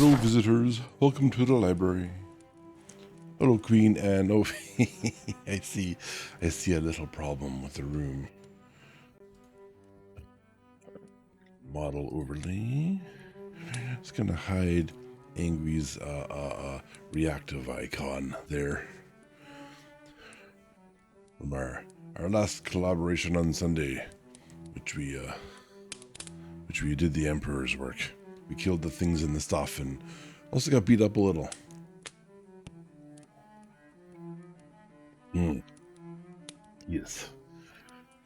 Hello, visitors. Welcome to the library. Hello, Queen. And oh, I see a little problem with the room. Model overlay. It's gonna hide Angry's reactive icon there. From our last collaboration on Sunday, which we did the Emperor's work. We killed the things in the stuff and also got beat up a little. Yes.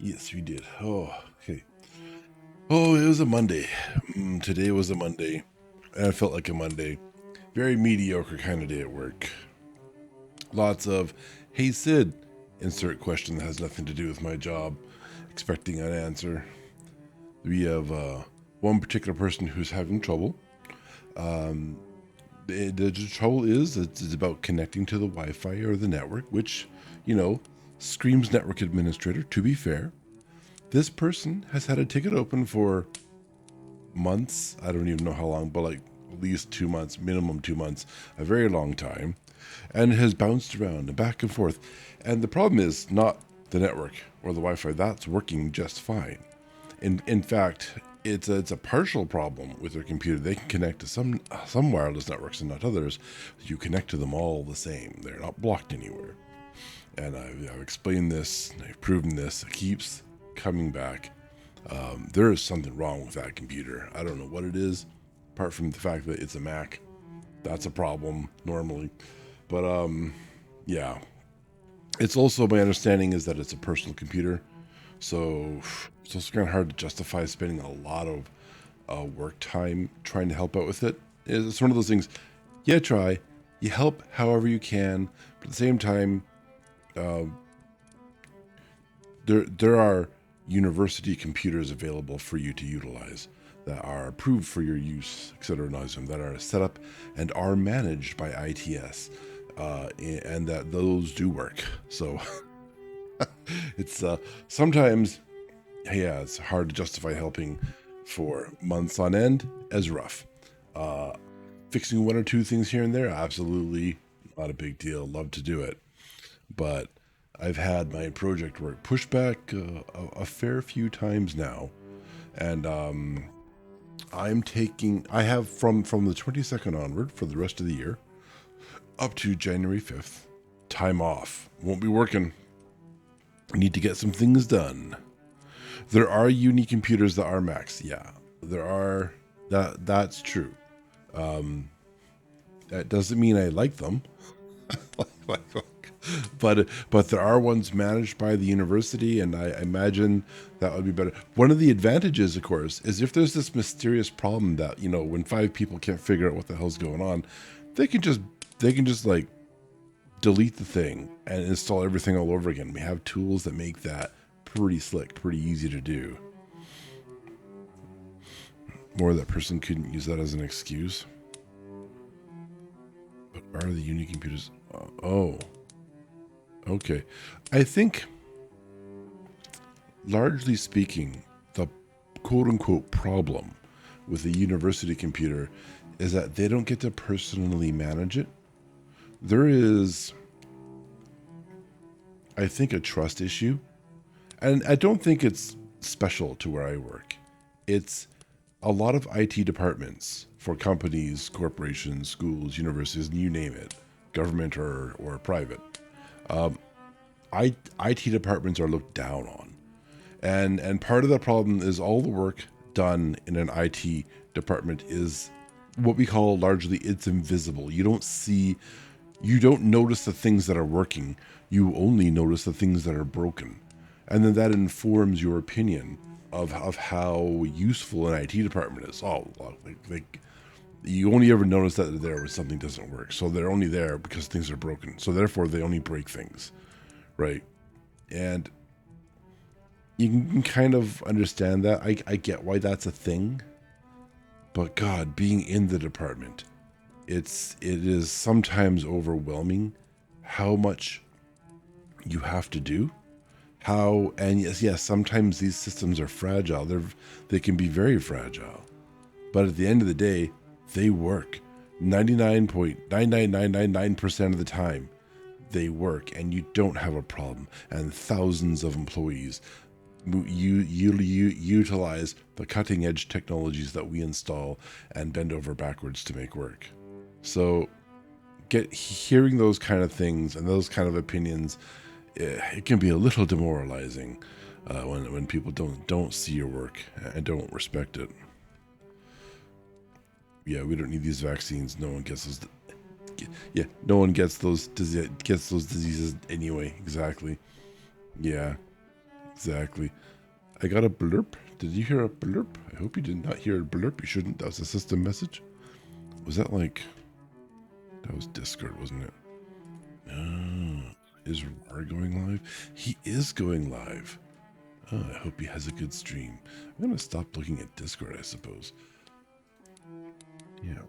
Yes, we did. Oh, okay. Oh, it was a Monday. Today was a Monday. And it felt like a Monday. Very mediocre kind of day at work. Lots of, hey Sid, insert question that has nothing to do with my job, expecting an answer. We have one particular person who's having trouble. The trouble is it's about connecting to the Wi-Fi or the network, which, screams network administrator, to be fair. This person has had a ticket open for months. I don't even know how long, but like at least 2 months, minimum 2 months, a very long time, and has bounced around and back and forth. And the problem is not the network or the Wi-Fi. That's working just fine. In fact, it's a partial problem with their computer. They can connect to some wireless networks and not others. You connect to them all the same. They're not blocked anywhere. And I've explained this, I've proven this. It keeps coming back. There is something wrong with that computer. I don't know what it is, apart from the fact that it's a Mac. That's a problem normally. But yeah. It's also, my understanding is that it's a personal computer. So it's also kind of hard to justify spending a lot of work time trying to help out with it. It's one of those things, you try, you help however you can, but at the same time, there are university computers available for you to utilize that are approved for your use, etc., that are set up and are managed by ITS, and that those do work. So it's sometimes, yeah, it's hard to justify helping for months on end as rough. Fixing one or two things here and there, absolutely not a big deal. Love to do it. But I've had my project work pushed back a fair few times now. And I have from the 22nd onward for the rest of the year up to January 5th, time off. Won't be working. Need to get some things done. There are uni computers that are Macs. Yeah, there are. That's true. That doesn't mean I like them. But there are ones managed by the university, and I imagine that would be better. One of the advantages, of course, is if there's this mysterious problem that, when 5 people can't figure out what the hell's going on, they can just like delete the thing and install everything all over again. We have tools that make that pretty slick, pretty easy to do. Or that person couldn't use that as an excuse. But are the uni computers? Oh, okay. I think, largely speaking, the quote-unquote problem with a university computer is that they don't get to personally manage it. There is, I think, a trust issue. And I don't think it's special to where I work. It's a lot of IT departments for companies, corporations, schools, universities, and you name it, government or private. IT departments are looked down on. And part of the problem is all the work done in an IT department is what we call largely, it's invisible. You don't notice the things that are working. You only notice the things that are broken. And then that informs your opinion of how useful an IT department is. Oh, like you only ever notice that they're there when something doesn't work. So they're only there because things are broken. So therefore they only break things, right? And you can kind of understand that. I get why that's a thing. But God, being in the department, it is sometimes overwhelming how much you have to do. And yes, sometimes these systems are fragile. They can be very fragile. But at the end of the day, they work. 99.99999% of the time, they work and you don't have a problem. And thousands of employees you utilize the cutting edge technologies that we install and bend over backwards to make work. So hearing those kind of things and those kind of opinions, it can be a little demoralizing when people don't see your work and don't respect it. Yeah, we don't need these vaccines. No one gets those. Yeah, no one gets those diseases anyway. Exactly. Yeah, exactly. I got a blurb. Did you hear a blurb? I hope you did not hear a blurb. You shouldn't. That was a system message. Was that like... That was Discord, wasn't it? Is Rar going live? He is going live. Oh, I hope he has a good stream. I'm going to stop looking at Discord, I suppose. Yeah.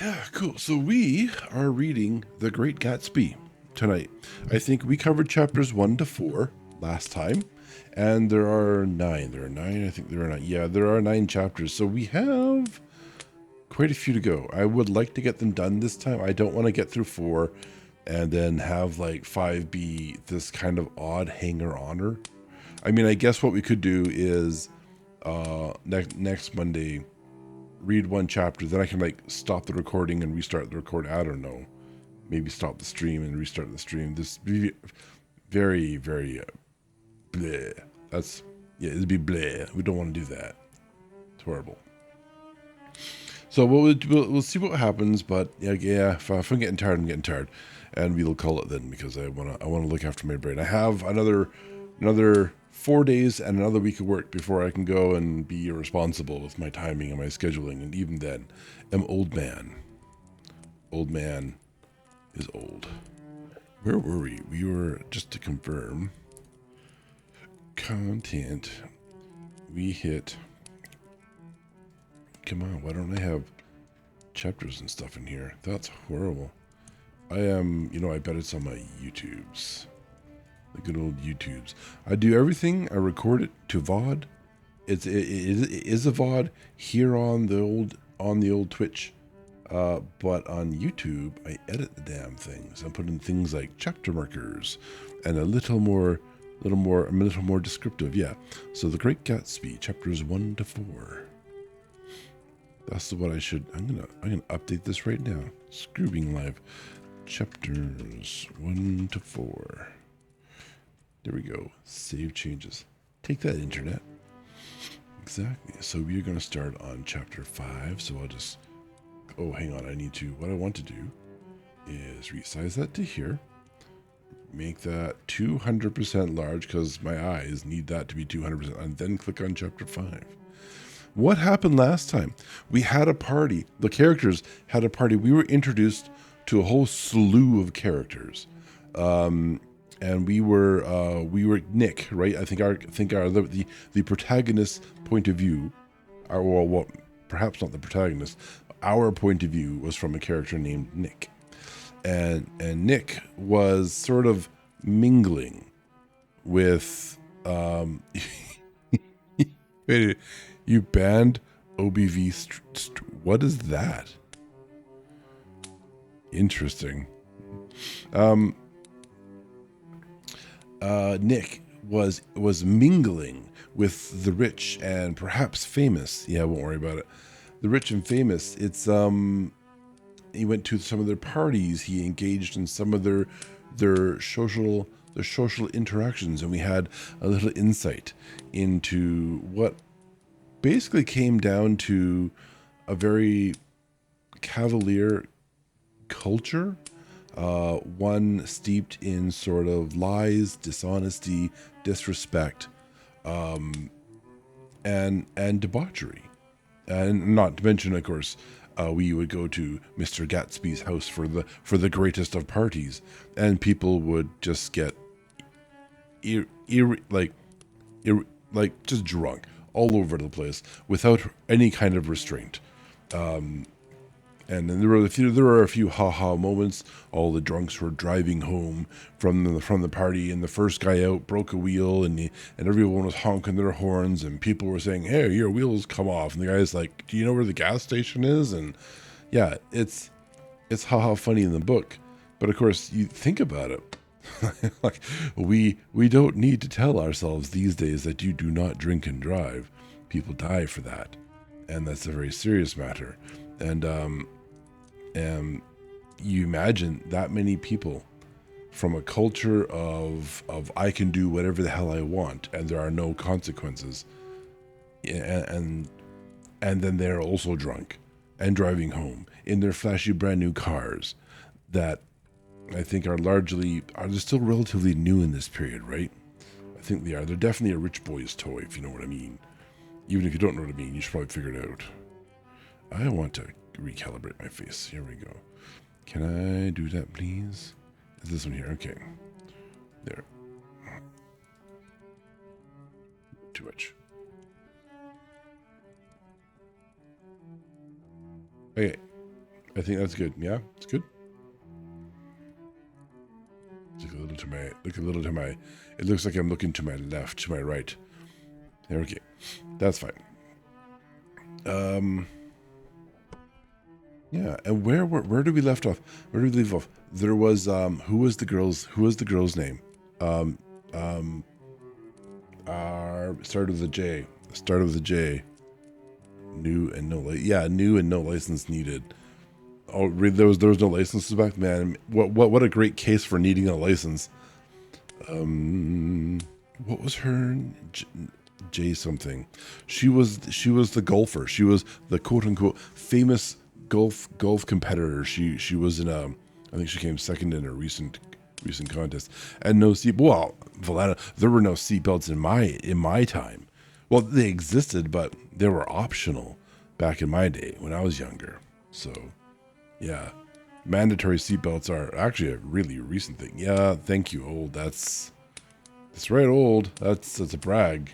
Yeah, cool. So we are reading The Great Gatsby tonight. I think we covered chapters 1 to 4 last time. And there are 9. There are 9. I think there are 9. Yeah, there are 9 chapters. So we have quite a few to go. I would like to get them done this time. I don't want to get through 4 and then have like 5 be this kind of odd hanger-oner. I mean, I guess what we could do is next Monday, read 1 chapter, then I can like stop the recording and restart the record. I don't know. Maybe stop the stream and restart the stream. This be very, very bleh. It'd be bleh. We don't want to do that. It's horrible. So we'll see what happens, but yeah, if I'm getting tired, I'm getting tired, and we'll call it then because I wanna look after my brain. I have another 4 days and another week of work before I can go and be irresponsible with my timing and my scheduling, and even then, I'm old man. Old man is old. Where were we? We were, just to confirm, content. We hit. Come on, why don't I have chapters and stuff in here? That's horrible. I am, I bet it's on my YouTubes. The good old YouTubes. I do everything. I record it to VOD. It is a VOD here on the old Twitch. But on YouTube, I edit the damn things. I put in things like chapter markers and a little more descriptive. Yeah. So The Great Gatsby, chapters 1 to 4. That's what I should. I'm gonna update this right now. Screw being live. Chapters 1 to 4. There we go. Save changes. Take that, internet. Exactly. So we are going to start on chapter 5. So I'll just. Oh, hang on. What I want to do is resize that to here. Make that 200% large because my eyes need that to be 200%. And then click on chapter 5. What happened last time? We had a party. The characters had a party. We were introduced to a whole slew of characters, and we were Nick, right? I think the protagonist's point of view, perhaps not the protagonist. Our point of view was from a character named Nick, and Nick was sort of mingling with. Wait, you banned OBV. What is that? Interesting. Nick was mingling with the rich and perhaps famous. Yeah, I won't worry about it. The rich and famous. It's he went to some of their parties. He engaged in some of their social interactions, and we had a little insight into what basically came down to a very cavalier culture, one steeped in sort of lies, dishonesty, disrespect, and debauchery. And not to mention, of course, we would go to Mr. Gatsby's house for the greatest of parties, and people would just get just drunk all over the place without any kind of restraint. And then there were a few ha-ha moments. All the drunks were driving home from the party, and the first guy out broke a wheel, and everyone was honking their horns, and people were saying, "Hey, your wheels come off." And the guy's like, "Do you know where the gas station is?" And yeah, it's haha funny in the book, but of course you think about it. Like we don't need to tell ourselves these days that you do not drink and drive. People die for that, and that's a very serious matter. And you imagine that many people from a culture of I can do whatever the hell I want and there are no consequences, and then they're also drunk and driving home in their flashy brand new cars that I think are they're still relatively new in this period, right? I think they are. They're definitely a rich boy's toy, if you know what I mean. Even if you don't know what I mean, you should probably figure it out. I want to recalibrate my face. Here we go. Can I do that, please? Is this one here? Okay. There. Too much. Okay. I think that's good. Yeah, it's good. Look a little to my, it looks like I'm looking to my left, to my right. Okay. That's fine. Yeah, and where did we left off? Where did we leave off? There was who was the girl's name? Started with a J. Started with a J. New and no license needed. Oh, really? There was no licenses back, man. What a great case for needing a license. What was her J something? She was the golfer. She was the quote unquote famous golf competitor. She was in a, I think she came second in a recent contest. And no seat. Well, Valana, there were no seatbelts in my time. Well, they existed, but they were optional back in my day when I was younger. So, yeah, mandatory seatbelts are actually a really recent thing. Yeah, thank you, old. That's right, old. That's a brag.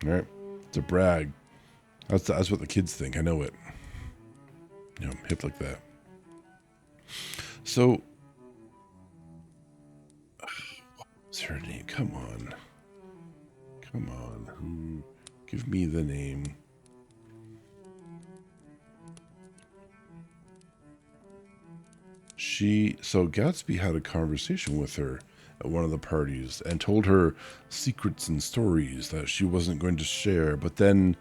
All right, it's a brag. That's what the kids think. I know it. You know, I'm hip like that. So, what's her name? Come on. Give me the name. So Gatsby had a conversation with her at one of the parties and told her secrets and stories that she wasn't going to share. But then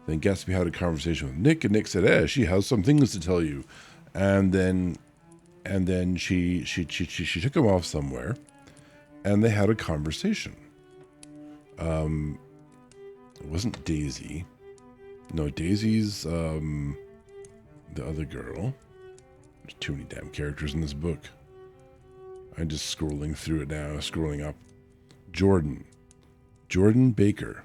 Gatsby had a conversation with Nick, and Nick said, she has some things to tell you. And then she took him off somewhere, and they had a conversation. It wasn't Daisy. No, Daisy's the other girl. There's too many damn characters in this book. I'm just scrolling through it now, scrolling up. Jordan Baker.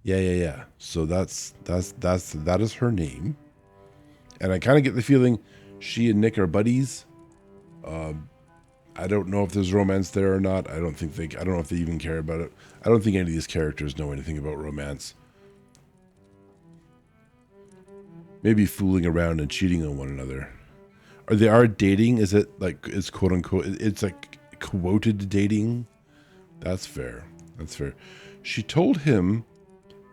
Yeah. So that is her name, and I kind of get the feeling she and Nick are buddies. I don't know if there's romance there or not. I don't know if they even care about it. I don't think any of these characters know anything about romance. Maybe fooling around and cheating on one another. Or they are dating? Is it like, it's quote unquote, it's like quoted dating? That's fair. She told him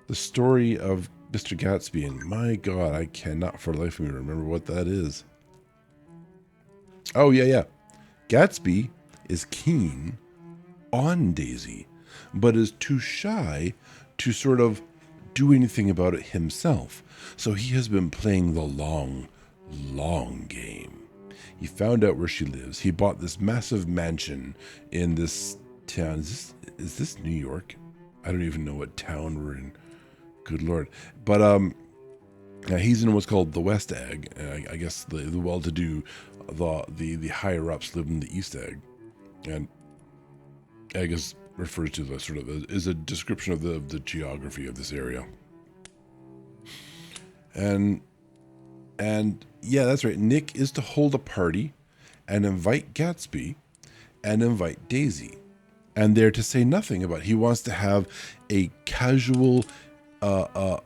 the story of Mr. Gatsby, and my God, I cannot for the life of me remember what that is. Oh, yeah. Gatsby is keen on Daisy, but is too shy to sort of do anything about it himself. So he has been playing the long game. He found out where she lives. He bought this massive mansion in this town. Is this New York? I don't even know what town we're in. Good Lord. But he's in what's called the West Egg. I guess the well-to-do, the higher ups live in the East Egg, and egg refers to the sort of is a description of the geography of this area. And yeah, that's right. Nick is to hold a party and invite Gatsby and invite Daisy, and they're to say nothing about it. He wants to have a casual, quote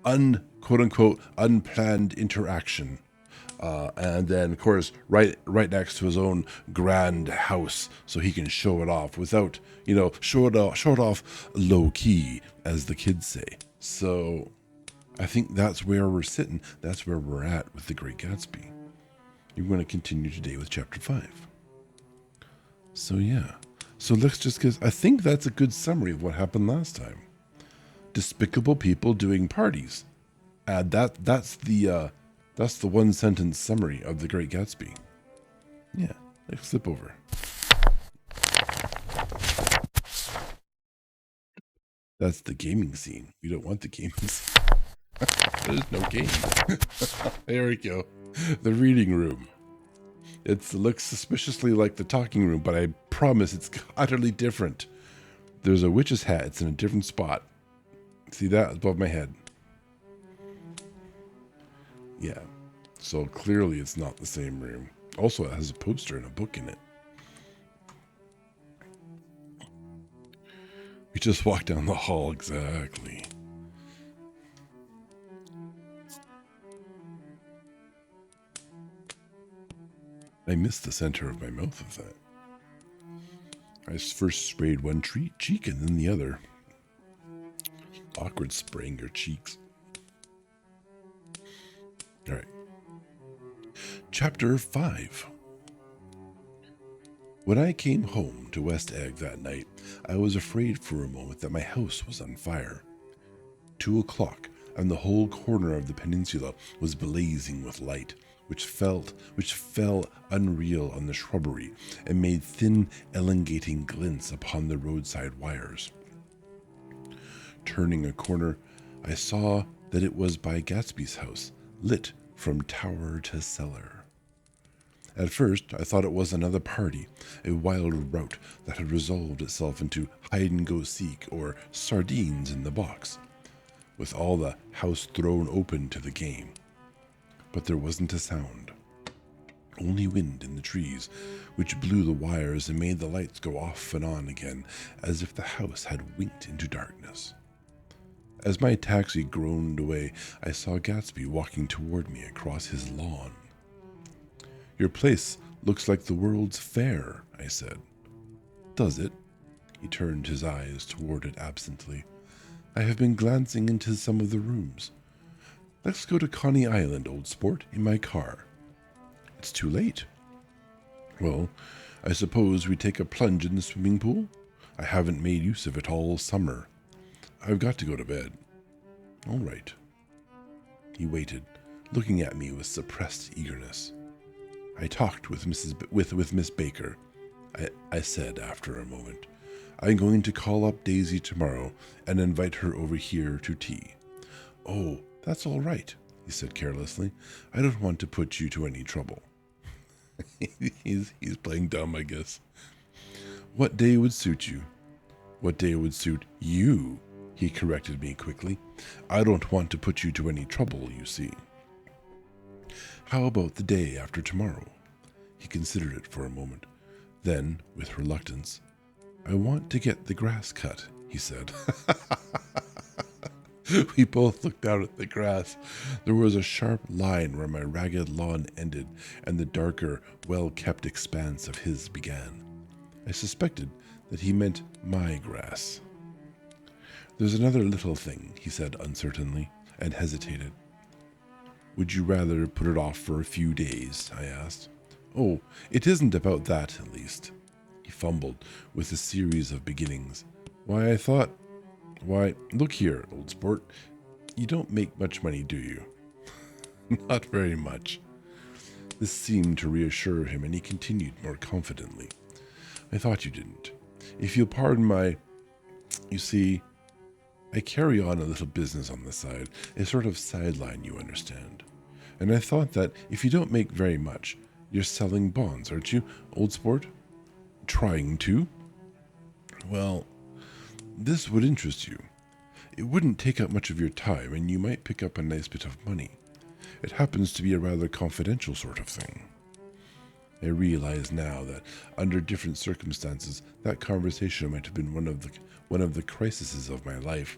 unquote unplanned interaction. And then, of course, right next to his own grand house, so he can show it off without, show it off low key, as the kids say. So, I think that's where we're sitting. That's where we're at with The Great Gatsby. You're going to continue today with chapter 5. So yeah. So let's just, because I think that's a good summary of what happened last time. Despicable people doing parties. That's the one sentence summary of The Great Gatsby. Yeah, let's flip over. That's the gaming scene. We don't want the gaming scene. There's no game. There we go. The reading room. It looks suspiciously like the talking room, but I promise it's utterly different. There's a witch's hat. It's in a different spot. See that above my head? Yeah. So clearly it's not the same room. Also, it has a poster and a book in it. We just walked down the hall, exactly. I missed the center of my mouth with that. I first sprayed one cheek and then the other. Awkward spraying your cheeks. All right. Chapter 5. When I came home to West Egg that night, I was afraid for a moment that my house was on fire. 2 o'clock, and the whole corner of the peninsula was blazing with light, which fell unreal on the shrubbery and made thin, elongating glints upon the roadside wires. Turning a corner, I saw that it was by Gatsby's house, lit from tower to cellar. At first, I thought it was another party, a wild rout that had resolved itself into hide-and-go-seek or sardines in the box, with all the house thrown open to the game. But there wasn't a sound. Only wind in the trees, which blew the wires and made the lights go off and on again, as if the house had winked into darkness. As my taxi groaned away, I saw Gatsby walking toward me across his lawn. "Your place looks like the World's Fair," I said. "Does it?" He turned his eyes toward it absently. "I have been glancing into some of the rooms. Let's go to Coney Island, old sport, in my car." "It's too late." "Well, I suppose we take a plunge in the swimming pool? I haven't made use of it all summer. I've got to go to bed." "All right." He waited, looking at me with suppressed eagerness. "I talked with Miss Baker," I said after a moment. "I'm going to call up Daisy tomorrow and invite her over here to tea." "Oh, that's all right," he said carelessly. "I don't want to put you to any trouble." He's playing dumb, I guess. "What day would suit you?" "What day would suit you?" he corrected me quickly. "I don't want to put you to any trouble, you see." "How about the day after tomorrow?" He considered it for a moment. Then, with reluctance, "I want to get the grass cut," he said. We both looked out at the grass. There was a sharp line where my ragged lawn ended and the darker, well-kept expanse of his began. I suspected that he meant my grass. "There's another little thing," he said uncertainly, and hesitated. "Would you rather put it off for a few days?" I asked. "Oh, it isn't about that, at least." He fumbled with a series of beginnings. Why, look here, old sport. You don't make much money, do you?" "Not very much." This seemed to reassure him, and he continued more confidently. "I thought you didn't. If you'll pardon you see, I carry on a little business on the side, a sort of sideline, you understand. And I thought that if you don't make very much, you're selling bonds, aren't you, old sport?" "Trying to." "Well, this would interest you. It wouldn't take up much of your time, and you might pick up a nice bit of money. It happens to be a rather confidential sort of thing." I realize now that under different circumstances, that conversation might have been one of the crises of my life.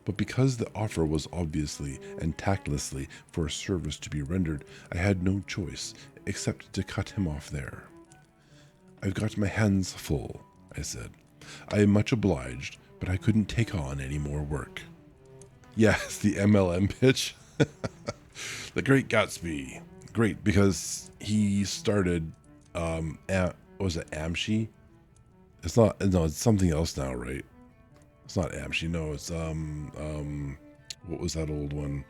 But because the offer was obviously and tactlessly for a service to be rendered, I had no choice except to cut him off there. "I've got my hands full," I said. "I am much obliged, but I couldn't take on any more work." Yes, the MLM pitch. The Great Gatsby. Great, because he started, what was it, Amshi? It's not, no, it's something else now, right? It's not Amshi, no, it's, what was that old one?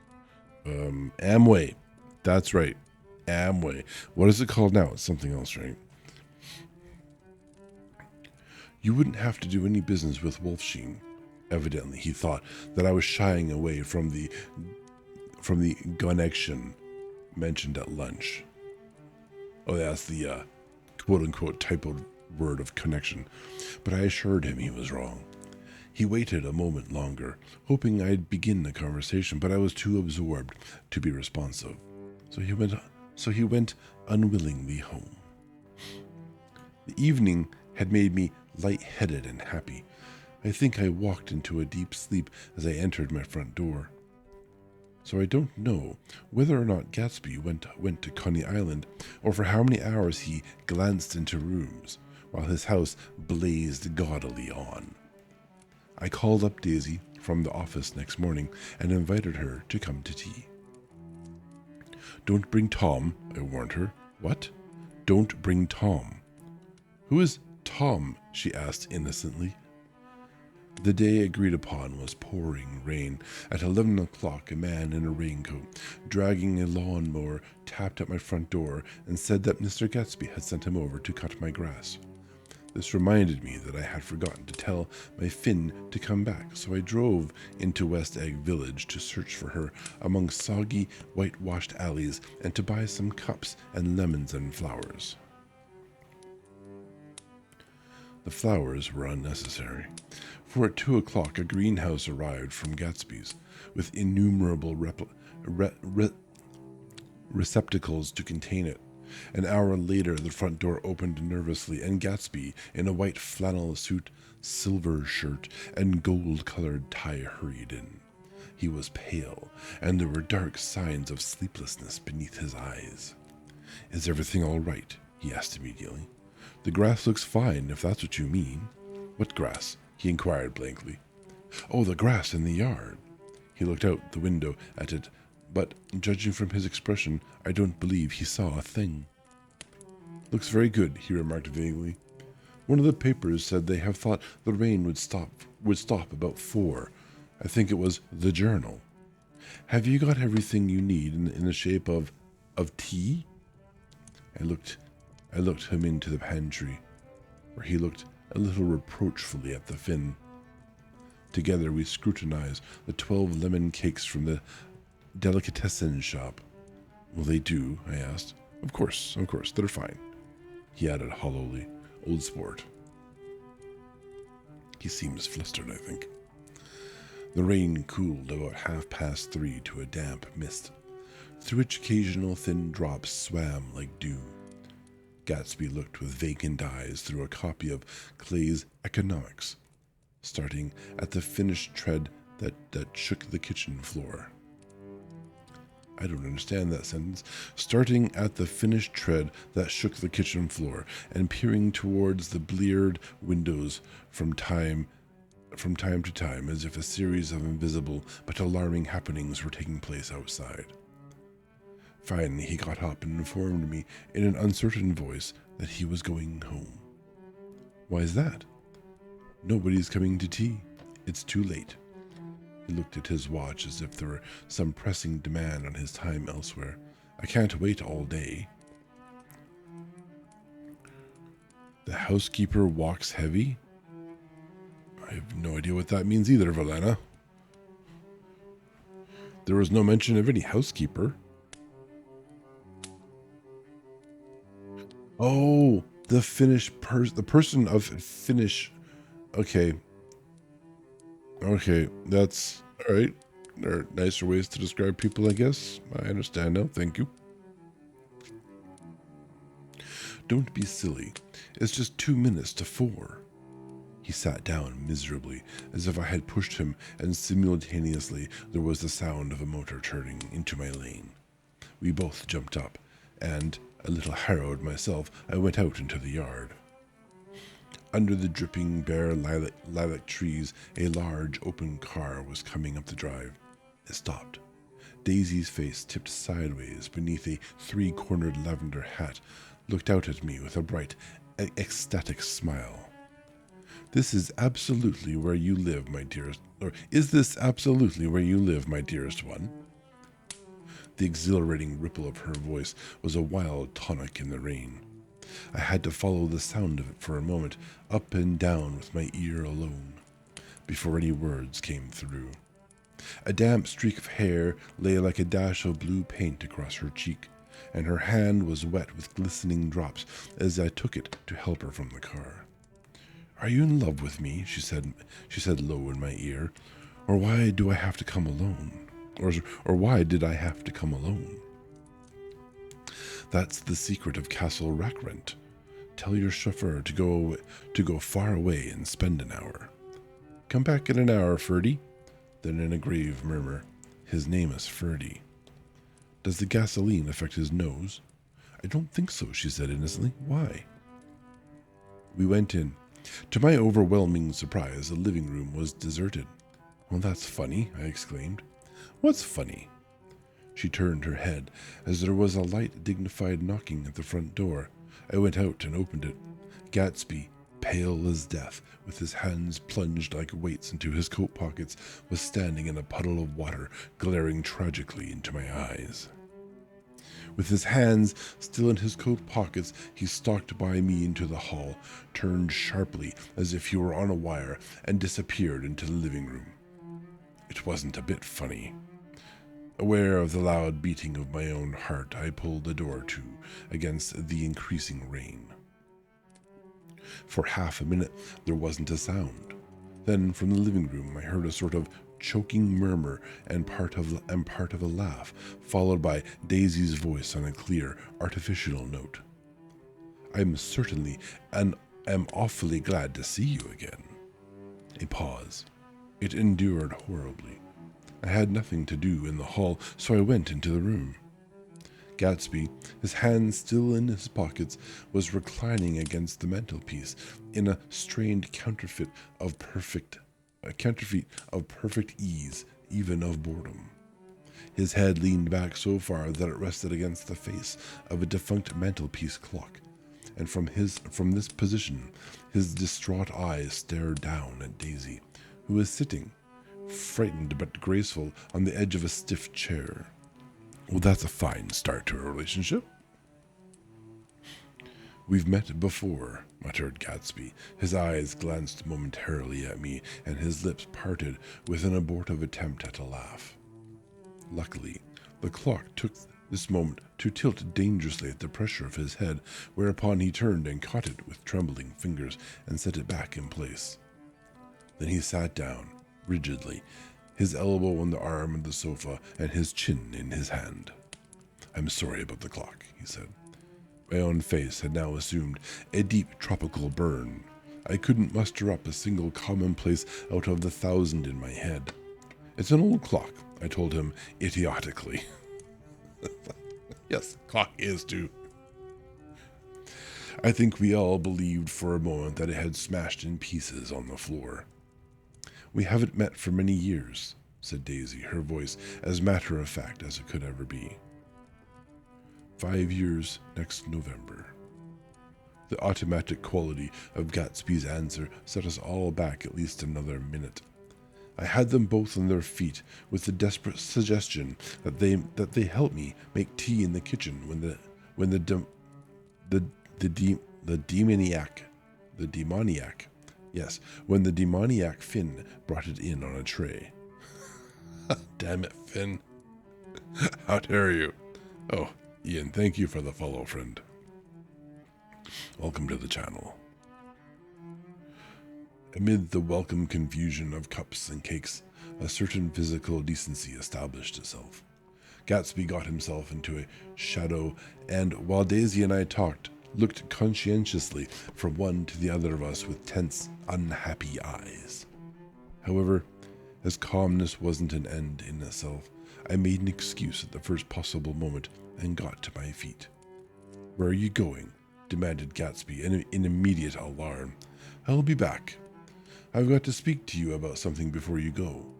Amway. That's right. Amway. What is it called now? It's something else, right? You wouldn't have to do any business with Wolfsheen. Evidently, he thought that I was shying away from the connection mentioned at lunch. Oh, that's the quote-unquote typoed word of connection. But I assured him he was wrong. He waited a moment longer, hoping I'd begin the conversation, but I was too absorbed to be responsive. So he went unwillingly home. The evening had made me light-headed and happy. I think I walked into a deep sleep as I entered my front door. So I don't know whether or not Gatsby went to Coney Island, or for how many hours he glanced into rooms, while his house blazed gaudily on. I called up Daisy from the office next morning and invited her to come to tea. Don't bring Tom, I warned her. What? Don't bring Tom. Who is Tom? She asked innocently. The day agreed upon was pouring rain. At 11 o'clock, a man in a raincoat, dragging a lawnmower, tapped at my front door and said that Mr. Gatsby had sent him over to cut my grass. This reminded me that I had forgotten to tell my Finn to come back, so I drove into West Egg Village to search for her among soggy, whitewashed alleys and to buy some cups and lemons and flowers. The flowers were unnecessary, for at 2 o'clock a greenhouse arrived from Gatsby's, with innumerable receptacles to contain it. An hour later, the front door opened nervously, and Gatsby, in a white flannel suit, silver shirt, and gold-colored tie, hurried in. He was pale, and there were dark signs of sleeplessness beneath his eyes. Is everything all right? He asked immediately. The grass looks fine, if that's what you mean. What grass? He inquired blankly. Oh, the grass in the yard. He looked out the window at it, but judging from his expression, I don't believe he saw a thing. Looks very good, he remarked vaguely. One of the papers said they have thought the rain would stop about 4. I think it was the Journal. Have you got everything you need in the shape of tea? I looked him into the pantry, where he looked a little reproachfully at the Finn. Together we scrutinized the 12 lemon cakes from the delicatessen shop. Will they do? I asked. Of course, they're fine, he added hollowly. Old sport. He seems flustered, I think. The rain cooled about 3:30 to a damp mist, through which occasional thin drops swam like dew. Gatsby looked with vacant eyes through a copy of Clay's Economics, starting at the finished tread that shook the kitchen floor. I don't understand that sentence. Starting at the finished tread that shook the kitchen floor, and peering towards the bleared windows from time to time, as if a series of invisible but alarming happenings were taking place outside. Finally, he got up and informed me in an uncertain voice that he was going home. Why is that? Nobody's coming to tea. It's too late. He looked at his watch as if there were some pressing demand on his time elsewhere. I can't wait all day. The housekeeper walks heavy? I have no idea what that means either, Valena. There was no mention of any housekeeper. Oh, the person of Finnish. Okay, that's all right. There are nicer ways to describe people, I guess. I understand now. Thank you. Don't be silly. It's just 2 minutes to 4. He sat down miserably, as if I had pushed him, and simultaneously there was the sound of a motor turning into my lane. We both jumped up, and, a little harrowed myself, I went out into the yard. Under the dripping bare lilac trees, a large open car was coming up the drive. It stopped. Daisy's face, tipped sideways beneath a three-cornered lavender hat, looked out at me with a bright, ecstatic smile. "This is absolutely where you live, my dearest, or is this absolutely where you live, my dearest one?" The exhilarating ripple of her voice was a wild tonic in the rain. I had to follow the sound of it for a moment, up and down with my ear alone, before any words came through. A damp streak of hair lay like a dash of blue paint across her cheek, and her hand was wet with glistening drops as I took it to help her from the car. "Are you in love with me?" she said low in my ear. "Or why do I have to come alone? Or why did I have to come alone?" "That's the secret of Castle Rackrent. Tell your chauffeur to go far away and spend an hour. Come back in an hour, Ferdy." Then in a grave murmur, "His name is Ferdy. Does the gasoline affect his nose?" "I don't think so," she said innocently. "Why?" We went in. To my overwhelming surprise, the living room was deserted. "Well, that's funny," I exclaimed. "What's funny?" She turned her head as there was a light, dignified knocking at the front door. I went out and opened it. Gatsby, pale as death, with his hands plunged like weights into his coat pockets, was standing in a puddle of water, glaring tragically into my eyes. With his hands still in his coat pockets, he stalked by me into the hall, turned sharply as if he were on a wire, and disappeared into the living room. It wasn't a bit funny. Aware of the loud beating of my own heart, I pulled the door to against the increasing rain. For half a minute there wasn't a sound. Then from the living room I heard a sort of choking murmur and part of a laugh, followed by Daisy's voice on a clear, artificial note. "I'm certainly and am awfully glad to see you again." A pause. It endured horribly. I had nothing to do in the hall, so I went into the room. Gatsby, his hands still in his pockets, was reclining against the mantelpiece in a strained counterfeit of perfect ease, even of boredom. His head leaned back so far that it rested against the face of a defunct mantelpiece clock, and from this position, his distraught eyes stared down at Daisy, who was sitting, frightened but graceful, on the edge of a stiff chair. "Well, that's a fine start to a relationship." "We've met before," muttered Gatsby. His eyes glanced momentarily at me, and his lips parted with an abortive attempt at a laugh. Luckily, the clock took this moment to tilt dangerously at the pressure of his head, whereupon he turned and caught it with trembling fingers and set it back in place. Then he sat down, rigidly, his elbow on the arm of the sofa and his chin in his hand. "I'm sorry about the clock," he said. My own face had now assumed a deep tropical burn. I couldn't muster up a single commonplace out of the 1,000 in my head. "It's an old clock," I told him idiotically. Yes, clock is too. I think we all believed for a moment that it had smashed in pieces on the floor. "We haven't met for many years," said Daisy, her voice as matter-of-fact as it could ever be. 5 years next November. The automatic quality of Gatsby's answer set us all back at least another minute. I had them both on their feet, with the desperate suggestion that they help me make tea in the kitchen when the demoniac Finn brought it in on a tray. Damn it, Finn. How dare you? Oh, Ian, thank you for the follow, friend. Welcome to the channel. Amid the welcome confusion of cups and cakes, a certain physical decency established itself. Gatsby got himself into a shadow, and while Daisy and I talked, looked conscientiously from one to the other of us with tense, unhappy eyes. However, as calmness wasn't an end in itself, I made an excuse at the first possible moment and got to my feet. "Where are you going?" demanded Gatsby in immediate alarm. "I'll be back. I've got to speak to you about something before you go."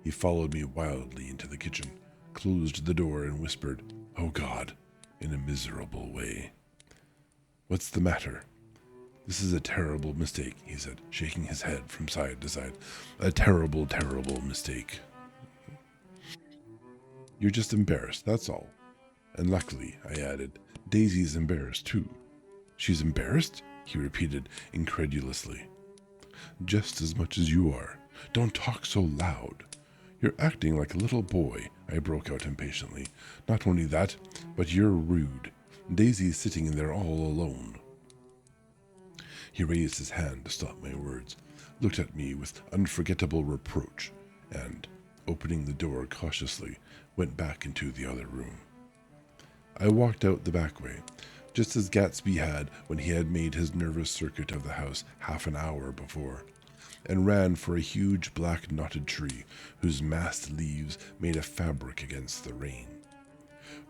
He followed me wildly into the kitchen, closed the door, and whispered, "Oh God," in a miserable way. "What's the matter?" "This is a terrible mistake," he said, shaking his head from side to side. "A terrible, terrible mistake. You're just embarrassed, that's all." And luckily, I added, Daisy's embarrassed too. "She's embarrassed?" he repeated incredulously. "Just as much as you are. Don't talk so loud. You're acting like a little boy," I broke out impatiently. "Not only that, but you're rude. Daisy's sitting in there all alone." He raised his hand to stop my words, looked at me with unforgettable reproach, and, opening the door cautiously, went back into the other room. I walked out the back way, just as Gatsby had when he had made his nervous circuit of the house half an hour before, and ran for a huge black knotted tree whose massed leaves made a fabric against the rain.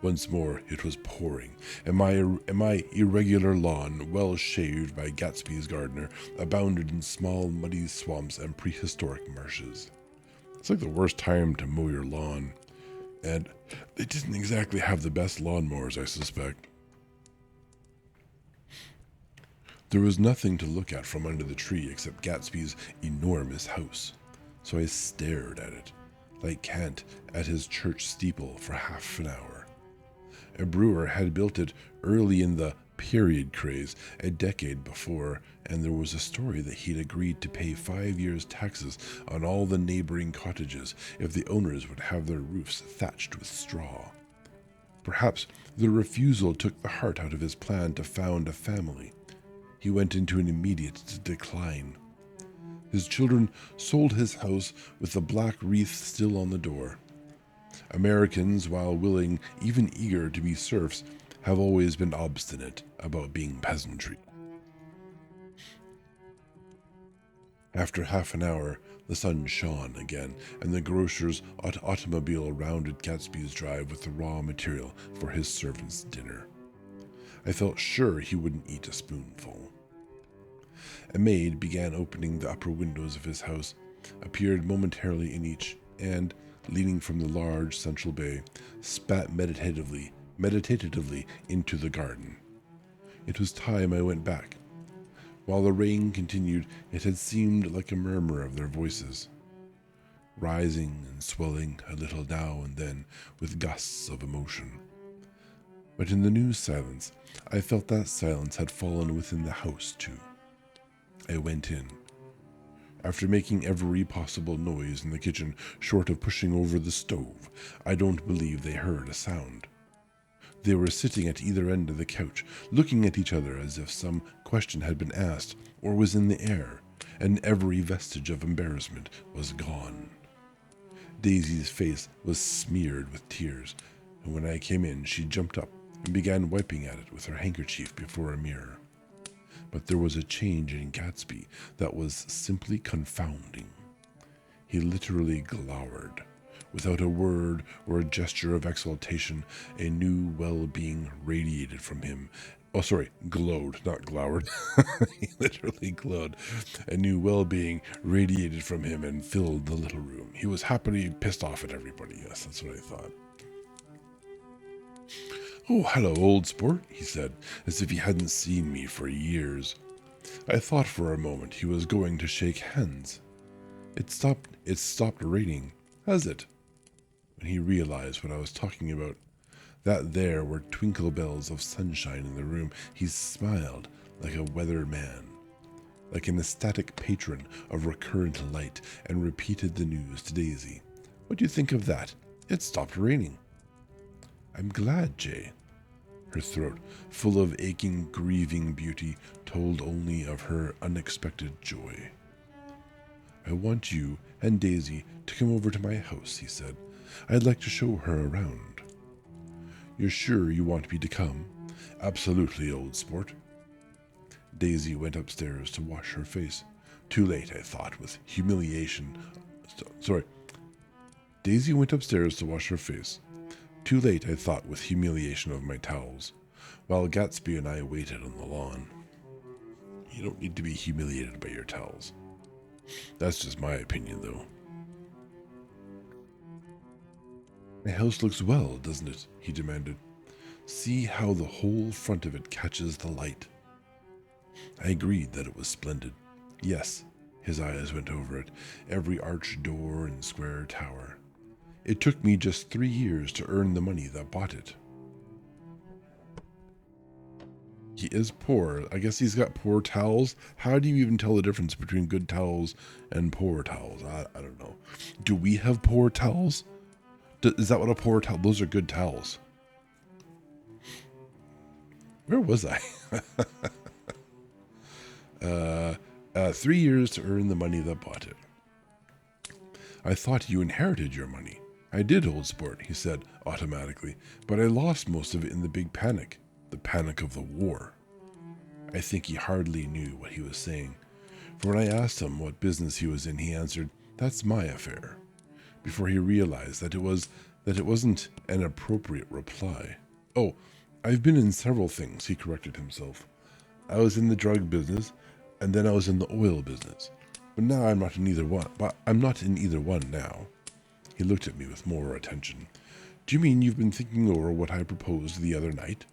Once more it was pouring, and my irregular lawn, well shaved by Gatsby's gardener, abounded in small muddy swamps and prehistoric marshes. It's like the worst time to mow your lawn, and they didn't exactly have the best lawnmowers, I suspect. There was nothing to look at from under the tree except Gatsby's enormous house, so I stared at it, like Kant at his church steeple, for half an hour. A brewer had built it early in the period craze a decade before, and there was a story that he'd agreed to pay 5 years' taxes on all the neighboring cottages if the owners would have their roofs thatched with straw. Perhaps the refusal took the heart out of his plan to found a family. He went into an immediate decline. His children sold his house with the black wreath still on the door. Americans, while willing, even eager to be serfs, have always been obstinate about being peasantry. After half an hour, the sun shone again, and the grocer's automobile rounded Gatsby's drive with the raw material for his servants' dinner. I felt sure he wouldn't eat a spoonful. A maid began opening the upper windows of his house, appeared momentarily in each, and, leaning from the large central bay, spat meditatively into the garden. It was time I went back. While the rain continued, it had seemed like a murmur of their voices, rising and swelling a little now and then with gusts of emotion. But in the new silence, I felt that silence had fallen within the house too. I went in. After making every possible noise in the kitchen, short of pushing over the stove, I don't believe they heard a sound. They were sitting at either end of the couch, looking at each other as if some question had been asked or was in the air, and every vestige of embarrassment was gone. Daisy's face was smeared with tears, and when I came in, she jumped up and began wiping at it with her handkerchief before a mirror. But there was a change in Gatsby that was simply confounding. He literally glowered. Without a word or a gesture of exultation, a new well-being radiated from him. Oh, sorry, glowed, not glowered. He literally glowed. A new well-being radiated from him and filled the little room. He was happily pissed off at everybody. Yes, that's what I thought. "Oh, hello, old sport," he said, as if he hadn't seen me for years. I thought for a moment he was going to shake hands. It stopped raining, has it?" When he realized what I was talking about, that there were twinkle bells of sunshine in the room, he smiled like a weather man, like an ecstatic patron of recurrent light, and repeated the news to Daisy. "What do you think of that? It stopped raining." "I'm glad, Jay." Her throat, full of aching, grieving beauty, told only of her unexpected joy. "I want you and Daisy to come over to my house," he said. "I'd like to show her around." "You're sure you want me to come?" "Absolutely, old sport." Daisy went upstairs to wash her face. Too late, I thought, with humiliation. Daisy went upstairs to wash her face. Too late, I thought, with humiliation of my towels, while Gatsby and I waited on the lawn. You don't need to be humiliated by your towels. That's just my opinion, though. My house looks well, doesn't it? He demanded. See how the whole front of it catches the light. I agreed that it was splendid. Yes, his eyes went over it, every arched door and square tower. It took me just 3 years to earn the money that bought it. He is poor. I guess he's got poor towels. How do you even tell the difference between good towels and poor towels? I don't know. Do we have poor towels? Is that what a poor towel? Those are good towels. Where was I? 3 years to earn the money that bought it. I thought you inherited your money. I did, old sport, he said automatically, but I lost most of it in the big panic. The panic of the war. I think he hardly knew what he was saying, for when I asked him what business he was in, he answered, "That's my affair," before he realized that it wasn't an appropriate reply. Oh, I've been in several things, he corrected himself. I was in the drug business, and then I was in the oil business. But now I'm not in either one. But I'm not in either one now. He looked at me with more attention. Do you mean you've been thinking over what I proposed the other night?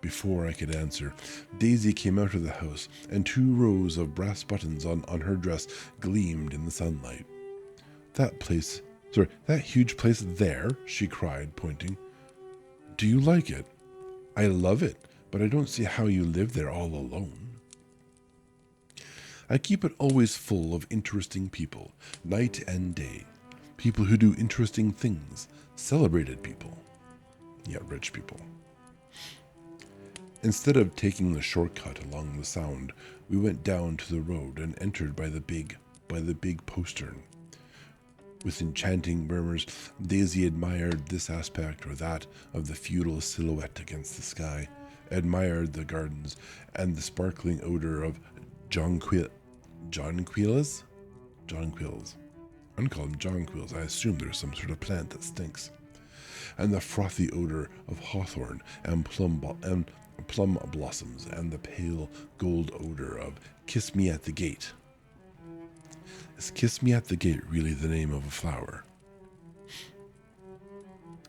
Before I could answer, Daisy came out of the house, and 2 rows of brass buttons on her dress gleamed in the sunlight. That huge place there, she cried, pointing. Do you like it? I love it, but I don't see how you live there all alone. I keep it always full of interesting people, night and day. People who do interesting things, celebrated people, yet rich people. Instead of taking the shortcut along the Sound, we went down to the road and entered by the big postern. With enchanting murmurs, Daisy admired this aspect or that of the feudal silhouette against the sky, admired the gardens and the sparkling odor of jonquils. I'm gonna call them jonquils. I assume there's some sort of plant that stinks. And the frothy odor of hawthorn and plum blossoms, and the pale gold odor of Kiss Me at the Gate. Is Kiss Me at the Gate really the name of a flower?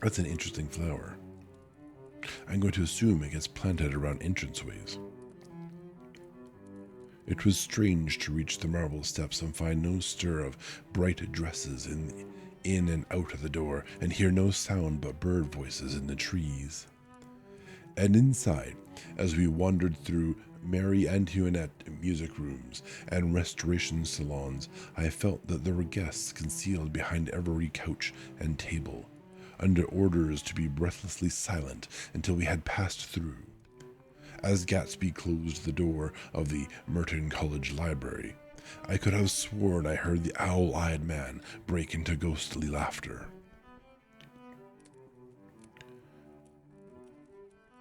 That's an interesting flower. I'm going to assume it gets planted around entranceways. It was strange to reach the marble steps and find no stir of bright dresses in and out of the door, and hear no sound but bird voices in the trees. And inside, as we wandered through Marie Antoinette music rooms and restoration salons, I felt that there were guests concealed behind every couch and table, under orders to be breathlessly silent until we had passed through. As Gatsby closed the door of the Merton College Library, I could have sworn I heard the owl-eyed man break into ghostly laughter.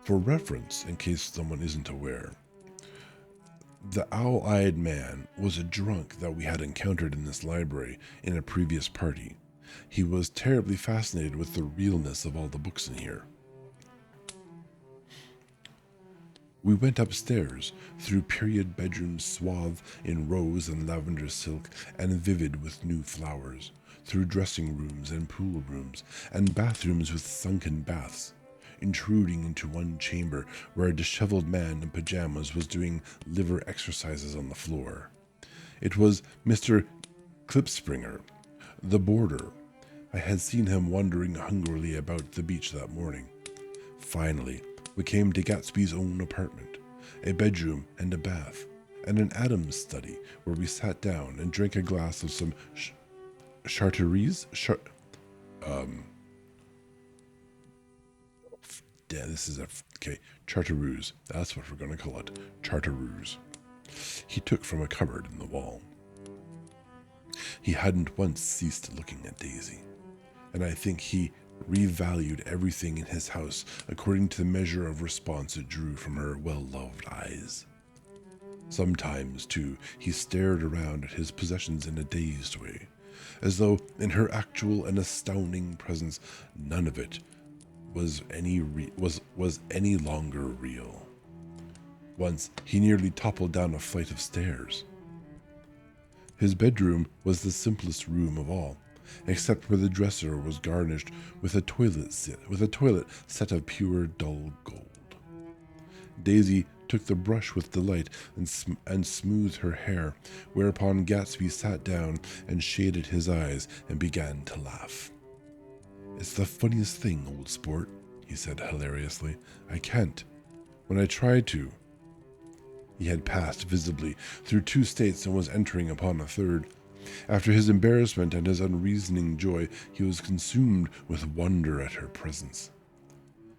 For reference, in case someone isn't aware, the owl-eyed man was a drunk that we had encountered in this library in a previous party. He was terribly fascinated with the realness of all the books in here. We went upstairs, through period bedrooms swathed in rose and lavender silk and vivid with new flowers, through dressing rooms and pool rooms, and bathrooms with sunken baths, intruding into one chamber where a disheveled man in pajamas was doing liver exercises on the floor. It was Mr. Klipspringer, the boarder. I had seen him wandering hungrily about the beach that morning. Finally, we came to Gatsby's own apartment, a bedroom and a bath, and an Adams study where we sat down and drank a glass of some chartreuse. Chartreuse. That's what we're going to call it, chartreuse. He took from a cupboard in the wall. He hadn't once ceased looking at Daisy, and I think he revalued everything in his house according to the measure of response it drew from her well-loved eyes. Sometimes, too, he stared around at his possessions in a dazed way, as though in her actual and astounding presence none of it was any longer real. Once he nearly toppled down a flight of stairs. His bedroom was the simplest room of all, except where the dresser was garnished with a toilet set of pure dull gold. Daisy took the brush with delight and smoothed her hair, whereupon Gatsby sat down and shaded his eyes and began to laugh. "It's the funniest thing, old sport," he said hilariously. "I can't. When I try to..." He had passed visibly through 2 states and was entering upon a third. After his embarrassment and his unreasoning joy, he was consumed with wonder at her presence.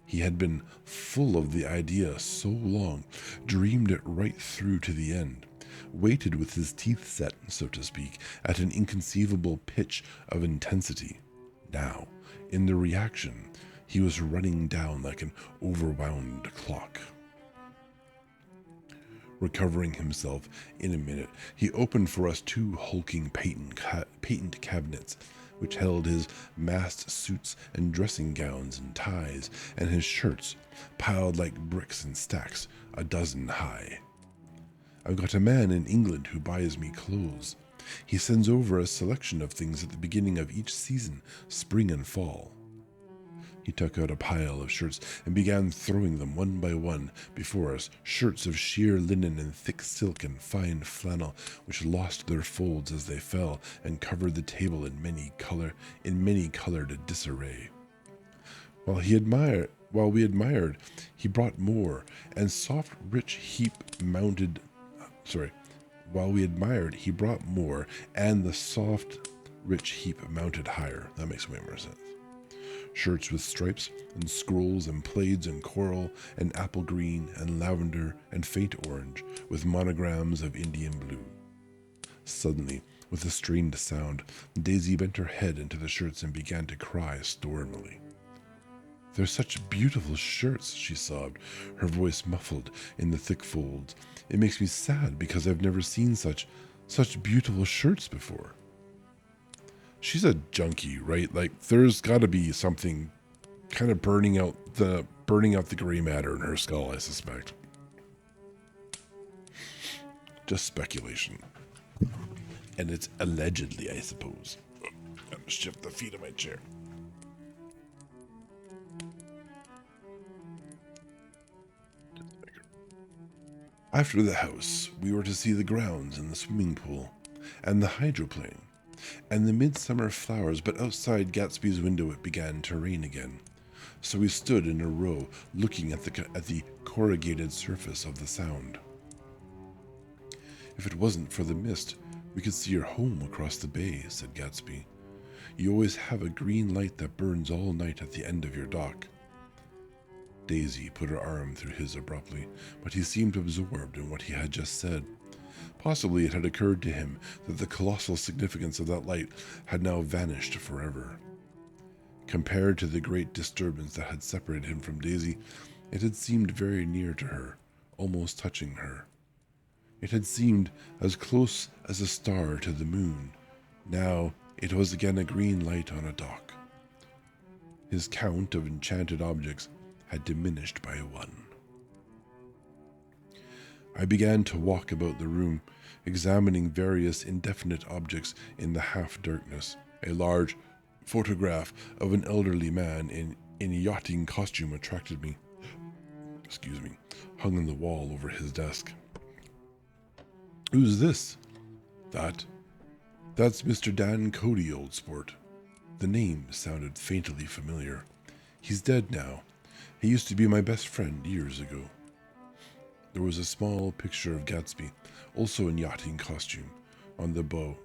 He had been full of the idea so long, dreamed it right through to the end, waited with his teeth set, so to speak, at an inconceivable pitch of intensity. Now, in the reaction, he was running down like an overwound clock. Recovering himself in a minute, he opened for us 2 hulking patent cabinets, which held his massed suits and dressing gowns and ties, and his shirts, piled like bricks in stacks, a dozen high. "I've got a man in England who buys me clothes. He sends over a selection of things at the beginning of each season, spring and fall." He took out a pile of shirts and began throwing them one by one before us, shirts of sheer linen and thick silk and fine flannel, which lost their folds as they fell and covered the table in many colored disarray. While we admired, he brought more, and While we admired, he brought more, and the soft, rich heap mounted higher. That makes way more sense. Shirts with stripes and scrolls and plaids and coral and apple green and lavender and faint orange with monograms of Indian blue. Suddenly, with a strained sound, Daisy bent her head into the shirts and began to cry stormily. "They're such beautiful shirts," she sobbed, her voice muffled in the thick folds. "It makes me sad because I've never seen such beautiful shirts before." She's a junkie, right? Like, there's got to be something kind of burning out the gray matter in her skull, I suspect. Just speculation. And it's allegedly, I suppose. Oh, I'm gonna shift the feet of my chair. After the house, we were to see the grounds and the swimming pool and the hydroplane and the midsummer flowers, but outside Gatsby's window it began to rain again. So we stood in a row looking at the corrugated surface of the Sound. "If it wasn't for the mist, we could see your home across the bay," said Gatsby. "You always have a green light that burns all night at the end of your dock." Daisy put her arm through his abruptly, but he seemed absorbed in what he had just said. Possibly it had occurred to him that the colossal significance of that light had now vanished forever. Compared to the great disturbance that had separated him from Daisy, it had seemed very near to her, almost touching her. It had seemed as close as a star to the moon. Now it was again a green light on a dock. His count of enchanted objects had diminished by 1. I began to walk about the room, examining various indefinite objects in the half-darkness. A large photograph of an elderly man in yachting costume attracted me. Hung on the wall over his desk. "Who's this?" That's Mr. Dan Cody, old sport." The name sounded faintly familiar. "He's dead now. He used to be my best friend years ago." There was a small picture of Gatsby, also in yachting costume, on the bureau.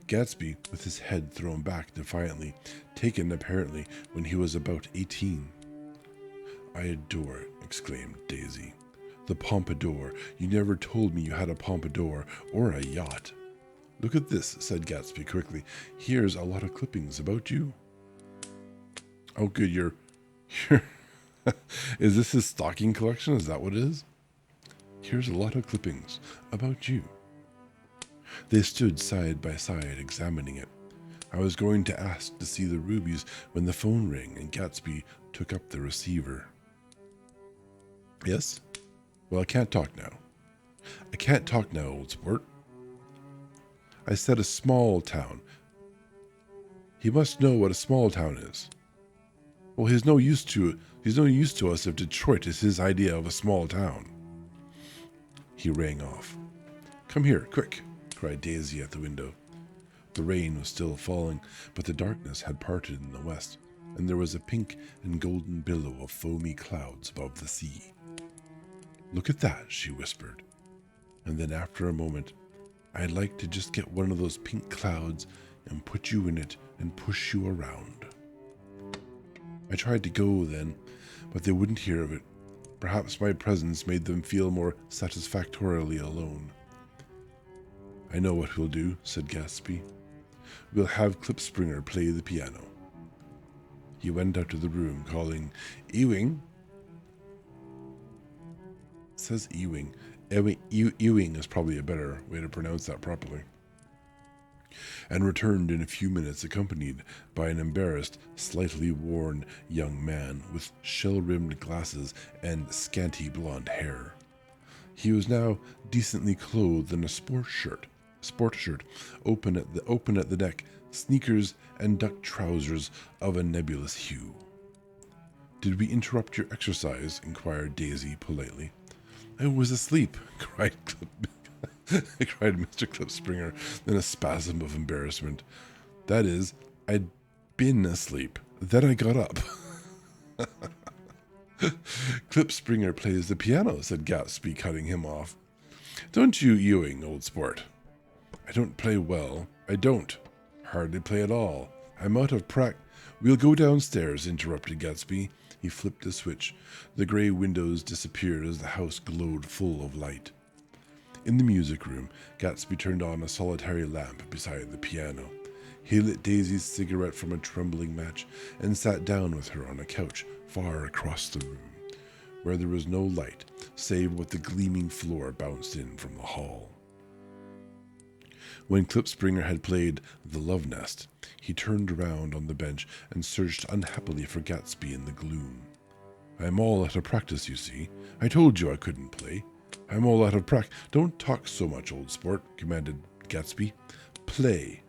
Gatsby, with his head thrown back defiantly, taken apparently when he was about 18. "I adore it," exclaimed Daisy. "The pompadour. You never told me you had a pompadour or a yacht." "Look at this," said Gatsby quickly. "Here's a lot of clippings about you." "Oh, good, you're Is this his stocking collection? Is that what it is? "Here's a lot of clippings about you." They stood side by side, examining it. I was going to ask to see the rubies when the phone rang and Gatsby took up the receiver. "Yes? Well, I can't talk now." "I can't talk now, old sport." I said a small town. He must know what a small town is. Well, he's no use to us if Detroit is his idea of a small town. He rang off. Come here, quick, cried Daisy at the window. The rain was still falling, but the darkness had parted in the west, and there was a pink and golden billow of foamy clouds above the sea. Look at that, she whispered. And then after a moment, I'd like to just get one of those pink clouds and put you in it and push you around. I tried to go then, but they wouldn't hear of it. Perhaps my presence made them feel more satisfactorily alone. I know what we'll do, said Gatsby. We'll have Klipspringer play the piano. He went out to the room, calling, Ewing. It says Ewing. Ewing is probably a better way to pronounce that properly. And returned in a few minutes accompanied by an embarrassed, slightly worn young man with shell-rimmed glasses and scanty blonde hair. He was now decently clothed in a sport shirt, open at the neck, sneakers and duck trousers of a nebulous hue. Did we interrupt your exercise? Inquired Daisy politely. I was asleep, cried Mr. Klipspringer in a spasm of embarrassment. That is, I'd been asleep. Then I got up. Klipspringer plays the piano, said Gatsby, cutting him off. Don't you, Ewing, old sport? I don't play well. I don't. Hardly play at all. I'm out of We'll go downstairs, interrupted Gatsby. He flipped a switch. The gray windows disappeared as the house glowed full of light. In the music room, Gatsby turned on a solitary lamp beside the piano. He lit Daisy's cigarette from a trembling match and sat down with her on a couch far across the room, where there was no light save what the gleaming floor bounced in from the hall. When Klipspringer had played The Love Nest, he turned around on the bench and searched unhappily for Gatsby in the gloom. I'm all out of practice, you see. I told you I couldn't play. I'm all out of practice. Don't talk so much, old sport, commanded Gatsby. Play.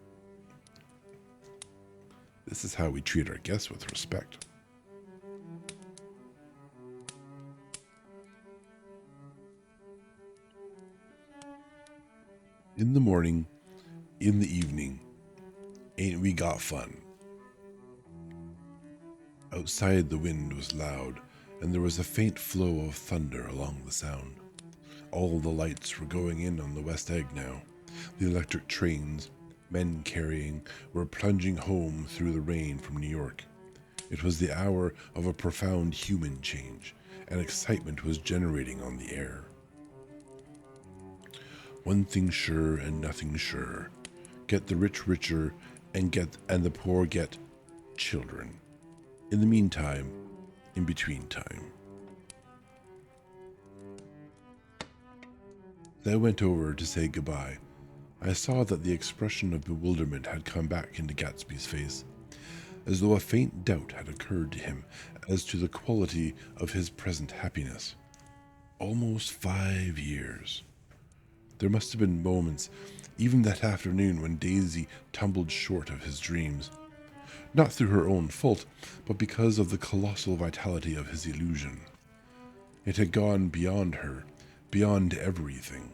This is how we treat our guests with respect. In the morning, in the evening, ain't we got fun? Outside the wind was loud, and there was a faint flow of thunder along the sound. All the lights were going in on the West Egg now. The electric trains, men carrying, were plunging home through the rain from New York. It was the hour of a profound human change, and excitement was generating on the air. One thing sure and nothing sure. Get the rich richer, and the poor get children. In the meantime, in between time. As I went over to say goodbye, I saw that the expression of bewilderment had come back into Gatsby's face, as though a faint doubt had occurred to him as to the quality of his present happiness. Almost 5 years. There must have been moments, even that afternoon, when Daisy tumbled short of his dreams. Not through her own fault, but because of the colossal vitality of his illusion. It had gone beyond her, beyond everything.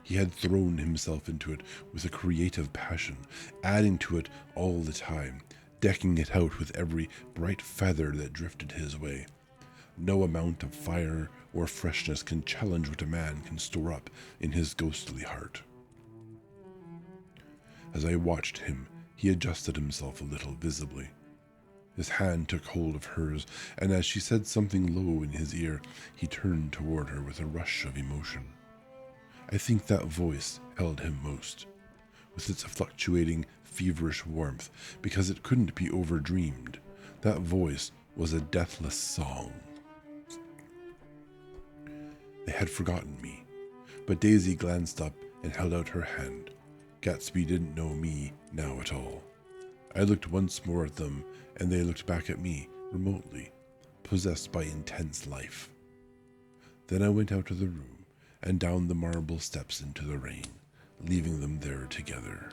He had thrown himself into it with a creative passion, adding to it all the time, decking it out with every bright feather that drifted his way. No amount of fire or freshness can challenge what a man can store up in his ghostly heart. As I watched him, he adjusted himself a little visibly. His hand took hold of hers, and as she said something low in his ear, he turned toward her with a rush of emotion. I think that voice held him most, with its fluctuating, feverish warmth, because it couldn't be overdreamed. That voice was a deathless song. They had forgotten me, but Daisy glanced up and held out her hand. Gatsby didn't know me now at all. I looked once more at them, and they looked back at me, remotely, possessed by intense life. Then I went out of the room, and down the marble steps into the rain, leaving them there together.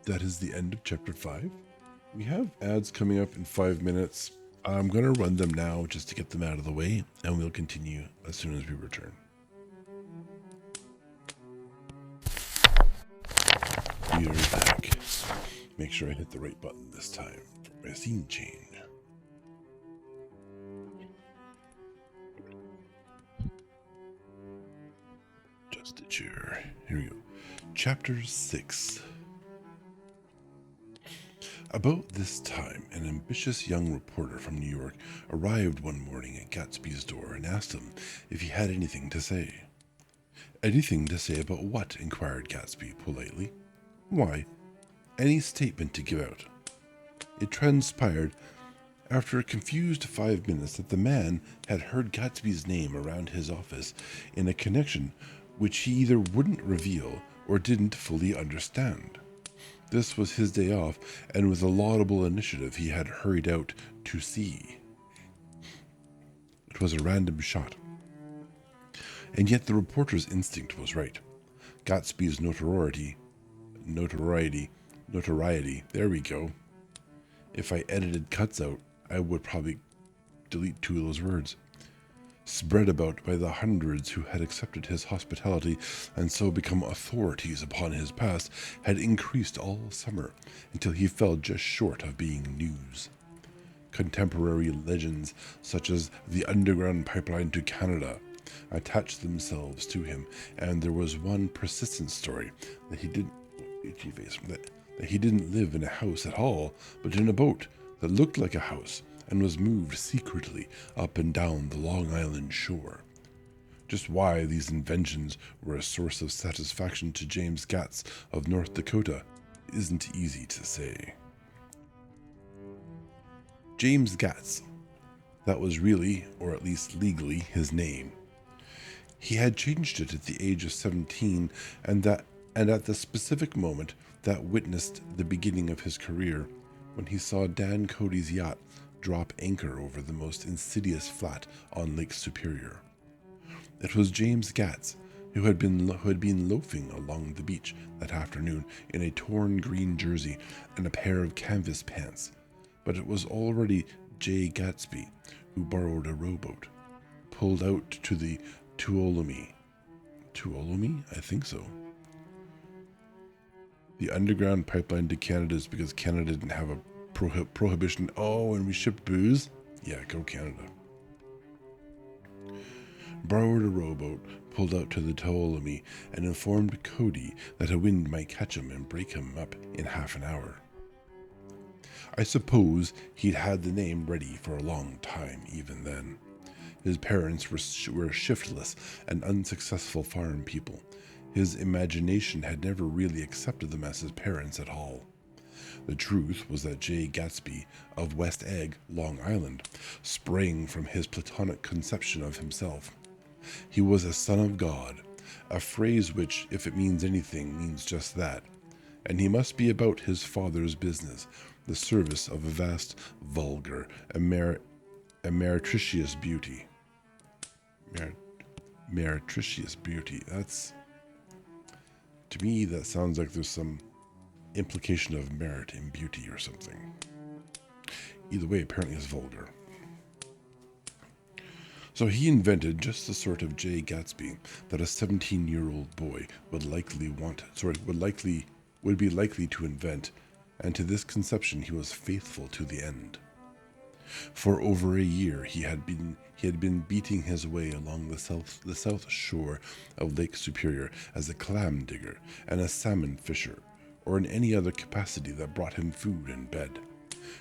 That is the end of chapter 5. We have ads coming up in 5 minutes. I'm going to run them now just to get them out of the way, and we'll continue as soon as we return. We are back. Make sure I hit the right button this time for my scene change. Just a chair. Here we go. Chapter 6. About this time, an ambitious young reporter from New York arrived one morning at Gatsby's door and asked him if he had anything to say. Anything to say about what? Inquired Gatsby politely. Why, any statement to give out. It transpired after a confused 5 minutes that the man had heard Gatsby's name around his office in a connection which he either wouldn't reveal or didn't fully understand. This was his day off, and with a laudable initiative he had hurried out to see. It was a random shot. And yet the reporter's instinct was right. Gatsby's notoriety, there we go. If I edited cuts out, I would probably delete 2 of those words. Spread about by the hundreds who had accepted his hospitality and so become authorities upon his past, had increased all summer until he fell just short of being news. Contemporary legends such as the underground pipeline to Canada attached themselves to him, and there was one persistent story that he didn't live in a house at all, but in a boat that looked like a house and was moved secretly up and down the Long Island shore. Just why these inventions were a source of satisfaction to James Gatz of North Dakota isn't easy to say. James Gatz. That was really, or at least legally, his name. He had changed it at the age of 17, and at the specific moment that witnessed the beginning of his career, when he saw Dan Cody's yacht drop anchor over the most insidious flat on Lake Superior. It was James Gatz, who had been loafing along the beach that afternoon in a torn green jersey and a pair of canvas pants, but it was already J. Gatsby, who borrowed a rowboat, pulled out to the Tuolumne. Tuolumne? I think so. The underground pipeline to Canada is because Canada didn't have a prohibition. Oh, and we shipped booze? Yeah, go Canada. Borrowed a rowboat, pulled out to the Tuolumne, and informed Cody that a wind might catch him and break him up in half an hour. I suppose he'd had the name ready for a long time even then. His parents were shiftless and unsuccessful farm people. His imagination had never really accepted them as his parents at all. The truth was that J. Gatsby of West Egg, Long Island, sprang from his platonic conception of himself. He was a son of God, a phrase which, if it means anything, means just that, and he must be about his father's business, the service of a vast, vulgar, meretricious beauty. Meretricious beauty. That's, to me, that sounds like there's some implication of merit in beauty or something. Either way, apparently it's vulgar. So he invented just the sort of J. Gatsby that a 17-year-old boy would be likely to invent, and to this conception he was faithful to the end. For over a year he had been beating his way along the south shore of Lake Superior as a clam digger and a salmon fisher, or in any other capacity that brought him food and bed.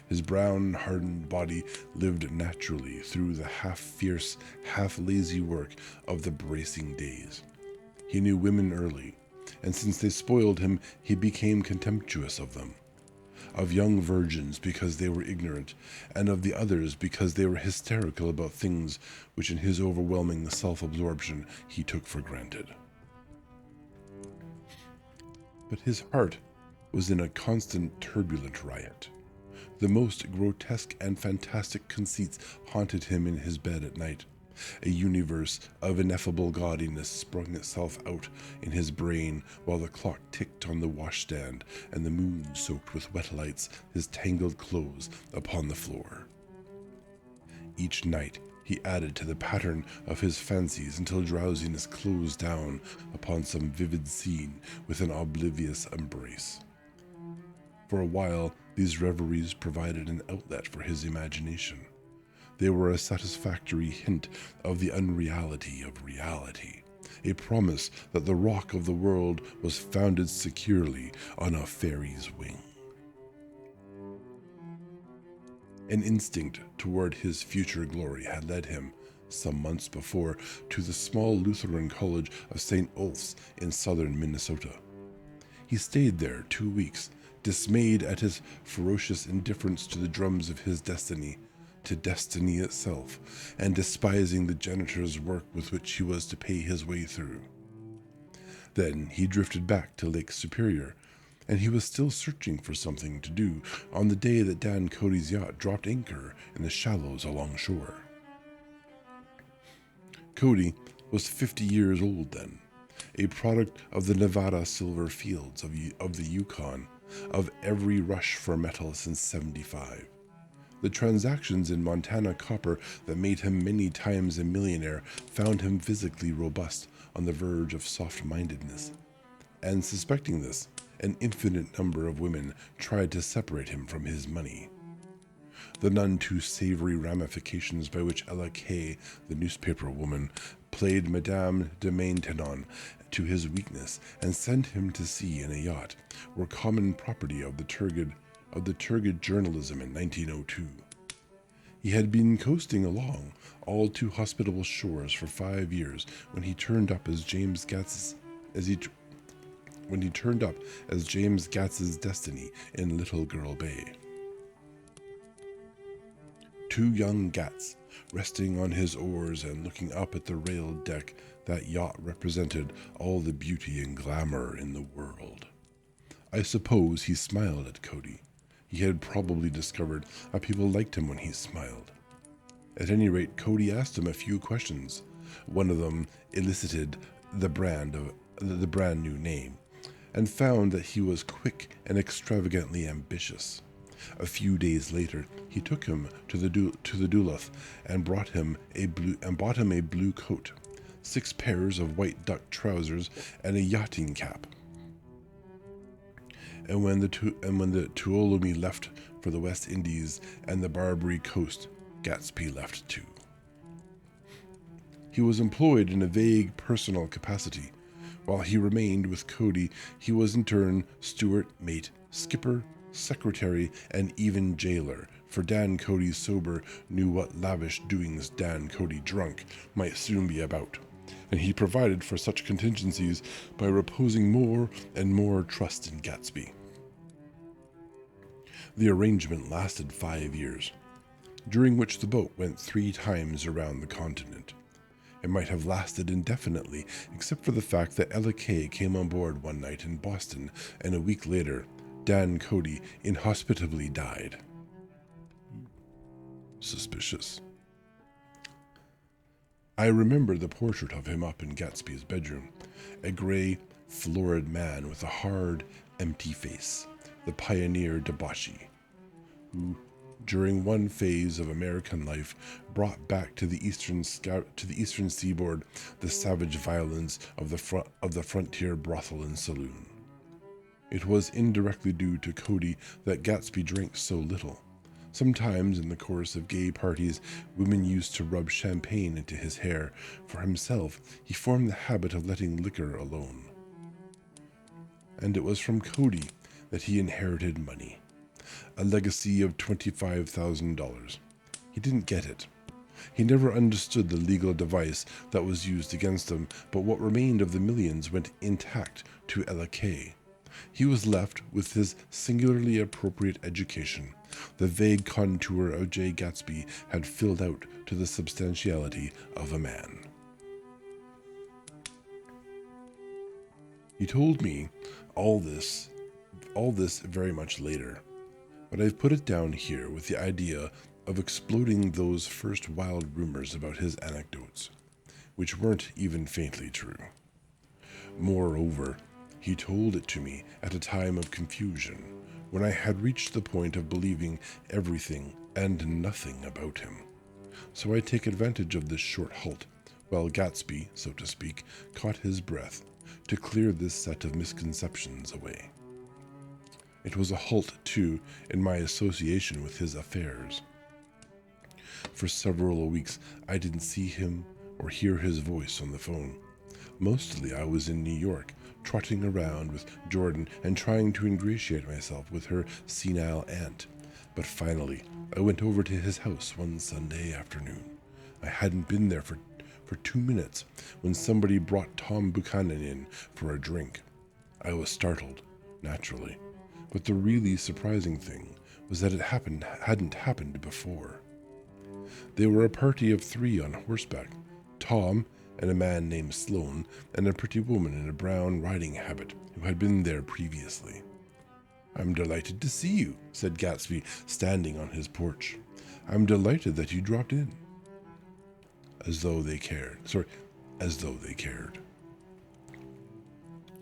His brown, hardened body lived naturally through the half-fierce, half-lazy work of the bracing days. He knew women early, and since they spoiled him, he became contemptuous of them. Of young virgins because they were ignorant, and of the others because they were hysterical about things which in his overwhelming self-absorption he took for granted. But his heart was in a constant turbulent riot. The most grotesque and fantastic conceits haunted him in his bed at night. A universe of ineffable gaudiness sprung itself out in his brain while the clock ticked on the washstand and the moon soaked with wet lights his tangled clothes upon the floor. Each night he added to the pattern of his fancies until drowsiness closed down upon some vivid scene with an oblivious embrace. For a while, these reveries provided an outlet for his imagination. They were a satisfactory hint of the unreality of reality, a promise that the rock of the world was founded securely on a fairy's wing. An instinct toward his future glory had led him, some months before, to the small Lutheran college of St. Ulf's in southern Minnesota. He stayed there 2 weeks, dismayed at his ferocious indifference to the drums of his destiny, to destiny itself, and despising the janitor's work with which he was to pay his way through. Then he drifted back to Lake Superior, and he was still searching for something to do on the day that Dan Cody's yacht dropped anchor in the shallows along shore. Cody was 50 years old then, a product of the Nevada silver fields of the Yukon, of every rush for metal since '75. The transactions in Montana copper that made him many times a millionaire found him physically robust, on the verge of soft-mindedness. And suspecting this, an infinite number of women tried to separate him from his money. The none too savory ramifications by which Ella Kay, the newspaper woman, played Madame de Maintenon to his weakness and sent him to sea in a yacht were common property of the turgid journalism in 1902. He had been coasting along all too hospitable shores for 5 years when he turned up as James Gats's destiny in Little Girl Bay. 2 young Gats, resting on his oars and looking up at the railed deck, that yacht represented all the beauty and glamour in the world. I suppose he smiled at Cody. He had probably discovered how people liked him when he smiled. At any rate, Cody asked him a few questions. One of them elicited the brand new name, and found that he was quick and extravagantly ambitious. A few days later, he took him to the Duluth and bought him a blue coat, 6 pairs of white duck trousers, and a yachting cap. And when the Tuolumne left for the West Indies and the Barbary Coast, Gatsby left too. He was employed in a vague personal capacity. While he remained with Cody, he was in turn steward, mate, skipper, secretary, and even jailer, for Dan Cody sober knew what lavish doings Dan Cody drunk might soon be about, and he provided for such contingencies by reposing more and more trust in Gatsby. The arrangement lasted 5 years, during which the boat went 3 times around the continent. It might have lasted indefinitely, except for the fact that Ella Kay came on board one night in Boston, and a week later, Dan Cody inhospitably died. Suspicious. I remember the portrait of him up in Gatsby's bedroom, a gray, florid man with a hard, empty face, the pioneer debauchee, who, during one phase of American life, brought back to the eastern seaboard the savage violence of the frontier brothel and saloon. It was indirectly due to Cody that Gatsby drank so little. Sometimes, in the course of gay parties, women used to rub champagne into his hair. For himself, he formed the habit of letting liquor alone. And it was from Cody that he inherited money. A legacy of $25,000. He didn't get it. He never understood the legal device that was used against him, but what remained of the millions went intact to Ella Kay. He was left with his singularly appropriate education. The vague contour of J. Gatsby had filled out to the substantiality of a man. He told me all this very much later, but I've put it down here with the idea of exploding those first wild rumors about his anecdotes, which weren't even faintly true. Moreover, he told it to me at a time of confusion, when I had reached the point of believing everything and nothing about him. So I take advantage of this short halt, while Gatsby, so to speak, caught his breath, to clear this set of misconceptions away. It was a halt, too, in my association with his affairs. For several weeks I didn't see him or hear his voice on the phone. Mostly I was in New York, trotting around with Jordan and trying to ingratiate myself with her senile aunt. But finally, I went over to his house one Sunday afternoon. I hadn't been there for 2 minutes when somebody brought Tom Buchanan in for a drink. I was startled, naturally, but the really surprising thing was that it hadn't happened before. They were a party of 3 on horseback, Tom and a man named Sloan and a pretty woman in a brown riding habit who had been there previously. "I'm delighted to see you," said Gatsby, standing on his porch. "I'm delighted that you dropped in." As though they cared.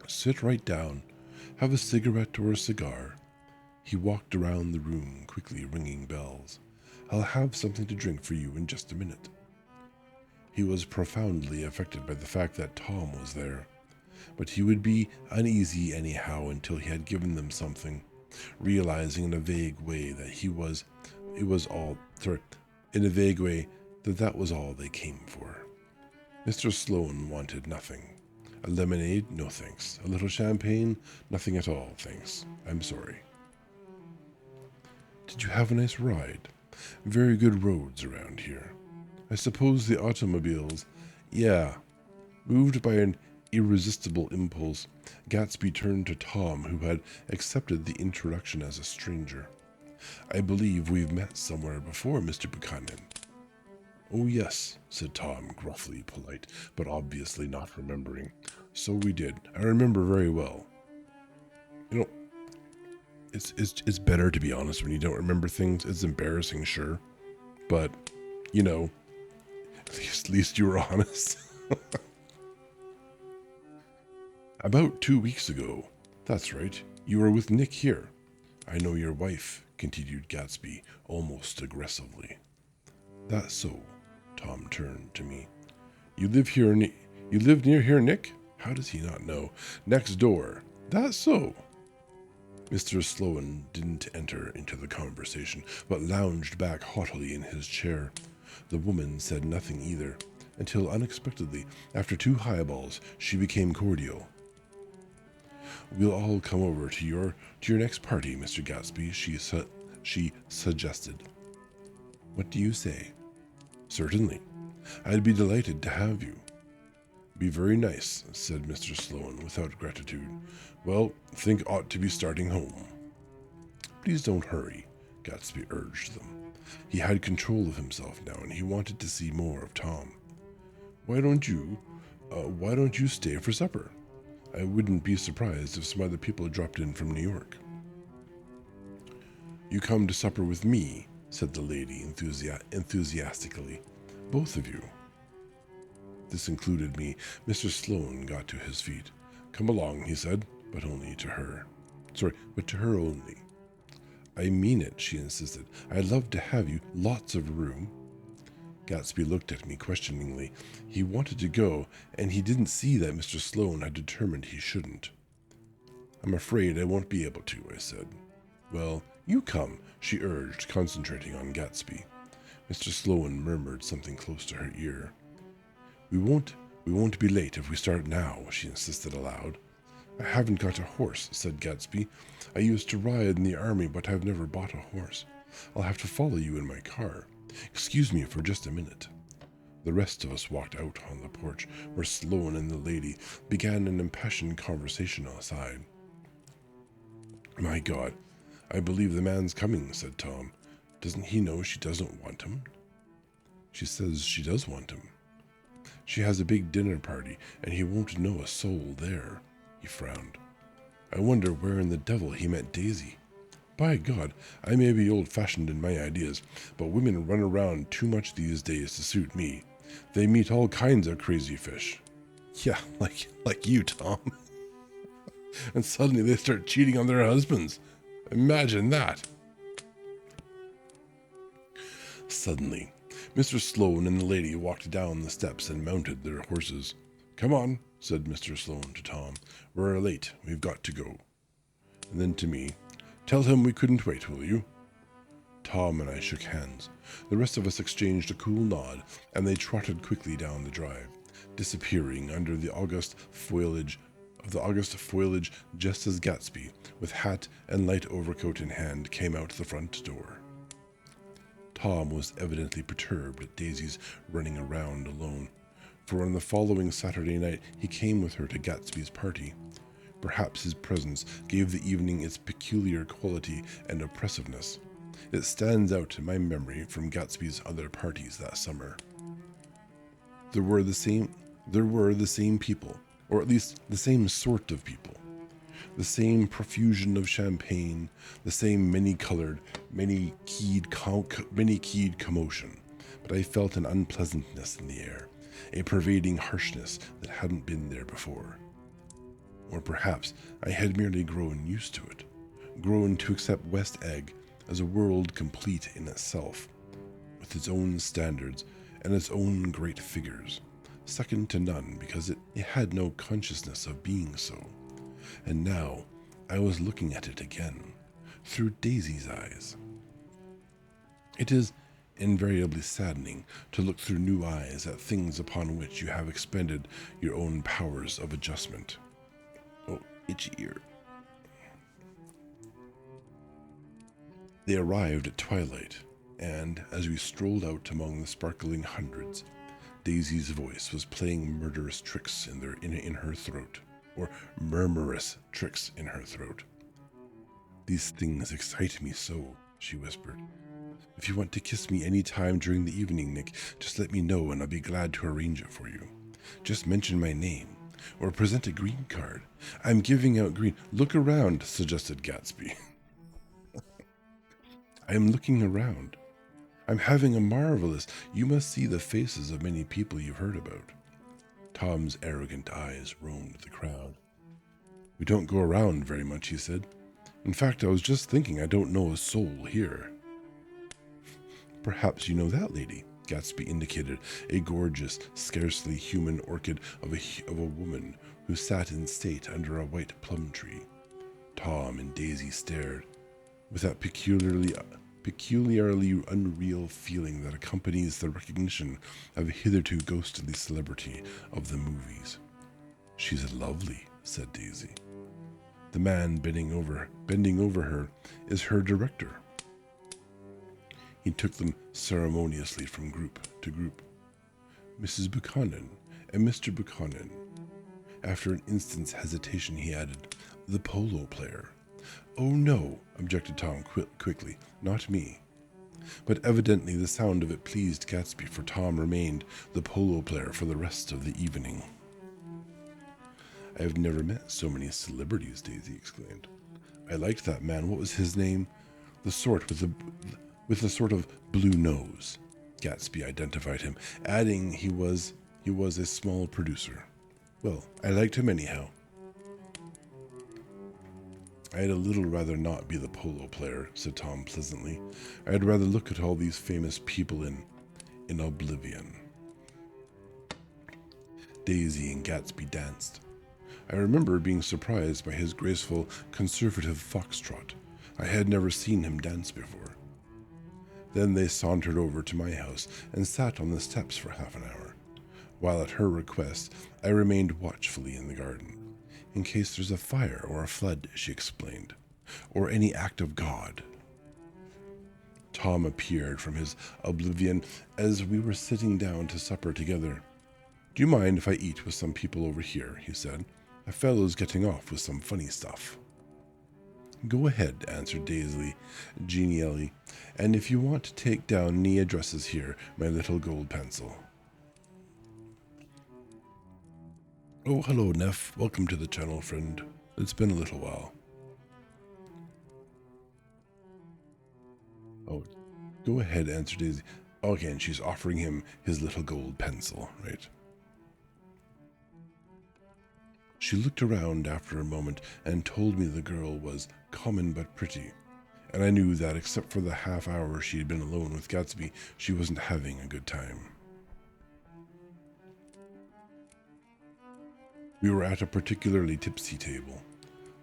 "Sit right down. Have a cigarette or a cigar." He walked around the room, quickly ringing bells. "I'll have something to drink for you in just a minute." He was profoundly affected by the fact that Tom was there, but he would be uneasy anyhow until he had given them something, realizing in a vague way that that was all they came for. Mr. Sloan wanted nothing. A lemonade? No thanks. A little champagne? Nothing at all, thanks. I'm sorry. "Did you have a nice ride? Very good roads around here. I suppose the automobiles..." "Yeah." Moved by an irresistible impulse, Gatsby turned to Tom, who had accepted the introduction as a stranger. "I believe we've met somewhere before, Mr. Buchanan." "Oh, yes," said Tom, gruffly polite, but obviously not remembering. "So we did. I remember very well." It's better to be honest when you don't remember things. It's embarrassing, sure, but, at least you were honest. "About 2 weeks ago. That's right. You were with Nick here. I know your wife," continued Gatsby, almost aggressively. "That's so." Tom turned to me. You live near here, Nick? How does he not know? Next door. That's so." Mr. Sloan didn't enter into the conversation, but lounged back haughtily in his chair. The woman said nothing either, until unexpectedly, after 2 highballs, she became cordial. "We'll all come over to your next party, Mr. Gatsby," she suggested. "What do you say?" "Certainly. I'd be delighted to have you." "Be very nice," said Mr. Sloan without gratitude. "Well, think ought to be starting home." "Please don't hurry," Gatsby urged them. He had control of himself now, and he wanted to see more of Tom. Why don't you stay for supper? I wouldn't be surprised if some other people dropped in from New York." "You come to supper with me," said the lady enthusiastically. "Both of you." This included me. Mr. Sloan got to his feet. "Come along," he said, but only to her. But to her only. "I mean it," she insisted. "I'd love to have you. Lots of room." Gatsby looked at me questioningly. He wanted to go, and he didn't see that Mr. Sloan had determined he shouldn't. "I'm afraid I won't be able to," I said. "Well, you come," she urged, concentrating on Gatsby. Mr. Sloan murmured something close to her ear. We won't be late if we start now," she insisted aloud. "I haven't got a horse," said Gatsby. "I used to ride in the army, but I've never bought a horse. I'll have to follow you in my car. Excuse me for just a minute." The rest of us walked out on the porch, where Sloan and the lady began an impassioned conversation outside. "My God, I believe the man's coming," said Tom. "Doesn't he know she doesn't want him?" "She says she does want him. She has a big dinner party, and he won't know a soul there." He frowned. "I wonder where in the devil he met Daisy." By God, I may be old-fashioned in my ideas, but women run around too much these days to suit me. They meet all kinds of crazy fish. Yeah, like you, Tom. And suddenly they start cheating on their husbands. Imagine that. Suddenly, Mr. Sloane and the lady walked down the steps and mounted their horses. Come on, said Mr. Sloane to Tom. We're late. We've got to go. And then to me, tell him we couldn't wait, will you? Tom and I shook hands. The rest of us exchanged a cool nod, and they trotted quickly down the drive, disappearing under the August foliage just as Gatsby, with hat and light overcoat in hand, came out the front door. Tom was evidently perturbed at Daisy's running around alone, for on the following Saturday night he came with her to Gatsby's party. Perhaps his presence gave the evening its peculiar quality and oppressiveness. It stands out in my memory from Gatsby's other parties that summer. There were the same people, or at least the same sort of people. The same profusion of champagne, the same many-colored, many-keyed commotion, but I felt an unpleasantness in the air, a pervading harshness that hadn't been there before. Or perhaps I had merely grown used to it, grown to accept West Egg as a world complete in itself, with its own standards and its own great figures, second to none because it had no consciousness of being so. And now I was looking at it again, through Daisy's eyes. It is invariably saddening to look through new eyes at things upon which you have expended your own powers of adjustment. Oh, itchy ear. They arrived at twilight, and as we strolled out among the sparkling hundreds, Daisy's voice was playing murderous tricks in her throat, or murmurous tricks in her throat. These things excite me so, she whispered. If you want to kiss me any time during the evening, Nick, just let me know and I'll be glad to arrange it for you. Just mention my name, or present a green card. I'm giving out green. Look around, suggested Gatsby. I am looking around. I'm having a marvelous. You must see the faces of many people you've heard about. Tom's arrogant eyes roamed the crowd. We don't go around very much, he said. In fact, I was just thinking I don't know a soul here. Perhaps you know that lady, Gatsby indicated a gorgeous, scarcely human orchid of a woman who sat in state under a white plum tree. Tom and Daisy stared, with that peculiarly unreal feeling that accompanies the recognition of a hitherto ghostly celebrity of the movies. She's lovely, said Daisy. The man bending over her is her director. He took them ceremoniously from group to group. Mrs. Buchanan and Mr. Buchanan. After an instant's hesitation, he added, the polo player. Oh no, objected Tom quickly, not me. But evidently the sound of it pleased Gatsby, for Tom remained the polo player for the rest of the evening. I have never met so many celebrities, Daisy exclaimed. I liked that man. What was his name? The sort with the sort of blue nose. Gatsby identified him, adding he was a small producer. Well, I liked him anyhow. I'd a little rather not be the polo player, said Tom pleasantly. I'd rather look at all these famous people in oblivion. Daisy and Gatsby danced. I remember being surprised by his graceful, conservative foxtrot. I had never seen him dance before. Then they sauntered over to my house and sat on the steps for half an hour, while at her request I remained watchfully in the garden. In case there's a fire or a flood, she explained, or any act of God. Tom appeared from his oblivion as we were sitting down to supper together. Do you mind if I eat with some people over here? He said. A fellow's getting off with some funny stuff. Go ahead, answered Daisy genially, and if you want to take down any addresses here, my little gold pencil. Oh, hello, Neff. Welcome to the channel, friend. It's been a little while. Oh, go ahead, answered Daisy. Okay, and she's offering him his little gold pencil, right? She looked around after a moment and told me the girl was common but pretty, and I knew that except for the half hour she had been alone with Gatsby, she wasn't having a good time. We were at a particularly tipsy table.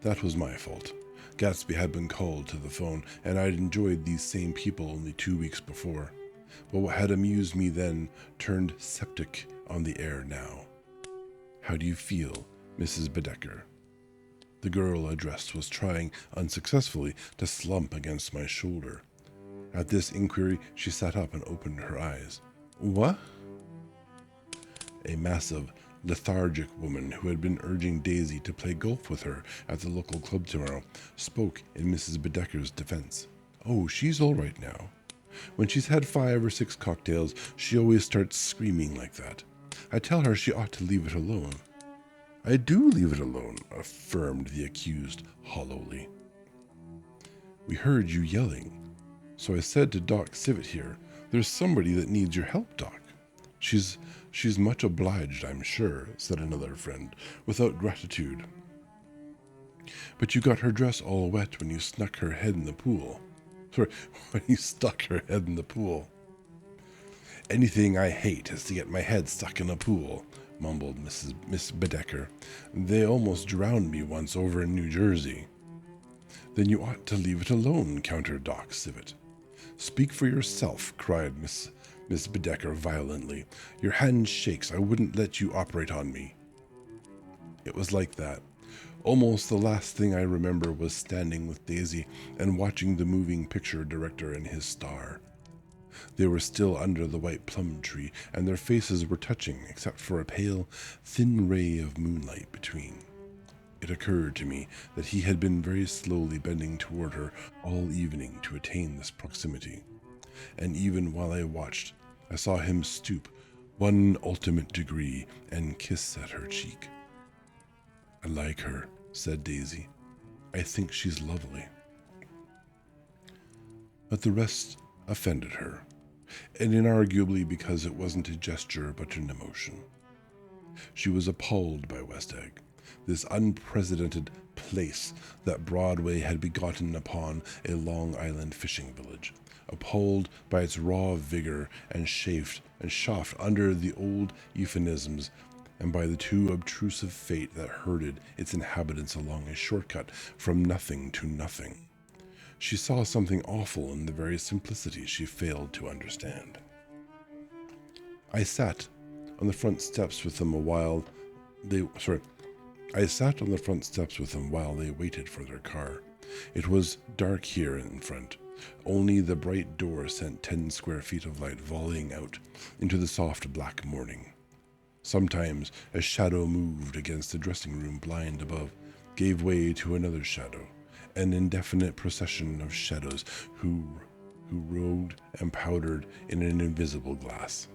That was my fault. Gatsby had been called to the phone, and I'd enjoyed these same people only 2 weeks before. But what had amused me then turned septic on the air now. How do you feel, Mrs. Bedecker? The girl addressed was trying, unsuccessfully, to slump against my shoulder. At this inquiry, she sat up and opened her eyes. What? A massive, lethargic woman who had been urging Daisy to play golf with her at the local club tomorrow spoke in Mrs. Bedecker's defense. Oh, she's all right now. When she's had 5 or 6 cocktails, she always starts screaming like that. I tell her she ought to leave it alone. I do leave it alone, affirmed the accused hollowly. We heard you yelling, so I said to Doc Civet here, there's somebody that needs your help, Doc. She's much obliged, I'm sure, said another friend, without gratitude. But you got her dress all wet when you snuck her head in the pool. Sorry, when you stuck her head in the pool. Anything I hate is to get my head stuck in a pool, mumbled Miss Bedecker. They almost drowned me once over in New Jersey. Then you ought to leave it alone, countered Doc Civet. Speak for yourself, cried Miss Bedecker violently. Your hand shakes. I wouldn't let you operate on me. It was like that. Almost the last thing I remember was standing with Daisy and watching the moving picture director and his star. They were still under the white plum tree, and their faces were touching, except for a pale, thin ray of moonlight between. It occurred to me that he had been very slowly bending toward her all evening to attain this proximity. And even while I watched, I saw him stoop 1 ultimate degree and kiss at her cheek. I like her, said Daisy. I think she's lovely. But the rest offended her, and inarguably because it wasn't a gesture but an emotion. She was appalled by West Egg, this unprecedented place that Broadway had begotten upon a Long Island fishing village, appalled by its raw vigor and chafed under the old euphemisms and by the too obtrusive fate that herded its inhabitants along a shortcut from nothing to nothing. She saw something awful in the very simplicity she failed to understand. I sat on the front steps with them while they waited for their car. It was dark here in front. Only the bright door sent 10 square feet of light volleying out into the soft black morning. Sometimes a shadow moved against the dressing room blind above, gave way to another shadow, an indefinite procession of shadows who rode and powdered in an invisible glass.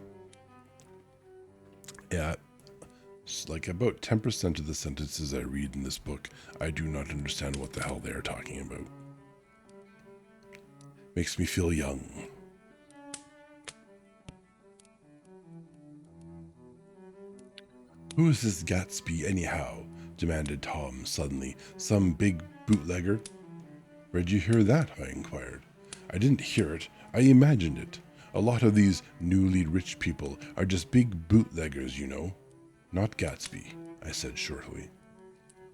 Yeah, like about 10% of the sentences I read in this book, I do not understand what the hell they are talking about. Makes me feel young. Who is this Gatsby anyhow? Demanded Tom suddenly. Some big bootlegger? Where'd you hear that? I inquired. I didn't hear it. I imagined it. A lot of these newly rich people are just big bootleggers, you know. Not Gatsby, I said shortly.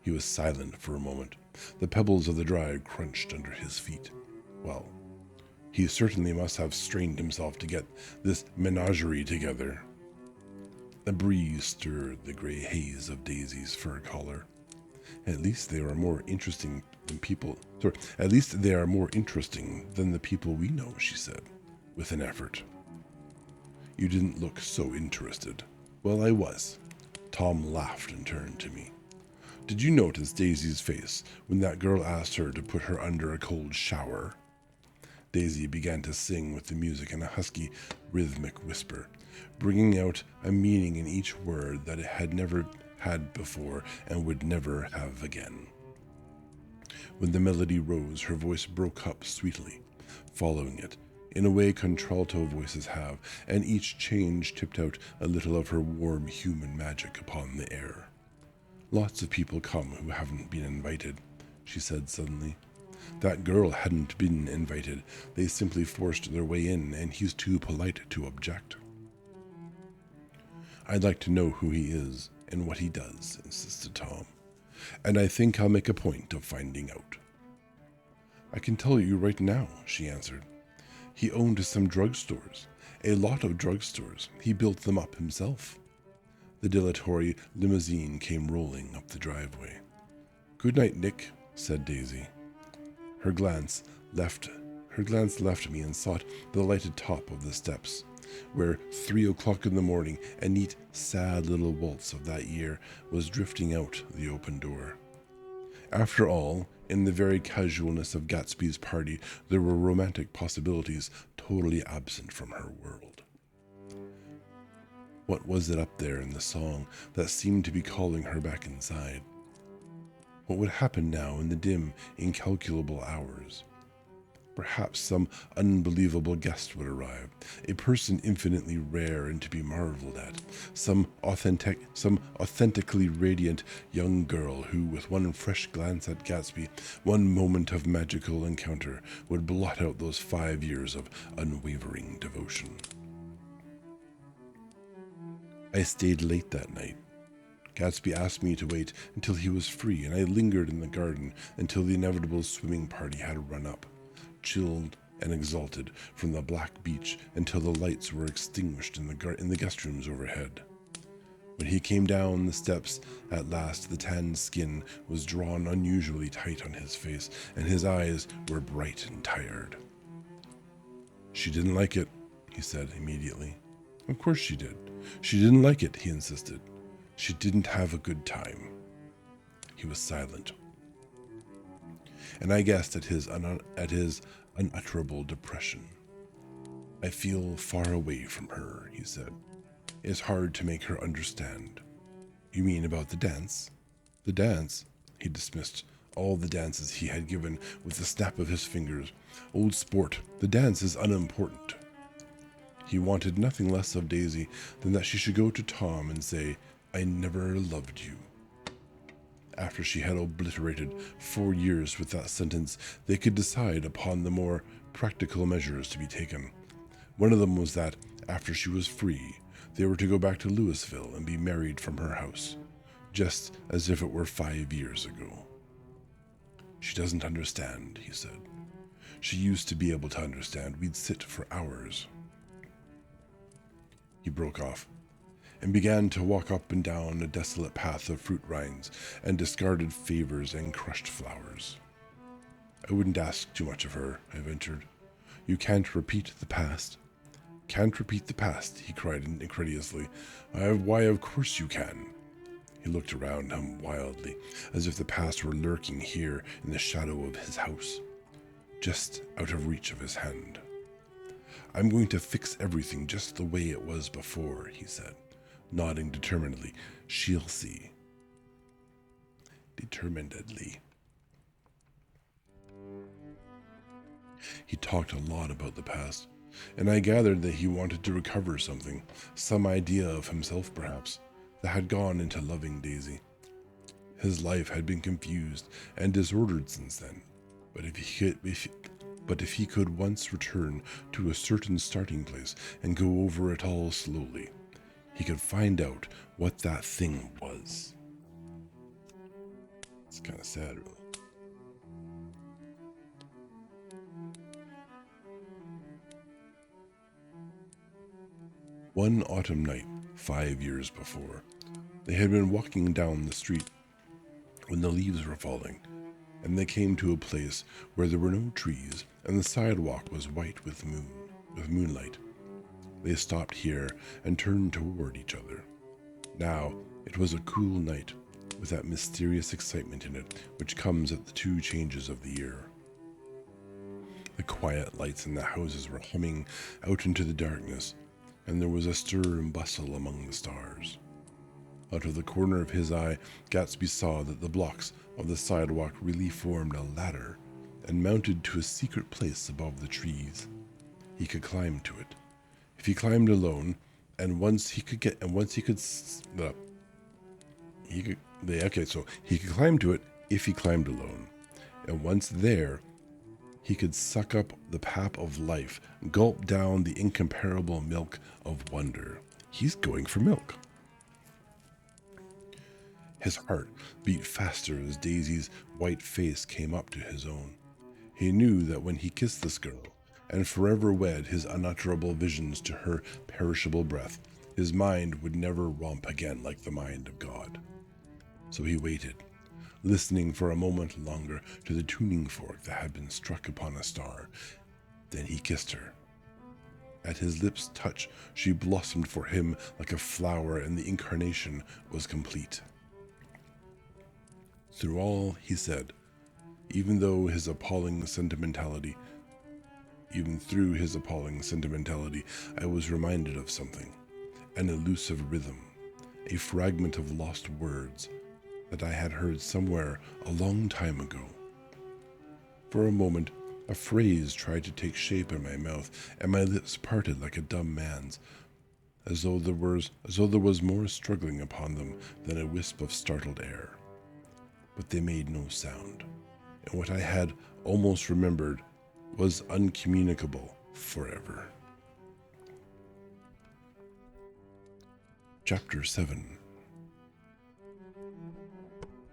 He was silent for a moment. The pebbles of the drive crunched under his feet. Well, he certainly must have strained himself to get this menagerie together. A breeze stirred the gray haze of Daisy's fur collar. At least they are more interesting than the people we know, she said, with an effort. You didn't look so interested. Well, I was. Tom laughed and turned to me. Did you notice Daisy's face when that girl asked her to put her under a cold shower? Daisy began to sing with the music in a husky, rhythmic whisper, bringing out a meaning in each word that it had never had before and would never have again. When the melody rose, her voice broke up sweetly. following it, in a way contralto voices have, and each change tipped out a little of her warm human magic upon the air. Lots of people come who haven't been invited, she said suddenly. That girl hadn't been invited. They simply forced their way in, and he's too polite to object. I'd like to know who he is and what he does, insisted Tom, and I think I'll make a point of finding out. I can tell you right now, she answered. He owned some drugstores, a lot of drugstores. He built them up himself. The dilatory limousine came rolling up the driveway. Good night, Nick, said Daisy. Her glance left me and sought the lighted top of the steps, where 3 o'clock in the morning, a neat, sad little waltz of that year, was drifting out the open door. After all, in the very casualness of Gatsby's party, there were romantic possibilities totally absent from her world. What was it up there in the song that seemed to be calling her back inside? What would happen now in the dim, incalculable hours? Perhaps some unbelievable guest would arrive, a person infinitely rare and to be marveled at, some authentically radiant young girl who, with one fresh glance at Gatsby, one moment of magical encounter, would blot out those 5 years of unwavering devotion. I stayed late that night. Gatsby asked me to wait until he was free, and I lingered in the garden until the inevitable swimming party had run up, chilled and exalted from the black beach until the lights were extinguished in the guest rooms overhead. When he came down the steps at last, the tanned skin was drawn unusually tight on his face, and his eyes were bright and tired. She didn't like it, he said immediately. Of course she did. She didn't like it, he insisted. She didn't have a good time. He was silent, and I guessed at his unutterable depression. I feel far away from her, he said. It's hard to make her understand. You mean about the dance? The dance? He dismissed all the dances he had given with the snap of his fingers. Old sport, the dance is unimportant. He wanted nothing less of Daisy than that she should go to Tom and say, I never loved you. After she had obliterated 4 years with that sentence, they could decide upon the more practical measures to be taken. One of them was that, after she was free, they were to go back to Louisville and be married from her house, just as if it were 5 years ago. She doesn't understand, he said. She used to be able to understand. We'd sit for hours. He broke off and began to walk up and down a desolate path of fruit rinds and discarded favors and crushed flowers. I wouldn't ask too much of her, I ventured. You can't repeat the past. Can't repeat the past, he cried incredulously. Why, of course you can. He looked around him wildly, as if the past were lurking here in the shadow of his house, just out of reach of his hand. I'm going to fix everything just the way it was before, he said, nodding determinedly. She'll see. Determinedly. He talked a lot about the past, and I gathered that he wanted to recover something, some idea of himself perhaps, that had gone into loving Daisy. His life had been confused and disordered since then, but if he could once return to a certain starting place and go over it all slowly, he could find out what that thing was. It's kind of sad, really. One autumn night, 5 years before, they had been walking down the street when the leaves were falling, and they came to a place where there were no trees, and the sidewalk was white with moonlight. They stopped here and turned toward each other. Now, it was a cool night, with that mysterious excitement in it which comes at the 2 changes of the year. The quiet lights in the houses were humming out into the darkness, and there was a stir and bustle among the stars. Out of the corner of his eye, Gatsby saw that the blocks of the sidewalk really formed a ladder, and mounted to a secret place above the trees. He could climb to it. If he climbed alone, he could climb to it if he climbed alone. And once there, he could suck up the pap of life, gulp down the incomparable milk of wonder. He's going for milk. His heart beat faster as Daisy's white face came up to his own. He knew that when he kissed this girl, and forever wed his unutterable visions to her perishable breath, his mind would never romp again like the mind of God. So he waited, listening for a moment longer to the tuning fork that had been struck upon a star. Then he kissed her. At his lips' touch, she blossomed for him like a flower, and the incarnation was complete. Through all he said, even through his appalling sentimentality, I was reminded of something, an elusive rhythm, a fragment of lost words that I had heard somewhere a long time ago. For a moment, a phrase tried to take shape in my mouth, and my lips parted like a dumb man's, as though there was more struggling upon them than a wisp of startled air. But they made no sound, and what I had almost remembered was uncommunicable forever. Chapter 7.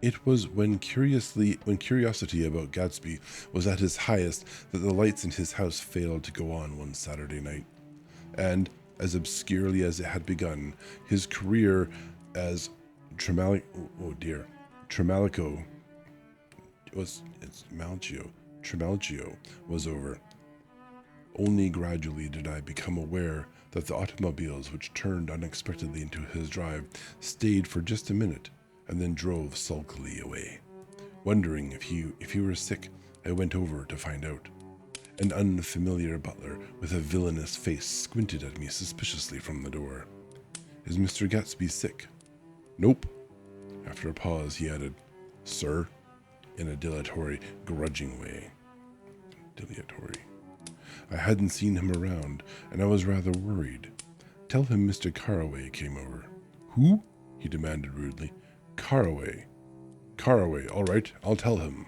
It was when curiosity about Gatsby was at its highest that the lights in his house failed to go on one Saturday night, and as obscurely as it had begun, his career as Tremalco was over. Only gradually did I become aware that the automobiles which turned unexpectedly into his drive stayed for just a minute and then drove sulkily away. Wondering if he were sick, I went over to find out. An unfamiliar butler with a villainous face squinted at me suspiciously from the door. "Is Mr. Gatsby sick?" "Nope." After a pause, he added, "Sir," in a dilatory, grudging way. I hadn't seen him around, and I was rather worried. "Tell him Mr. Carraway came over." "Who?" he demanded rudely. "Carraway. Carraway, all right, I'll tell him."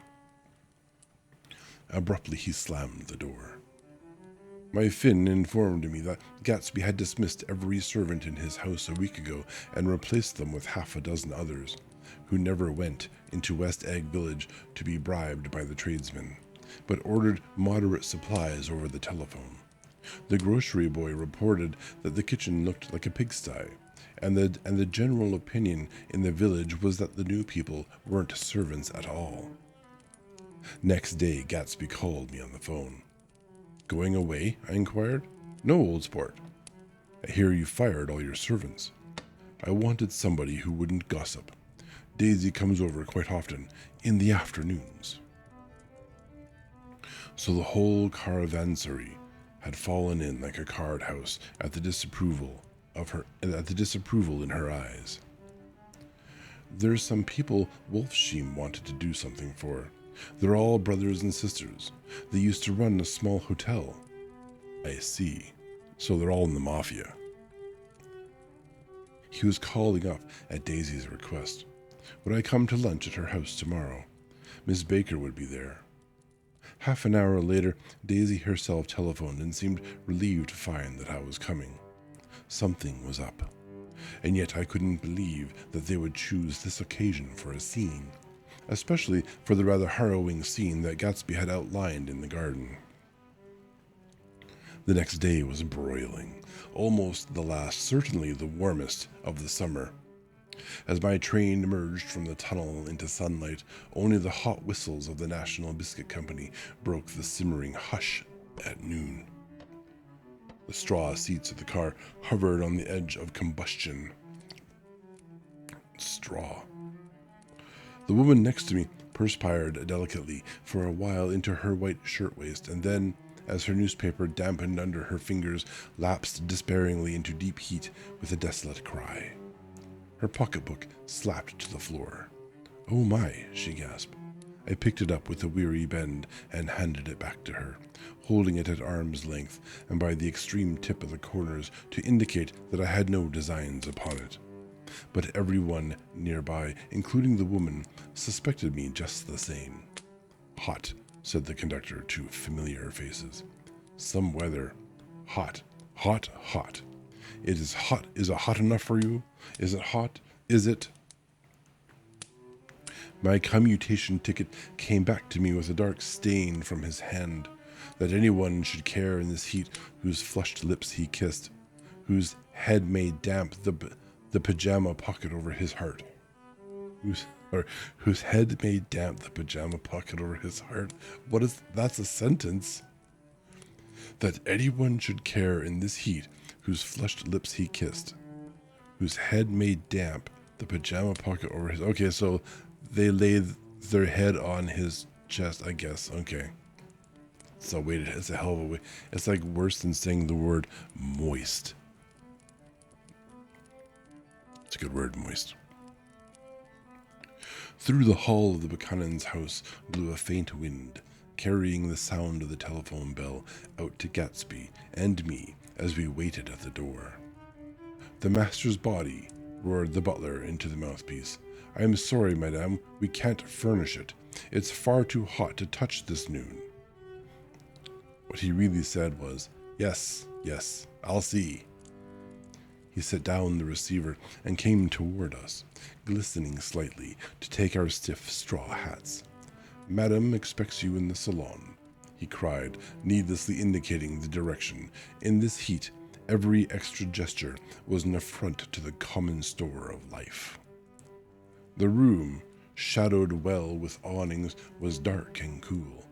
Abruptly, he slammed the door. My Finn informed me that Gatsby had dismissed every servant in his house a week ago and replaced them with half a dozen others, who never went into West Egg Village to be bribed by the tradesmen, but ordered moderate supplies over the telephone. The grocery boy reported that the kitchen looked like a pigsty, and the general opinion in the village was that the new people weren't servants at all. Next day, Gatsby called me on the phone. "Going away?" I inquired. "No, old sport. I hear you fired all your servants. I wanted somebody who wouldn't gossip. Daisy comes over quite often, in the afternoons." So the whole caravanserai had fallen in like a card house at the disapproval in her eyes. "There's some people Wolfsheim wanted to do something for. They're all brothers and sisters. They used to run a small hotel." "I see. So they're all in the mafia." He was calling up at Daisy's request. Would I come to lunch at her house tomorrow? Miss Baker would be there. Half an hour later, Daisy herself telephoned and seemed relieved to find that I was coming. Something was up, and yet I couldn't believe that they would choose this occasion for a scene, especially for the rather harrowing scene that Gatsby had outlined in the garden. The next day was broiling, almost the last, certainly the warmest of the summer. As my train emerged from the tunnel into sunlight, only the hot whistles of the National Biscuit Company broke the simmering hush at noon. The straw seats of the car hovered on the edge of combustion. Straw. The woman next to me perspired delicately for a while into her white shirtwaist, and then, as her newspaper dampened under her fingers, lapsed despairingly into deep heat with a desolate cry. Her pocketbook slapped to the floor. "Oh my," she gasped. I picked it up with a weary bend and handed it back to her, holding it at arm's length and by the extreme tip of the corners to indicate that I had no designs upon it. But everyone nearby, including the woman, suspected me just the same. Hot, said the conductor to familiar faces. Some weather. Hot, hot, hot. It is hot. Is it hot enough for you? Is it hot? Is it? My commutation ticket came back to me with a dark stain from his hand. That anyone should care in this heat whose flushed lips he kissed, whose head made damp the pajama pocket over his heart. Whose head made damp the pajama pocket over his heart. That's a sentence. That anyone should care in this heat whose flushed lips he kissed, whose head made damp the pajama pocket over his... Okay, so they laid their head on his chest, I guess. Okay. So wait, it's a hell of a way. It's like worse than saying the word moist. It's a good word, moist. Through the hall of the Buchanan's house blew a faint wind, carrying the sound of the telephone bell out to Gatsby and me as we waited at the door. The master's body, roared the butler into the mouthpiece. I am sorry, madame, we can't furnish it. It's far too hot to touch this noon. What he really said was, yes, I'll see. He set down the receiver and came toward us, glistening slightly to take our stiff straw hats. Madame expects you in the salon, he cried, needlessly indicating the direction. In this heat, every extra gesture was an affront to the common store of life. The room, shadowed well with awnings, was dark and cool.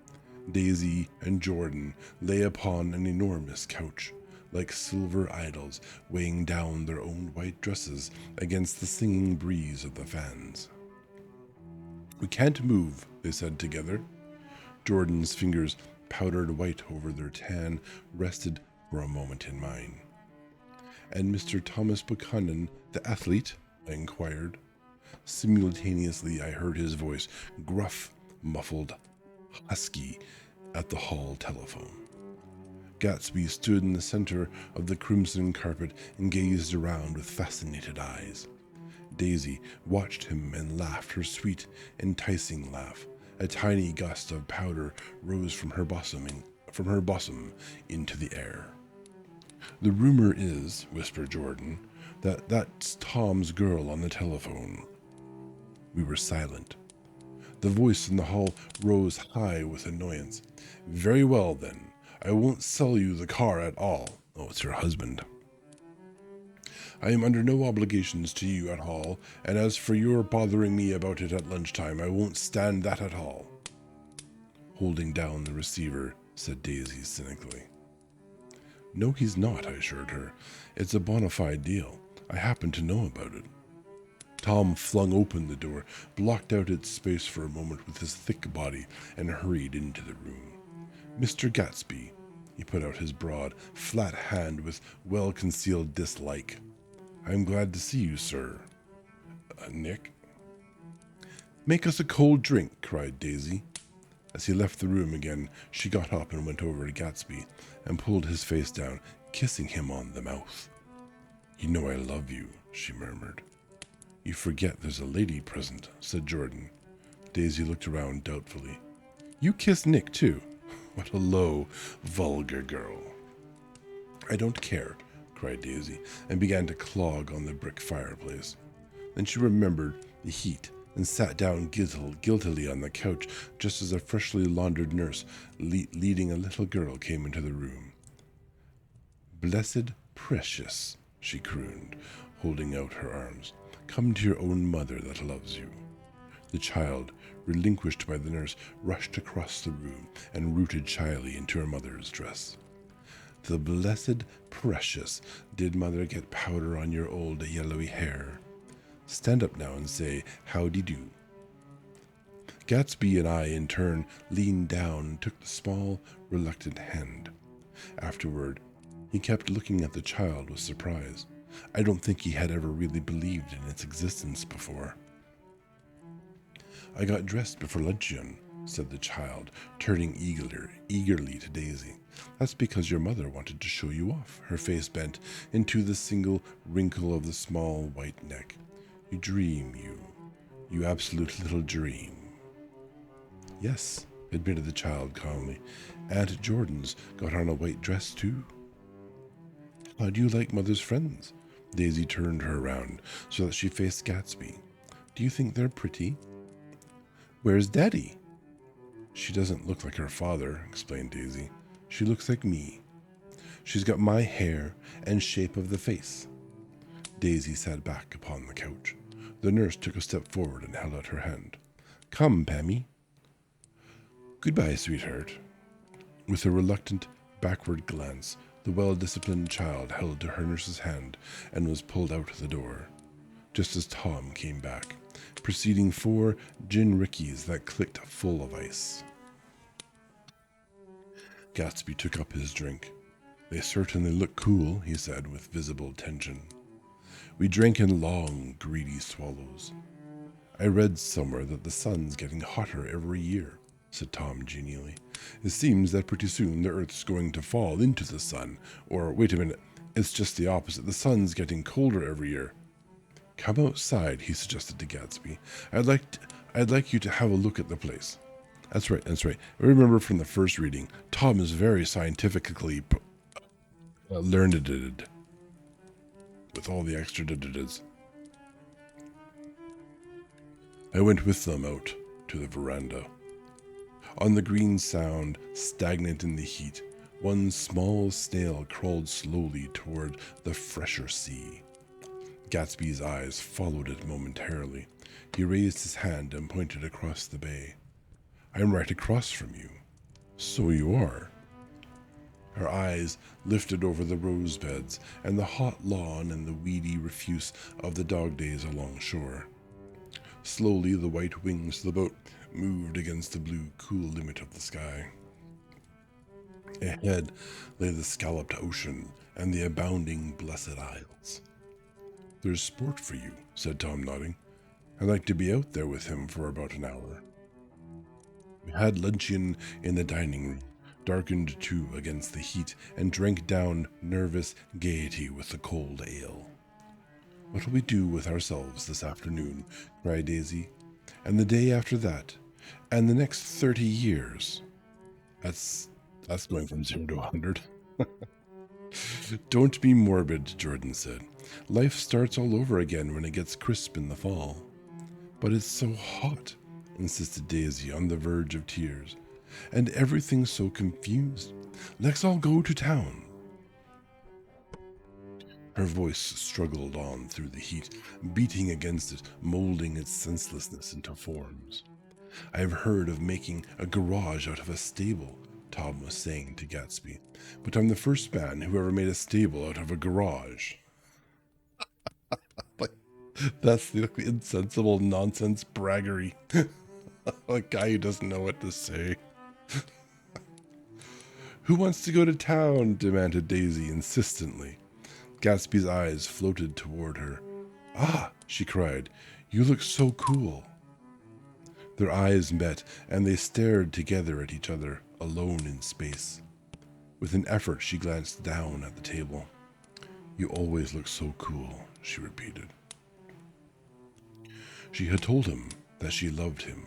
Daisy and Jordan lay upon an enormous couch, like silver idols weighing down their own white dresses against the singing breeze of the fans. We can't move, they said together. Jordan's fingers, powdered white over their tan, rested for a moment in mine. And Mr. Thomas Buchanan, the athlete? I inquired. Simultaneously, I heard his voice, gruff, muffled, husky, at the hall telephone. Gatsby stood in the center of the crimson carpet and gazed around with fascinated eyes. Daisy watched him and laughed her sweet, enticing laugh. A tiny gust of powder rose from her bosom into the air. The rumor is, whispered Jordan, that that's Tom's girl on the telephone. We were silent. The voice in the hall rose high with annoyance. Very well, then. I won't sell you the car at all. Oh, it's her husband. I am under no obligations to you at all, and as for your bothering me about it at lunchtime, I won't stand that at all. Holding down the receiver, said Daisy cynically. No, he's not, I assured her. It's a bona fide deal. I happen to know about it. Tom flung open the door, blocked out its space for a moment with his thick body, and hurried into the room. Mr. Gatsby, he put out his broad, flat hand with well-concealed dislike. I am glad to see you, sir. Nick? Make us a cold drink, cried Daisy. As he left the room again, she got up and went over to Gatsby and pulled his face down, kissing him on the mouth. You know I love you, she murmured. You forget there's a lady present, said Jordan. Daisy looked around doubtfully. You kissed Nick, too. What a low, vulgar girl. I don't care, cried Daisy, and began to clog on the brick fireplace. Then she remembered the heat and sat down guiltily on the couch just as a freshly laundered nurse leading a little girl came into the room. Blessed precious, she crooned, holding out her arms. Come to your own mother that loves you. The child, relinquished by the nurse, rushed across the room and rooted shyly into her mother's dress. The blessed precious, did mother get powder on your old yellowy hair? Stand up now and say, howdy-do. Gatsby and I, in turn, leaned down and took the small, reluctant hand. Afterward, he kept looking at the child with surprise. I don't think he had ever really believed in its existence before. I got dressed before luncheon, said the child, turning eagerly to Daisy. That's because your mother wanted to show you off. Her face bent into the single wrinkle of the small white neck. You dream, you absolute little dream. Yes, admitted the child calmly. Aunt Jordan's got on a white dress too. How do you like Mother's friends? Daisy turned her around so that she faced Gatsby. Do you think they're pretty? Where's Daddy? She doesn't look like her father, explained Daisy. She looks like me. She's got my hair and shape of the face. Daisy sat back upon the couch. The nurse took a step forward and held out her hand. Come, Pammy. Goodbye, sweetheart. With a reluctant, backward glance, the well-disciplined child held to her nurse's hand and was pulled out the door, just as Tom came back, preceding 4 gin rickeys that clicked full of ice. Gatsby took up his drink. They certainly look cool, he said with visible tension. We drank in long, greedy swallows. I read somewhere that the sun's getting hotter every year, said Tom genially. It seems that pretty soon the Earth's going to fall into the sun. Or, wait a minute, it's just the opposite. The sun's getting colder every year. Come outside, he suggested to Gatsby. I'd like you to have a look at the place. That's right. I remember from the first reading, Tom is very scientifically learned with all the extra da-da-das. I went with them out to the veranda. On the green sound, stagnant in the heat, one small snail crawled slowly toward the fresher sea. Gatsby's eyes followed it momentarily. He raised his hand and pointed across the bay. I'm right across from you. So you are. Her eyes lifted over the rose beds and the hot lawn and the weedy refuse of the dog days along shore. Slowly, the white wings of the boat moved against the blue, cool limit of the sky. Ahead lay the scalloped ocean and the abounding Blessed Isles. There's sport for you, said Tom, nodding. I'd like to be out there with him for about an hour. We had luncheon in the dining room, darkened too against the heat, and drank down nervous gaiety with the cold ale. What'll we do with ourselves this afternoon? Cried Daisy. And the day after that, and the next 30 years. That's going from 0 to 100. Don't be morbid, Jordan said. Life starts all over again when it gets crisp in the fall. But it's so hot, insisted Daisy, on the verge of tears. And everything's so confused. Let's all go to town. Her voice struggled on through the heat, beating against it, molding its senselessness into forms. I have heard of making a garage out of a stable, Tom was saying to Gatsby, but I'm the first man who ever made a stable out of a garage. That's the insensible nonsense braggery. A guy who doesn't know what to say. Who wants to go to town? Demanded Daisy insistently. Gatsby's eyes floated toward her. Ah, she cried, you look so cool. Their eyes met, and they stared together at each other, alone in space. With an effort, she glanced down at the table. You always look so cool, she repeated. She had told him that she loved him,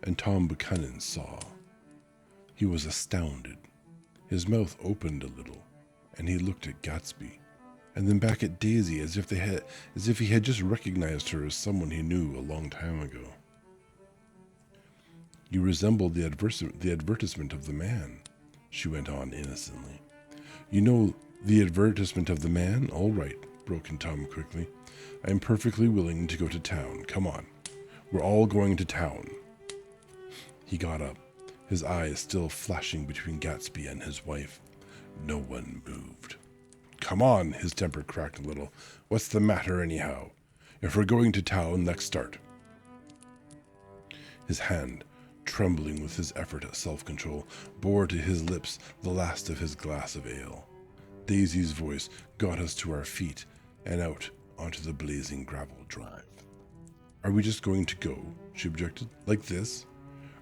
and Tom Buchanan saw. He was astounded. His mouth opened a little, and he looked at Gatsby, and then back at Daisy as if he had just recognized her as someone he knew a long time ago. You resemble the advertisement of the man, she went on innocently. You know the advertisement of the man? All right, broke in Tom quickly. I am perfectly willing to go to town. Come on. We're all going to town. He got up, his eyes still flashing between Gatsby and his wife. No one moved. Come on, his temper cracked a little. What's the matter anyhow? If we're going to town, let's start. His hand, trembling with his effort at self-control, bore to his lips the last of his glass of ale. Daisy's voice got us to our feet and out onto the blazing gravel drive. Are we just going to go? She objected. Like this?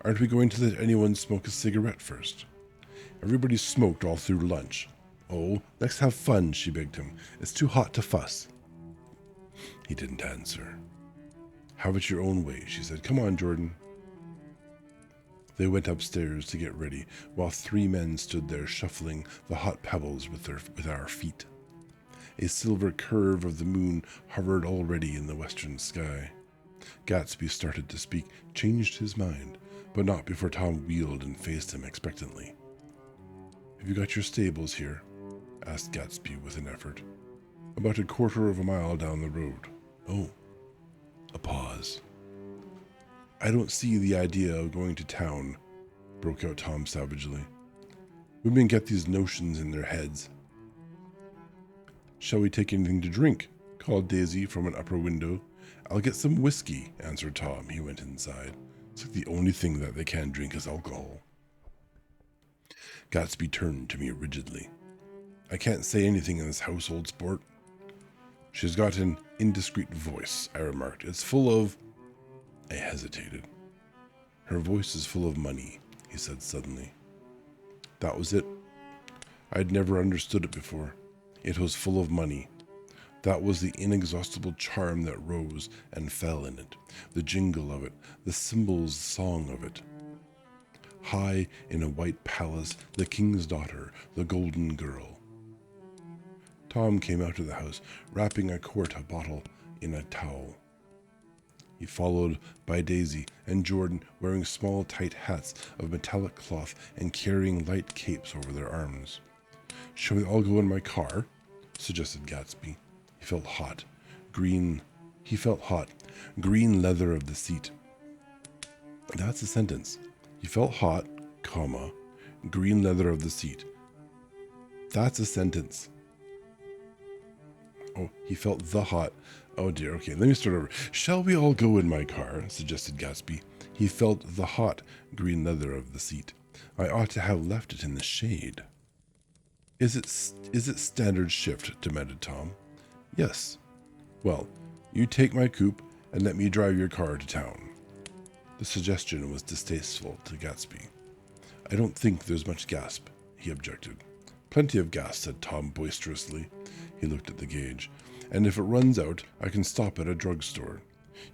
Aren't we going to let anyone smoke a cigarette first? Everybody smoked all through lunch. Oh, let's have fun, she begged him. It's too hot to fuss. He didn't answer. Have it your own way, she said. Come on, Jordan. They went upstairs to get ready, while three men stood there shuffling the hot pebbles with our feet. A silver curve of the moon hovered already in the western sky. Gatsby started to speak, changed his mind, but not before Tom wheeled and faced him expectantly. Have you got your stables here? Asked Gatsby with an effort. About a quarter of a mile down the road. Oh. A pause. I don't see the idea of going to town, broke out Tom savagely. Women get these notions in their heads. Shall we take anything to drink? Called Daisy from an upper window. I'll get some whiskey, answered Tom. He went inside. It's like the only thing that they can drink is alcohol. Gatsby turned to me rigidly. I can't say anything in this household sport. She's got an indiscreet voice, I remarked. It's full of... I hesitated. Her voice is full of money, he said suddenly. That was it. I'd never understood it before. It was full of money. That was the inexhaustible charm that rose and fell in it, the jingle of it, the symbol's song of it. High in a white palace, the king's daughter, the golden girl. Tom came out of the house, wrapping a quart bottle in a towel. He followed by Daisy and Jordan, wearing small tight hats of metallic cloth and carrying light capes over their arms. Shall we all go in my car? Suggested Gatsby. He felt hot. Green leather of the seat. That's a sentence. He felt hot, comma, green leather of the seat. That's a sentence. Oh, he felt the hot. Oh dear, okay, let me start over. Shall we all go in my car? Suggested Gatsby. He felt the hot, green leather of the seat. I ought to have left it in the shade. Is it standard shift? Demanded Tom. Yes. Well, you take my coupe and let me drive your car to town. The suggestion was distasteful to Gatsby. I don't think there's much gas, he objected. Plenty of gas, said Tom boisterously. He looked at the gauge. And if it runs out, I can stop at a drugstore.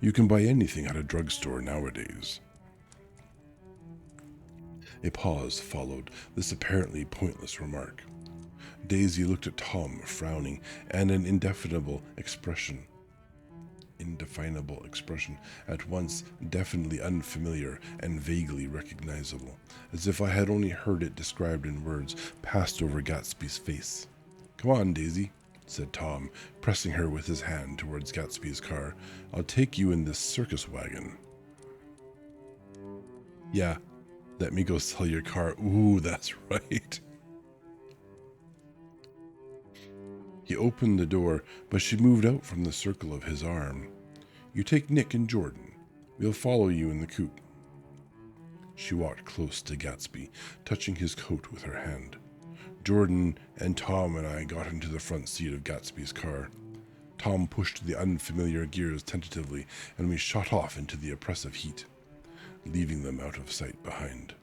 You can buy anything at a drugstore nowadays. A pause followed this apparently pointless remark. Daisy looked at Tom, frowning, and an indefinable expression, at once definitely unfamiliar and vaguely recognizable, as if I had only heard it described in words, passed over Gatsby's face. Come on, Daisy, said Tom, pressing her with his hand towards Gatsby's car. I'll take you in this circus wagon. Yeah, let me go sell your car. Ooh, that's right. He opened the door, but she moved out from the circle of his arm. You take Nick and Jordan. We'll follow you in the coupe. She walked close to Gatsby, touching his coat with her hand. Jordan and Tom and I got into the front seat of Gatsby's car. Tom pushed the unfamiliar gears tentatively, and we shot off into the oppressive heat, leaving them out of sight behind.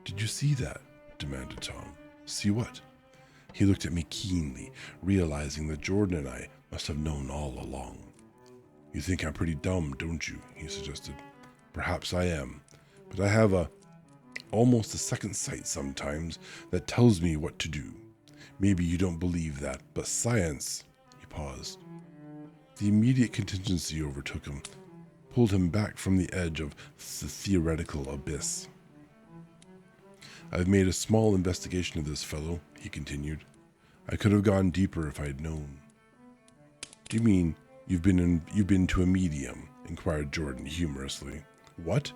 Did you see that? Demanded Tom. See what? He looked at me keenly, realizing that Jordan and I must have known all along. You think I'm pretty dumb, don't you? He suggested. Perhaps I am, but I have almost a second sight sometimes that tells me what to do. Maybe you don't believe that, but science... He paused. The immediate contingency overtook him, pulled him back from the edge of the theoretical abyss. I've made a small investigation of this fellow, he continued. I could have gone deeper if I'd known. Do you mean you've been to a medium? Inquired Jordan humorously. What?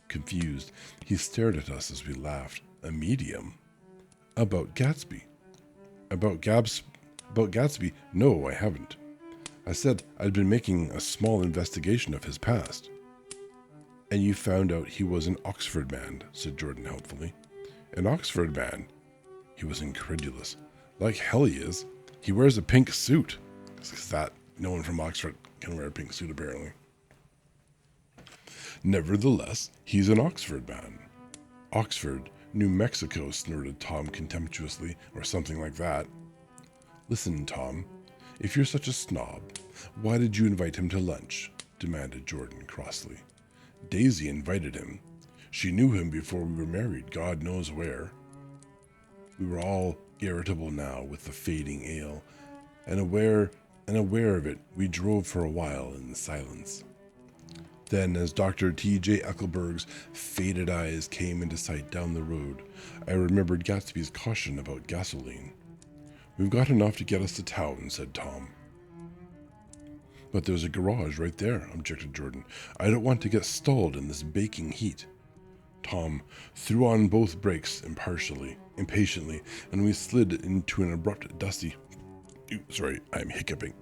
Confused, he stared at us as we laughed. A medium? About Gatsby. About Gatsby? No, I haven't. I said I'd been making a small investigation of his past. And you found out he was an Oxford man, said Jordan helpfully. An Oxford man? He was incredulous. Like hell he is. He wears a pink suit. Because that no one from Oxford can wear a pink suit, apparently. Nevertheless, he's an Oxford man. Oxford, New Mexico, snorted Tom contemptuously, or something like that. Listen, Tom, if you're such a snob, why did you invite him to lunch? Demanded Jordan crossly. Daisy invited him. She knew him before we were married, God knows where. We were all irritable now with the fading ale, and aware of it, we drove for a while in silence. Then, as Dr. T.J. Eckelberg's faded eyes came into sight down the road, I remembered Gatsby's caution about gasoline. We've got enough to get us to town, said Tom. But there's a garage right there, objected Jordan. I don't want to get stalled in this baking heat. Tom threw on both brakes impatiently, and we slid into an abrupt, dusty... Sorry, I'm hiccuping.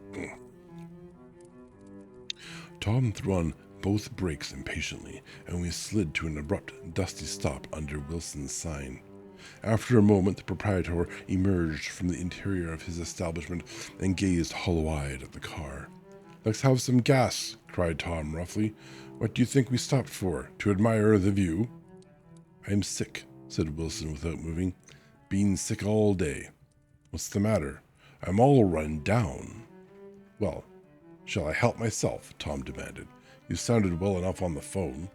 Tom threw on both brakes impatiently, and we slid to an abrupt, dusty stop under Wilson's sign. After a moment, the proprietor emerged from the interior of his establishment and gazed hollow-eyed at the car. Let's have some gas, cried Tom roughly. What do you think we stopped for? To admire the view? I'm sick, said Wilson without moving. Been sick all day. What's the matter? I'm all run down. Well, shall I help myself? Tom demanded. You sounded well enough on the phone.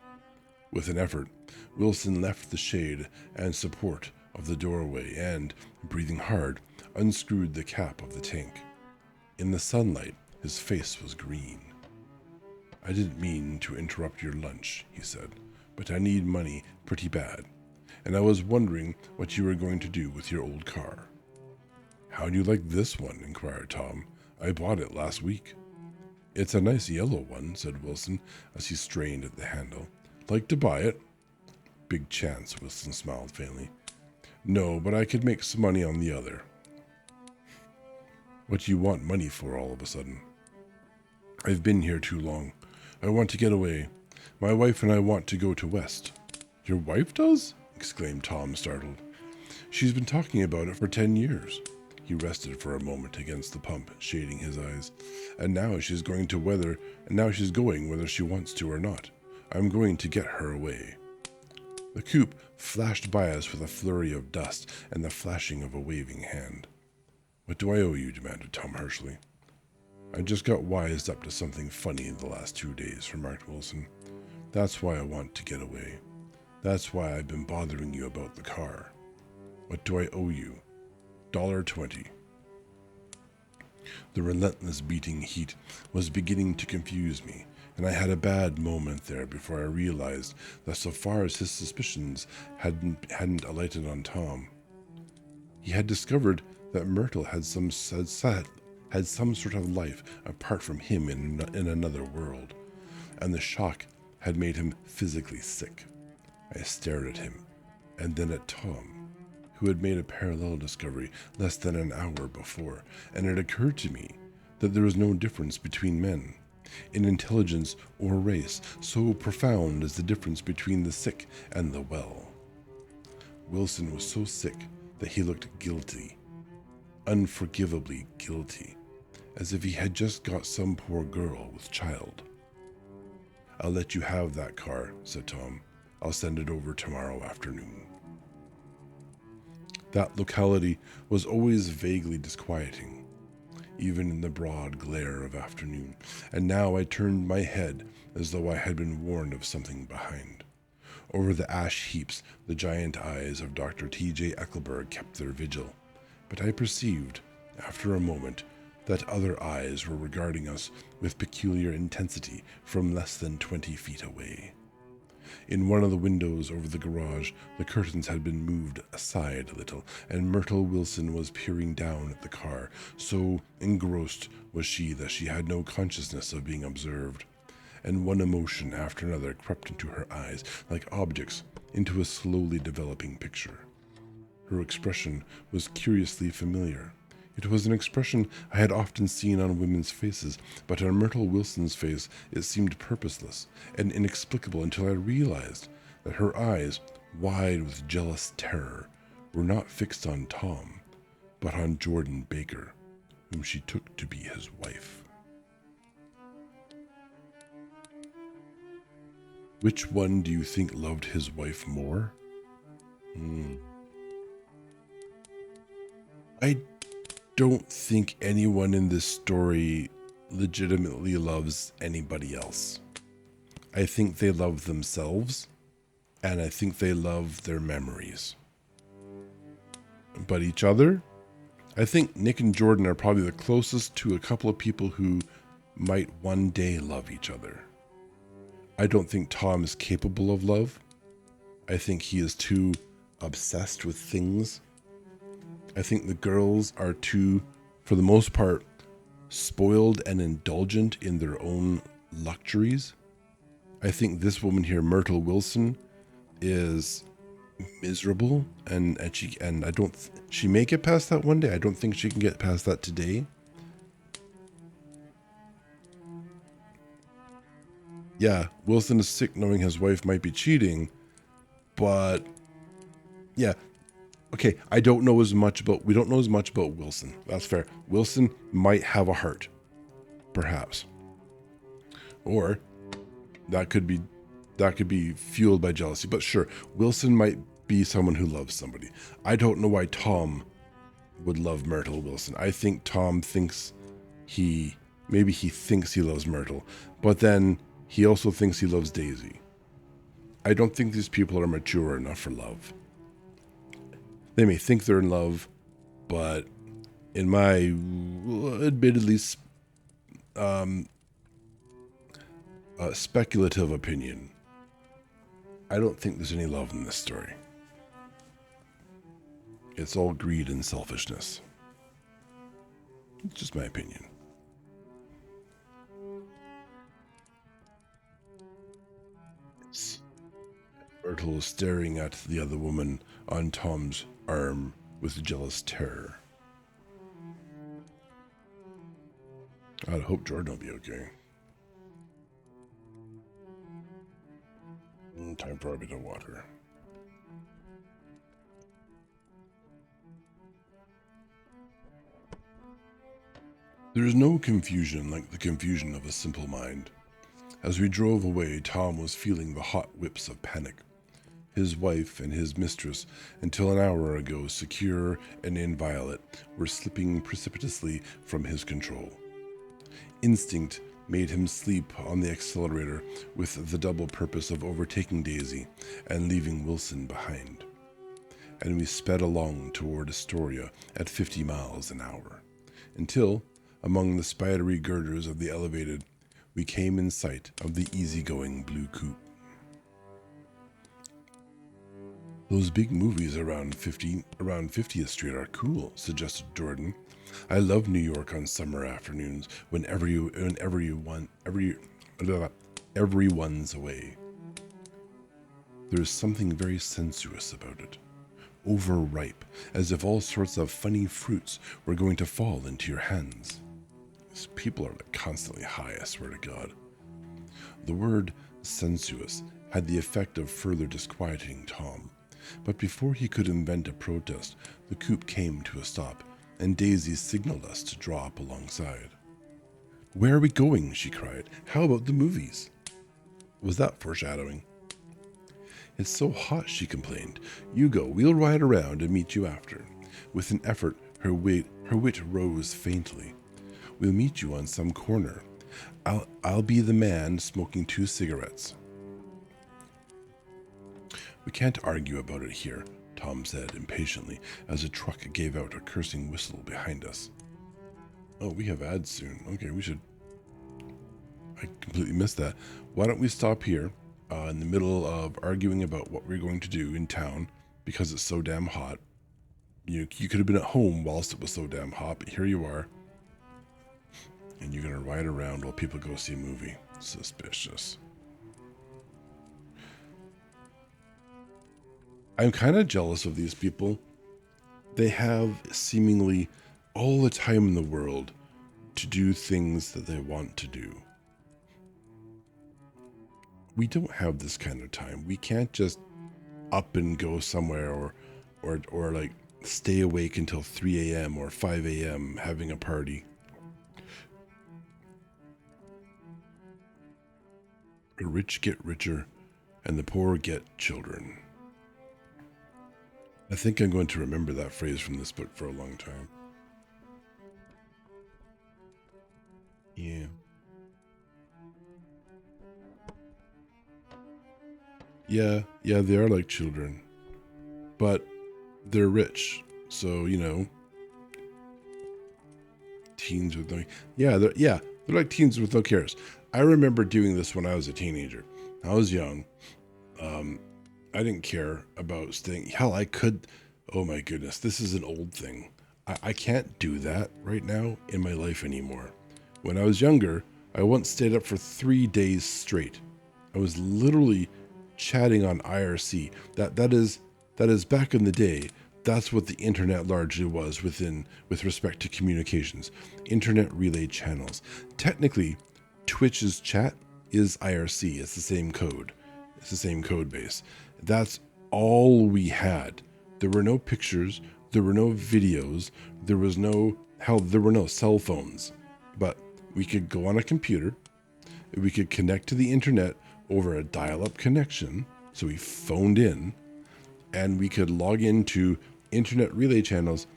With an effort, Wilson left the shade and support of the doorway and, breathing hard, unscrewed the cap of the tank. In the sunlight, his face was green. I didn't mean to interrupt your lunch, he said, but I need money pretty bad, and I was wondering what you were going to do with your old car. How do you like this one? Inquired Tom. I bought it last week. It's a nice yellow one, said Wilson as he strained at the handle. Like to buy it? Big chance, Wilson smiled faintly. No, but I could make some money on the other. What do you want money for all of a sudden? I've been here too long. I want to get away. My wife and I want to go to West. Your wife does? Exclaimed Tom, startled. She's been talking about it for 10 years. He rested for a moment against the pump, shading his eyes. And now she's going whether she wants to or not. I'm going to get her away. The coupe flashed by us with a flurry of dust and the flashing of a waving hand. What do I owe you? Demanded Tom harshly. I just got wised up to something funny in the last 2 days, remarked Wilson. That's why I want to get away. That's why I've been bothering you about the car. What do I owe you? $1.20. The relentless beating heat was beginning to confuse me, and I had a bad moment there before I realized that so far as his suspicions hadn't alighted on Tom, he had discovered that Myrtle had some sort of life apart from him in another world, and the shock had made him physically sick. I stared at him, and then at Tom, who had made a parallel discovery less than an hour before, and it occurred to me that there is no difference between men, in intelligence or race, so profound as the difference between the sick and the well. Wilson was so sick that he looked guilty, unforgivably guilty, as if he had just got some poor girl with child. I'll let you have that car, said Tom. I'll send it over tomorrow afternoon. That locality was always vaguely disquieting, even in the broad glare of afternoon, and now I turned my head as though I had been warned of something behind. Over the ash heaps, the giant eyes of Dr. T.J. Eckelberg kept their vigil, but I perceived, after a moment, that other eyes were regarding us with peculiar intensity from less than 20 feet away. In one of the windows over the garage, the curtains had been moved aside a little, and Myrtle Wilson was peering down at the car. So engrossed was she that she had no consciousness of being observed, and one emotion after another crept into her eyes, like objects into a slowly developing picture. Her expression was curiously familiar. It was an expression I had often seen on women's faces, but on Myrtle Wilson's face it seemed purposeless and inexplicable until I realized that her eyes, wide with jealous terror, were not fixed on Tom, but on Jordan Baker, whom she took to be his wife. Which one do you think loved his wife more? I don't think anyone in this story legitimately loves anybody else. I think they love themselves, and I think they love their memories. But each other, I think Nick and Jordan are probably the closest to a couple of people who might one day love each other. I don't think Tom is capable of love. I think he is too obsessed with things. I think the girls are too, for the most part, spoiled and indulgent in their own luxuries. I think this woman here, Myrtle Wilson, is miserable, and she may get past that one day. I don't think she can get past that today. Yeah, Wilson is sick knowing his wife might be cheating, but yeah. Okay, we don't know as much about Wilson. That's fair. Wilson might have a heart, perhaps. Or that could be fueled by jealousy. But sure, Wilson might be someone who loves somebody. I don't know why Tom would love Myrtle Wilson. I think Tom thinks he thinks he loves Myrtle, but then he also thinks he loves Daisy. I don't think these people are mature enough for love. They may think they're in love, but in my admittedly speculative opinion, I don't think there's any love in this story. It's all greed and selfishness. It's just my opinion. Myrtle is staring at the other woman on Tom's arm with jealous terror. I hope Jordan will be okay. Time for a bit of water. There is no confusion like the confusion of a simple mind. As we drove away, Tom was feeling the hot whips of panic. His wife and his mistress, until an hour ago secure and inviolate, were slipping precipitously from his control. Instinct made him sleep on the accelerator with the double purpose of overtaking Daisy and leaving Wilson behind. And we sped along toward Astoria at 50 miles an hour, until, among the spidery girders of the elevated, we came in sight of the easygoing blue coupe. Those big movies around 50th Street are cool, suggested Jordan. I love New York on summer afternoons when everyone's away. There's something very sensuous about it. Overripe, as if all sorts of funny fruits were going to fall into your hands. These people are like constantly high, I swear to God. The word sensuous had the effect of further disquieting Tom. But before he could invent a protest, the coupe came to a stop, and Daisy signaled us to draw up alongside. "Where are we going?" she cried. "How about the movies?" Was that foreshadowing? "It's so hot," she complained. "You go, we'll ride around and meet you after." With an effort, her wit rose faintly. "We'll meet you on some corner. I'll be the man smoking 2 cigarettes. "We can't argue about it here," Tom said impatiently as a truck gave out a cursing whistle behind us. Oh, we have ads soon. Okay, I completely missed that. Why don't we stop here in the middle of arguing about what we're going to do in town because it's so damn hot. You could have been at home whilst it was so damn hot, but here you are. And you're going to ride around while people go see a movie. Suspicious. I'm kind of jealous of these people. They have seemingly all the time in the world to do things that they want to do. We don't have this kind of time. We can't just up and go somewhere or like stay awake until 3 a.m. or 5 a.m. having a party. The rich get richer and the poor get children. I think I'm going to remember that phrase from this book for a long time. Yeah. Yeah, they are like children. But they're rich. So, teens with no... they're like teens with no cares. I remember doing this when I was a teenager. I was young. I didn't care about staying... Hell, I could... Oh my goodness, this is an old thing. I can't do that right now in my life anymore. When I was younger, I once stayed up for 3 days straight. I was literally chatting on IRC. That is back in the day. That's what the internet largely was with respect to communications. Internet relay channels. Technically, Twitch's chat is IRC. It's the same code. It's the same code base. That's all we had. There were no pictures. There were no videos. There were no cell phones. But we could go on a computer. We could connect to the internet over a dial-up connection. So we phoned in, and we could log into internet relay channels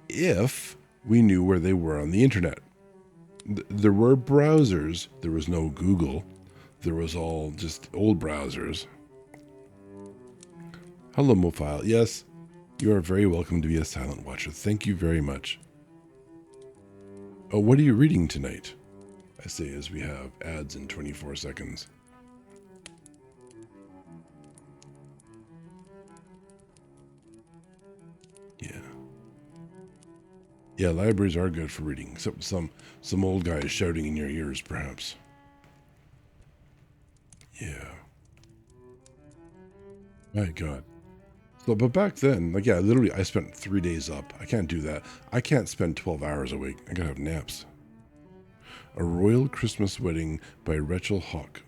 if we knew where they were on the internet. There were browsers. There was no Google. There was all just old browsers. Hello, Mofile. Yes, you are very welcome to be a silent watcher. Thank you very much. Oh, what are you reading tonight? I say as we have ads in 24 seconds. Yeah, libraries are good for reading, except some old guy is shouting in your ears, perhaps. Yeah. My God. So, but back then, literally, I spent 3 days up. I can't do that. I can't spend 12 hours awake. I gotta have naps. A Royal Christmas Wedding by Rachel Hawk.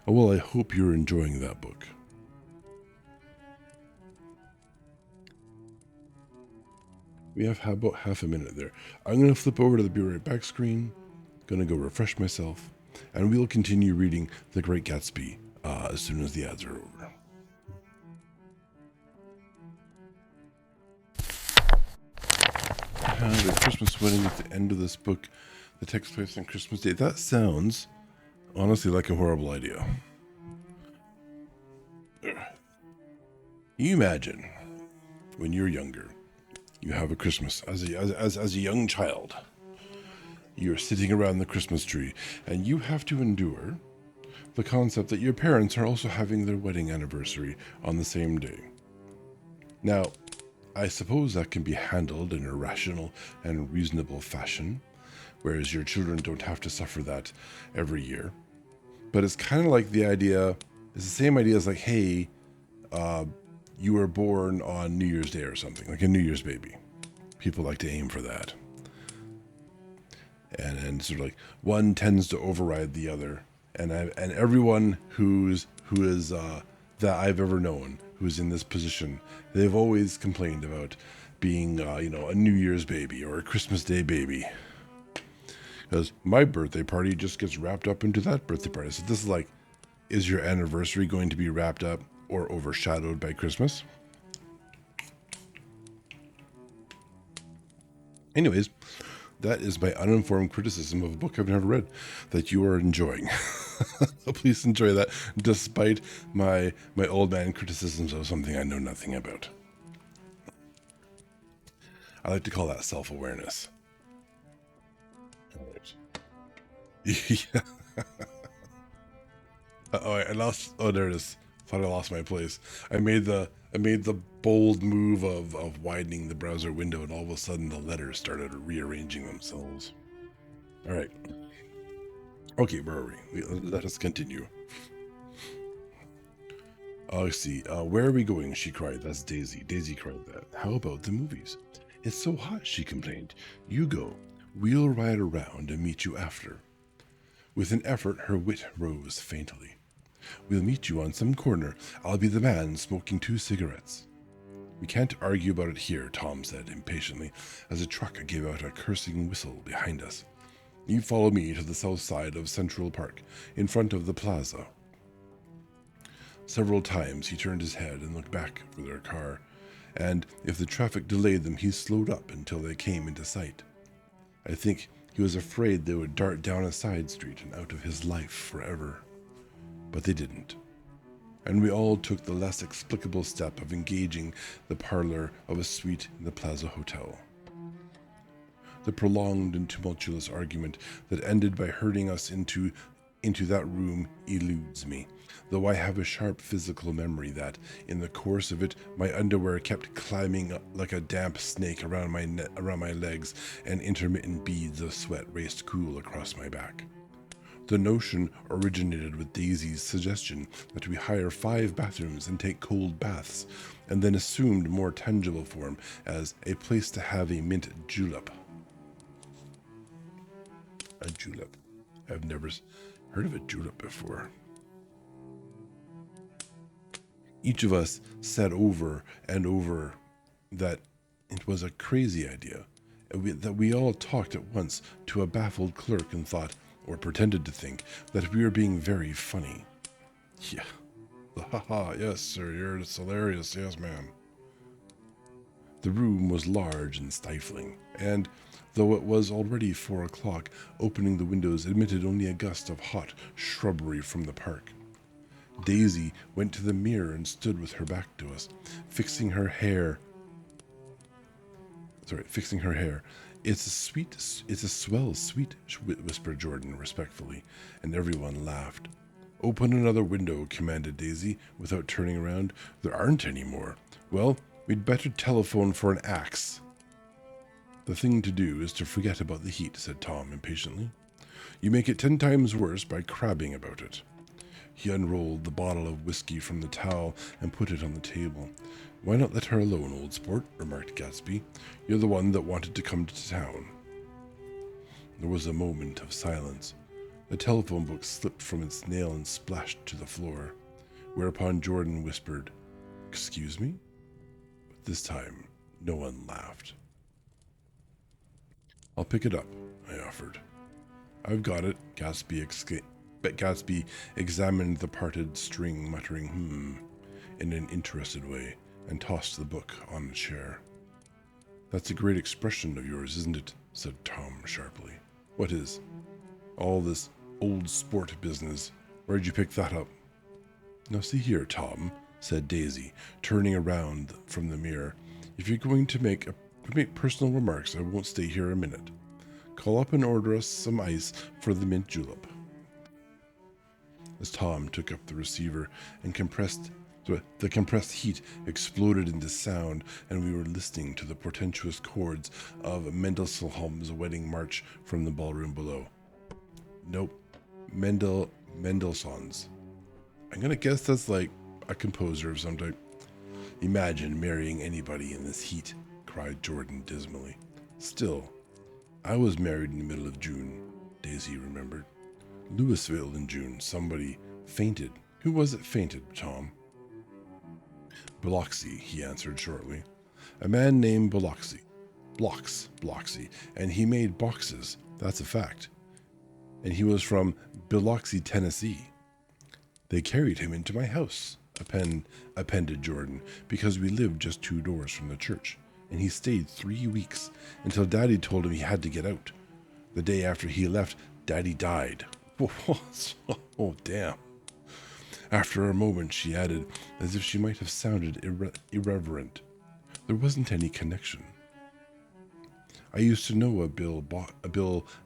Oh, well, I hope you're enjoying that book. We have about half a minute there. I'm going to flip over to the Be Right Back screen. Going to go refresh myself. And we'll continue reading The Great Gatsby as soon as the ads are over. The Christmas Wedding at the end of this book that takes place on Christmas Day. That sounds, honestly, like a horrible idea. Can you imagine when you're younger? You have a Christmas as a young child. You're sitting around the Christmas tree, and you have to endure the concept that your parents are also having their wedding anniversary on the same day. Now, I suppose that can be handled in a rational and reasonable fashion, whereas your children don't have to suffer that every year. But it's kind of like it's the same idea as like, hey, you were born on New Year's Day or something, like a New Year's baby. People like to aim for that. And sort of like one tends to override the other. And everyone who is that I've ever known who's in this position, they've always complained about being a New Year's baby or a Christmas Day baby. Because my birthday party just gets wrapped up into that birthday party. So this is like, is your anniversary going to be wrapped up or overshadowed by Christmas? Anyways, that is my uninformed criticism of a book I've never read that you are enjoying. Please enjoy that, despite my old man criticisms of something I know nothing about. I like to call that self-awareness. Yeah. I lost. Oh, there it is. Thought I lost my place. I made the bold move of widening the browser window, and all of a sudden the letters started rearranging themselves. All right. Okay, where are we? Let us continue. Let's see. Where are we going? She cried. That's Daisy. Daisy cried that. How about the movies? It's so hot, she complained. You go. We'll ride around and meet you after. With an effort, her wit rose faintly. We'll meet you on some corner. I'll be the man smoking 2 cigarettes. We can't argue about it here, Tom said impatiently, as a truck gave out a cursing whistle behind us. You follow me to the south side of Central Park, in front of the plaza. Several times he turned his head and looked back for their car, and if the traffic delayed them, he slowed up until they came into sight. I think he was afraid they would dart down a side street and out of his life forever. But they didn't. And we all took the less explicable step of engaging the parlor of a suite in the Plaza Hotel. The prolonged and tumultuous argument that ended by herding us into that room eludes me, though I have a sharp physical memory that, in the course of it, my underwear kept climbing up like a damp snake around my legs, and intermittent beads of sweat raced cool across my back. The notion originated with Daisy's suggestion that we hire 5 bathrooms and take cold baths, and then assumed more tangible form as a place to have a mint julep. A julep. I've never heard of a julep before. Each of us said over and over that it was a crazy idea, that we all talked at once to a baffled clerk and thought, or pretended to think, that we were being very funny. Yeah. Ha, yes, sir, you're hilarious, yes, ma'am. The room was large and stifling, and, though it was already 4 o'clock, opening the windows admitted only a gust of hot shrubbery from the park. Daisy went to the mirror and stood with her back to us, fixing her hair. It's a swell suite, whispered Jordan respectfully, and everyone laughed. Open another window, commanded Daisy, without turning around. There aren't any more. Well, we'd better telephone for an axe. The thing to do is to forget about the heat, said Tom impatiently. You make it 10 times worse by crabbing about it. He unrolled the bottle of whiskey from the towel and put it on the table. Why not let her alone, old sport, remarked Gatsby. You're the one that wanted to come to town. There was a moment of silence. The telephone book slipped from its nail and splashed to the floor, whereupon Jordan whispered, Excuse me? But this time, no one laughed. I'll pick it up, I offered. I've got it, Gatsby examined the parted string, muttering, in an interested way, and tossed the book on a chair. That's a great expression of yours, isn't it? Said Tom sharply. What is? All this old sport business. Where'd you pick that up? Now see here, Tom, said Daisy, turning around from the mirror. If you're going to make personal remarks, I won't stay here a minute. Call up and order us some ice for the mint julep. As Tom took up the receiver and the compressed heat exploded into sound, and we were listening to the portentous chords of Mendelssohn's Wedding March from the ballroom below. Nope, Mendelssohn's. I'm gonna guess that's like a composer of some type. Imagine marrying anybody in this heat, cried Jordan dismally. Still, I was married in the middle of June, Daisy remembered. Louisville in June. Somebody fainted. Who was it fainted, Tom? Biloxi, he answered shortly. A man named Biloxi. Biloxi. And he made boxes. That's a fact. And he was from Biloxi, Tennessee. They carried him into my house, appended Jordan, because we lived just 2 doors from the church. And he stayed 3 weeks, until Daddy told him he had to get out. The day after he left, Daddy died. Oh, damn. After a moment, she added, as if she might have sounded irreverent. There wasn't any connection. I used to know a Bill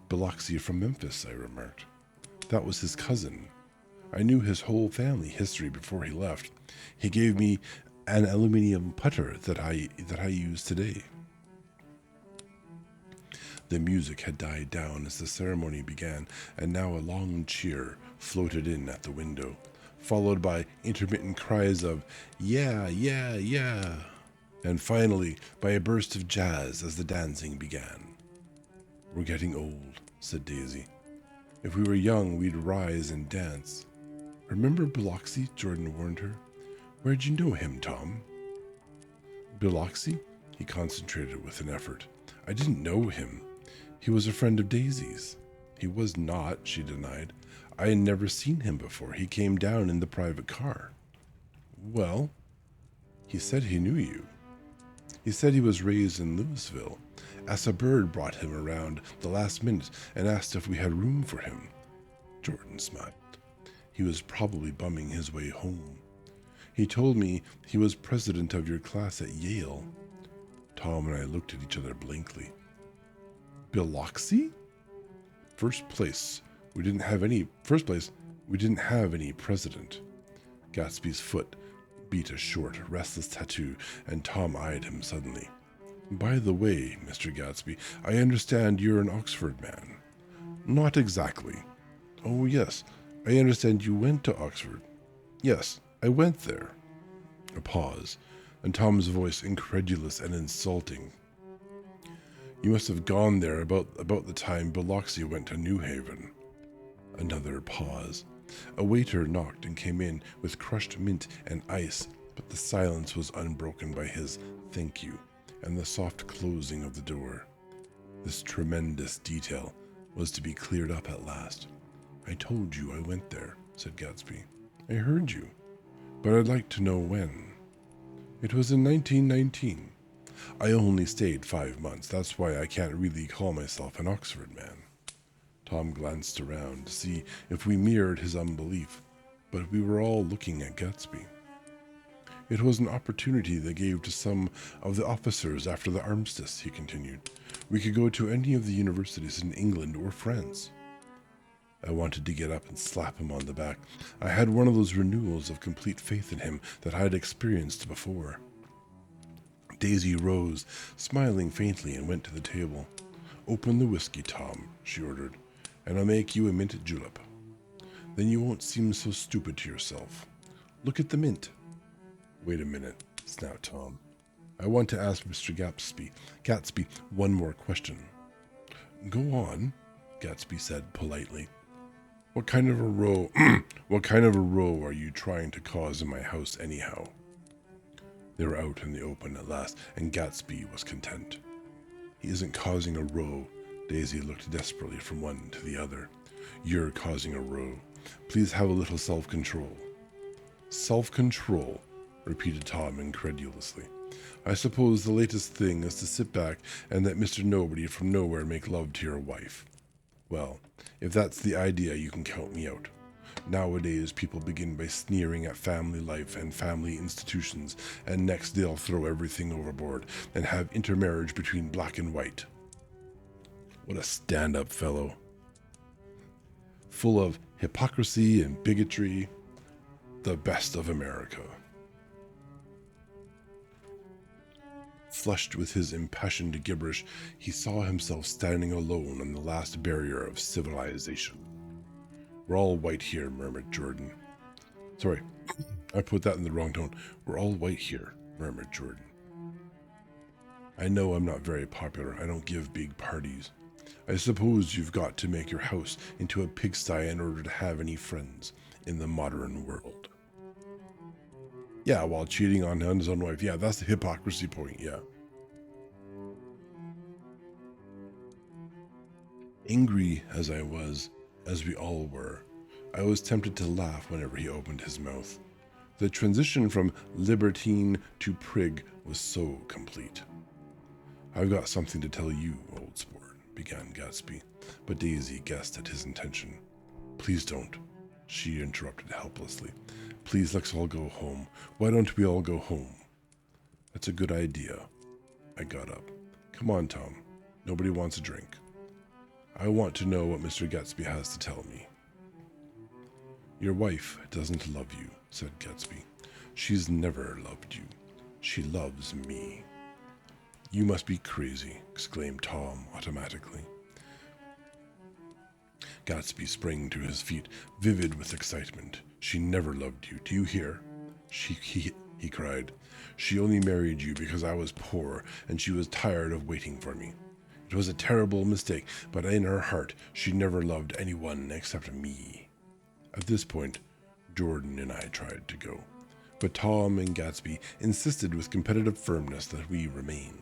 Biloxi from Memphis, I remarked. That was his cousin. I knew his whole family history before he left. He gave me an aluminium putter that I use today. The music had died down as the ceremony began, and now a long cheer floated in at the window, followed by intermittent cries of, yeah, yeah, yeah, and finally by a burst of jazz as the dancing began. We're getting old, said Daisy. If we were young, we'd rise and dance. Remember Biloxi? Jordan warned her. Where'd you know him, Tom? Biloxi? He concentrated with an effort. I didn't know him. He was a friend of Daisy's. He was not, she denied. I had never seen him before. He came down in the private car. Well, he said he knew you. He said he was raised in Louisville. Asa Bird brought him around the last minute and asked if we had room for him. Jordan smiled. He was probably bumming his way home. He told me he was president of your class at Yale. Tom and I looked at each other blankly. Biloxi? First place, we didn't have any president. Gatsby's foot beat a short, restless tattoo, and Tom eyed him suddenly. By the way, Mr. Gatsby, I understand you're an Oxford man. Not exactly. Oh, yes, I understand you went to Oxford. Yes, I went there. A pause, and Tom's voice incredulous and insulting. You must have gone there about the time Biloxi went to New Haven. Another pause. A waiter knocked and came in with crushed mint and ice, but the silence was unbroken by his thank you and the soft closing of the door. This tremendous detail was to be cleared up at last. I told you I went there, said Gatsby. I heard you, but I'd like to know when. It was in 1919. I only stayed 5 months. That's why I can't really call myself an Oxford man. Tom glanced around to see if we mirrored his unbelief, but we were all looking at Gatsby. It was an opportunity they gave to some of the officers after the armistice, he continued. We could go to any of the universities in England or France. I wanted to get up and slap him on the back. I had one of those renewals of complete faith in him that I had experienced before. Daisy rose, smiling faintly, and went to the table. Open the whiskey, Tom, she ordered, and I'll make you a mint julep. Then you won't seem so stupid to yourself. Look at the mint. Wait a minute, snapped Tom. I want to ask Mr. Gatsby one more question. Go on, Gatsby said politely. What kind of a row are you trying to cause in my house anyhow? They were out in the open at last, and Gatsby was content. He isn't causing a row. Daisy looked desperately from one to the other. You're causing a row. Please have a little self-control. Self-control, repeated Tom incredulously. I suppose the latest thing is to sit back and let Mr. Nobody from nowhere make love to your wife. Well, if that's the idea, you can count me out. Nowadays, people begin by sneering at family life and family institutions, and next they'll throw everything overboard and have intermarriage between black and white. What a stand-up fellow. Full of hypocrisy and bigotry. The best of America. Flushed with his impassioned gibberish, he saw himself standing alone on the last barrier of civilization. We're all white here, murmured Jordan. Sorry, I put that in the wrong tone. We're all white here, murmured Jordan. I know I'm not very popular. I don't give big parties. I suppose you've got to make your house into a pigsty in order to have any friends in the modern world. Yeah, while cheating on his own wife. Yeah, that's the hypocrisy point, yeah. Angry as I was, as we all were, I was tempted to laugh whenever he opened his mouth. The transition from libertine to prig was so complete. I've got something to tell you, old sport, began Gatsby, but Daisy guessed at his intention. Please don't, she interrupted helplessly. Please, let's all go home. Why don't we all go home? That's a good idea. I got up. Come on, Tom. Nobody wants a drink. I want to know what Mr. Gatsby has to tell me. Your wife doesn't love you, said Gatsby. She's never loved you. She loves me. You must be crazy, exclaimed Tom automatically. Gatsby sprang to his feet, vivid with excitement. She never loved you. Do you hear? He cried. She only married you because I was poor and she was tired of waiting for me. It was a terrible mistake, but in her heart, she never loved anyone except me. At this point, Jordan and I tried to go, but Tom and Gatsby insisted with competitive firmness that we remain.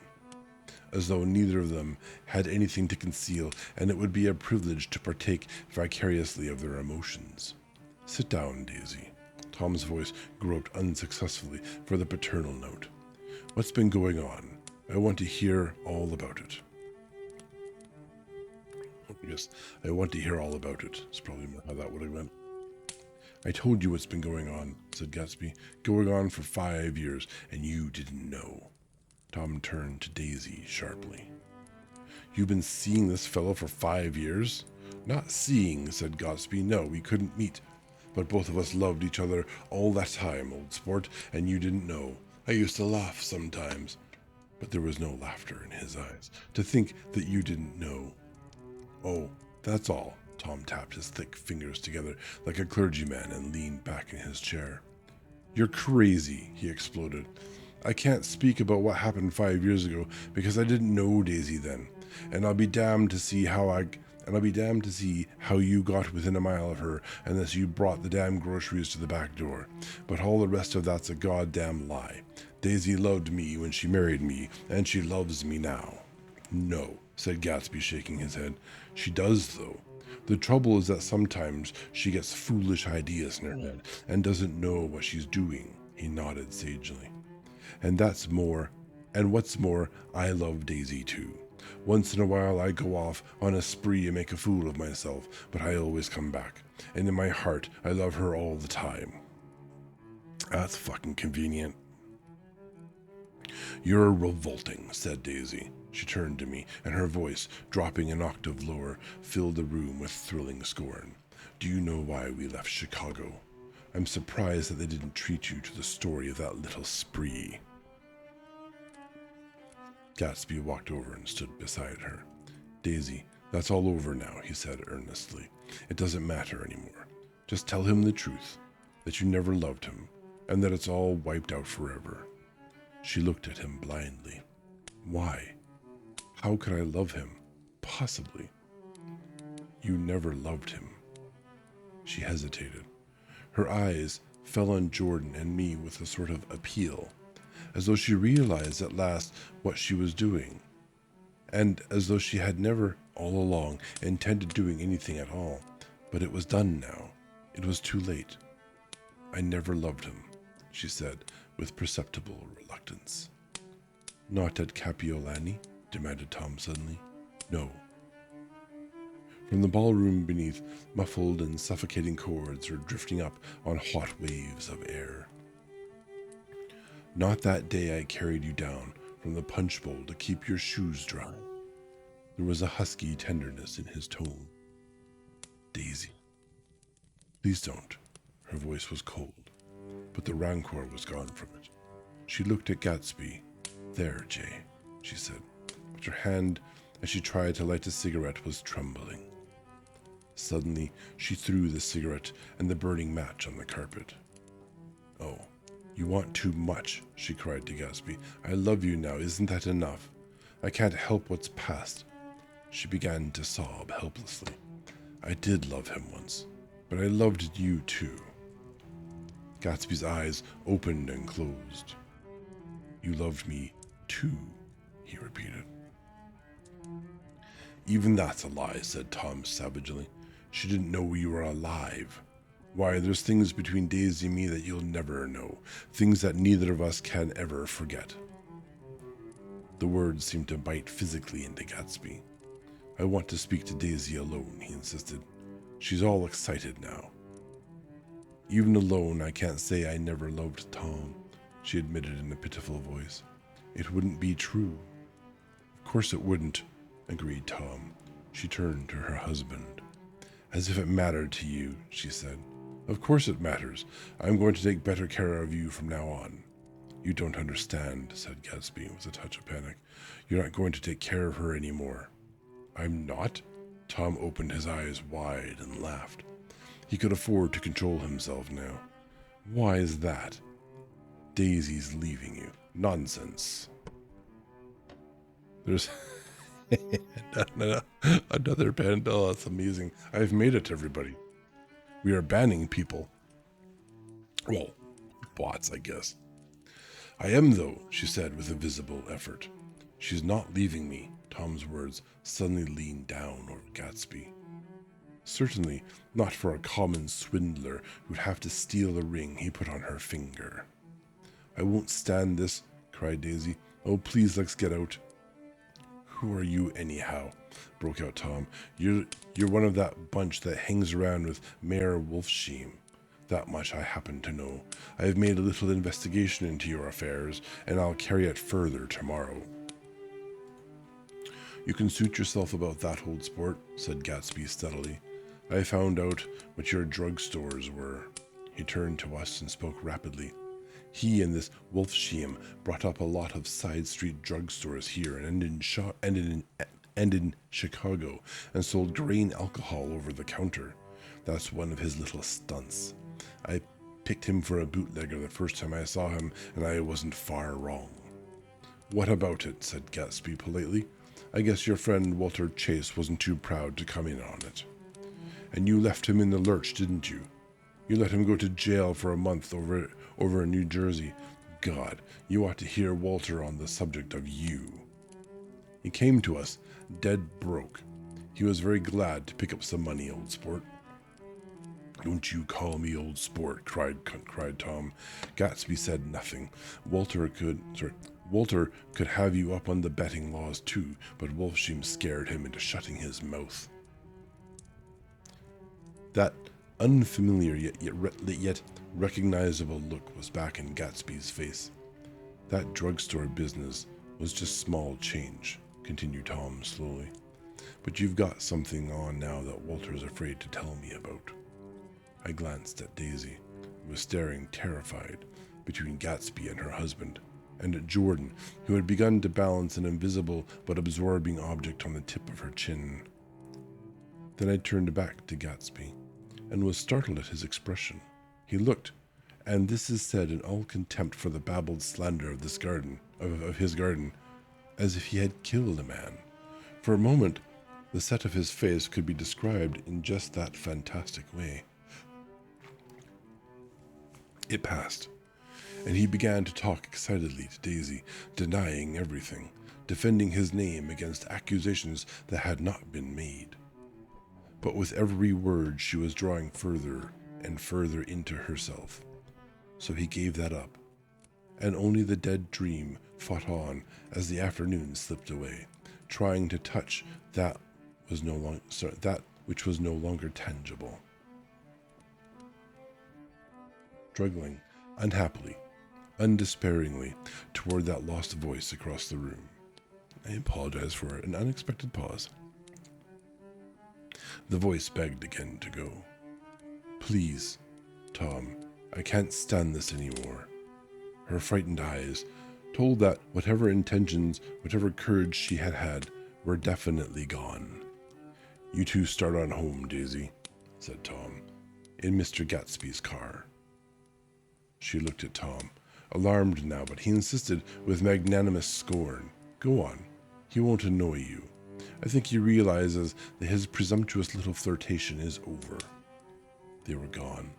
as though neither of them had anything to conceal, and it would be a privilege to partake vicariously of their emotions. Sit down, Daisy. Tom's voice groped unsuccessfully for the paternal note. What's been going on? I want to hear all about it. Yes, I want to hear all about it. It's probably more how that would have went. I told you what's been going on, said Gatsby. Going on for 5 years, and you didn't know. Tom turned to Daisy sharply. You've been seeing this fellow for 5 years? Not seeing, said Gatsby. No, we couldn't meet. But both of us loved each other all that time, old sport, and you didn't know. I used to laugh sometimes. But there was no laughter in his eyes. To think that you didn't know. Oh, that's all. Tom tapped his thick fingers together like a clergyman and leaned back in his chair. You're crazy, he exploded. I can't speak about what happened 5 years ago because I didn't know Daisy then, and I'll be damned to see how you got within a mile of her unless you brought the damn groceries to the back door. But all the rest of that's a goddamn lie. Daisy loved me when she married me, and she loves me now. No, said Gatsby, shaking his head. She does, though. The trouble is that sometimes she gets foolish ideas in her head and doesn't know what she's doing. He nodded sagely. And what's more, I love Daisy too. Once in a while I go off on a spree and make a fool of myself, but I always come back. And in my heart, I love her all the time. That's fucking convenient. You're revolting, said Daisy. She turned to me, and her voice, dropping an octave lower, filled the room with thrilling scorn. Do you know why we left Chicago? I'm surprised that they didn't treat you to the story of that little spree. Gatsby walked over and stood beside her. Daisy, that's all over now, he said earnestly. It doesn't matter anymore. Just tell him the truth, that you never loved him, and that it's all wiped out forever. She looked at him blindly. Why? How could I love him? Possibly. You never loved him. She hesitated. Her eyes fell on Jordan and me with a sort of appeal, as though she realized at last what she was doing, and as though she had never, all along, intended doing anything at all. But it was done now. It was too late. I never loved him, she said with perceptible reluctance. Not at Kapiolani? Demanded Tom suddenly. No. From the ballroom beneath, muffled and suffocating chords were drifting up on hot waves of air. Not that day I carried you down from the punch bowl to keep your shoes dry. There was a husky tenderness in his tone. Daisy. Please don't. Her voice was cold, but the rancor was gone from it. She looked at Gatsby. There, Jay, she said, but her hand, as she tried to light a cigarette, was trembling. Suddenly, she threw the cigarette and the burning match on the carpet. Oh, you want too much, she cried to Gatsby. I love you now, isn't that enough? I can't help what's past. She began to sob helplessly. I did love him once, but I loved you too. Gatsby's eyes opened and closed. You loved me too, he repeated. Even that's a lie, said Tom savagely. She didn't know you were alive. Why, there's things between Daisy and me that you'll never know, things that neither of us can ever forget. The words seemed to bite physically into Gatsby. I want to speak to Daisy alone, he insisted. She's all excited now. Even alone, I can't say I never loved Tom, she admitted in a pitiful voice. It wouldn't be true. Of course it wouldn't, agreed Tom. She turned to her husband. As if it mattered to you, she said. Of course it matters. I'm going to take better care of you from now on. You don't understand, said Gatsby with a touch of panic. You're not going to take care of her anymore. I'm not? Tom opened his eyes wide and laughed. He could afford to control himself now. Why is that? Daisy's leaving you. Nonsense. There's another panda. Oh, that's amazing. I've made it, everybody. We are banning people. Well, bots, I guess. I am, though, she said with a visible effort. She's not leaving me. Tom's words suddenly leaned down over Gatsby. Certainly not for a common swindler who'd have to steal the ring he put on her finger. I won't stand this, cried Daisy. Oh, please, let's get out. Who are you anyhow? Broke out Tom. You're one of that bunch that hangs around with Mayor Wolfsheim. That much I happen to know. I have made a little investigation into your affairs, and I'll carry it further tomorrow. You can suit yourself about that, old sport, said Gatsby steadily. I found out what your drugstores were. He turned to us and spoke rapidly. He and this Wolfsheim brought up a lot of side street drugstores here and in Chicago, and sold grain alcohol over the counter. That's one of his little stunts. I picked him for a bootlegger the first time I saw him, and I wasn't far wrong. What about it? Said Gatsby politely. I guess your friend Walter Chase wasn't too proud to come in on it. And you left him in the lurch, didn't you? You let him go to jail for a month over in New Jersey. God, you ought to hear Walter on the subject of you. He came to us, dead broke. He was very glad to pick up some money, old sport. Don't you call me old sport, cried Tom. Gatsby said nothing. Walter could have you up on the betting laws too, but Wolfsheim scared him into shutting his mouth. That unfamiliar yet recognizable look was back in Gatsby's face. That drugstore business was just small change, continued Tom slowly. But you've got something on now that Walter's afraid to tell me about. I glanced at Daisy, who was staring terrified between Gatsby and her husband, and at Jordan, who had begun to balance an invisible but absorbing object on the tip of her chin. Then I turned back to Gatsby, and was startled at his expression. He looked, and this is said in all contempt for the babbled slander of his garden, as if he had killed a man. For a moment, the set of his face could be described in just that fantastic way. It passed, and he began to talk excitedly to Daisy, denying everything, defending his name against accusations that had not been made. But with every word she was drawing further and further into herself. So he gave that up, and only the dead dream fought on as the afternoon slipped away, trying to touch that which was no longer tangible. Struggling, unhappily, undespairingly, toward that lost voice across the room. I apologize for an unexpected pause. The voice begged again to go. Please, Tom, I can't stand this anymore. Her frightened eyes told that whatever intentions, whatever courage she had had, were definitely gone. You two start on home, Daisy, said Tom, in Mr. Gatsby's car. She looked at Tom, alarmed now, but he insisted with magnanimous scorn. Go on, he won't annoy you. I think he realizes that his presumptuous little flirtation is over. They were gone.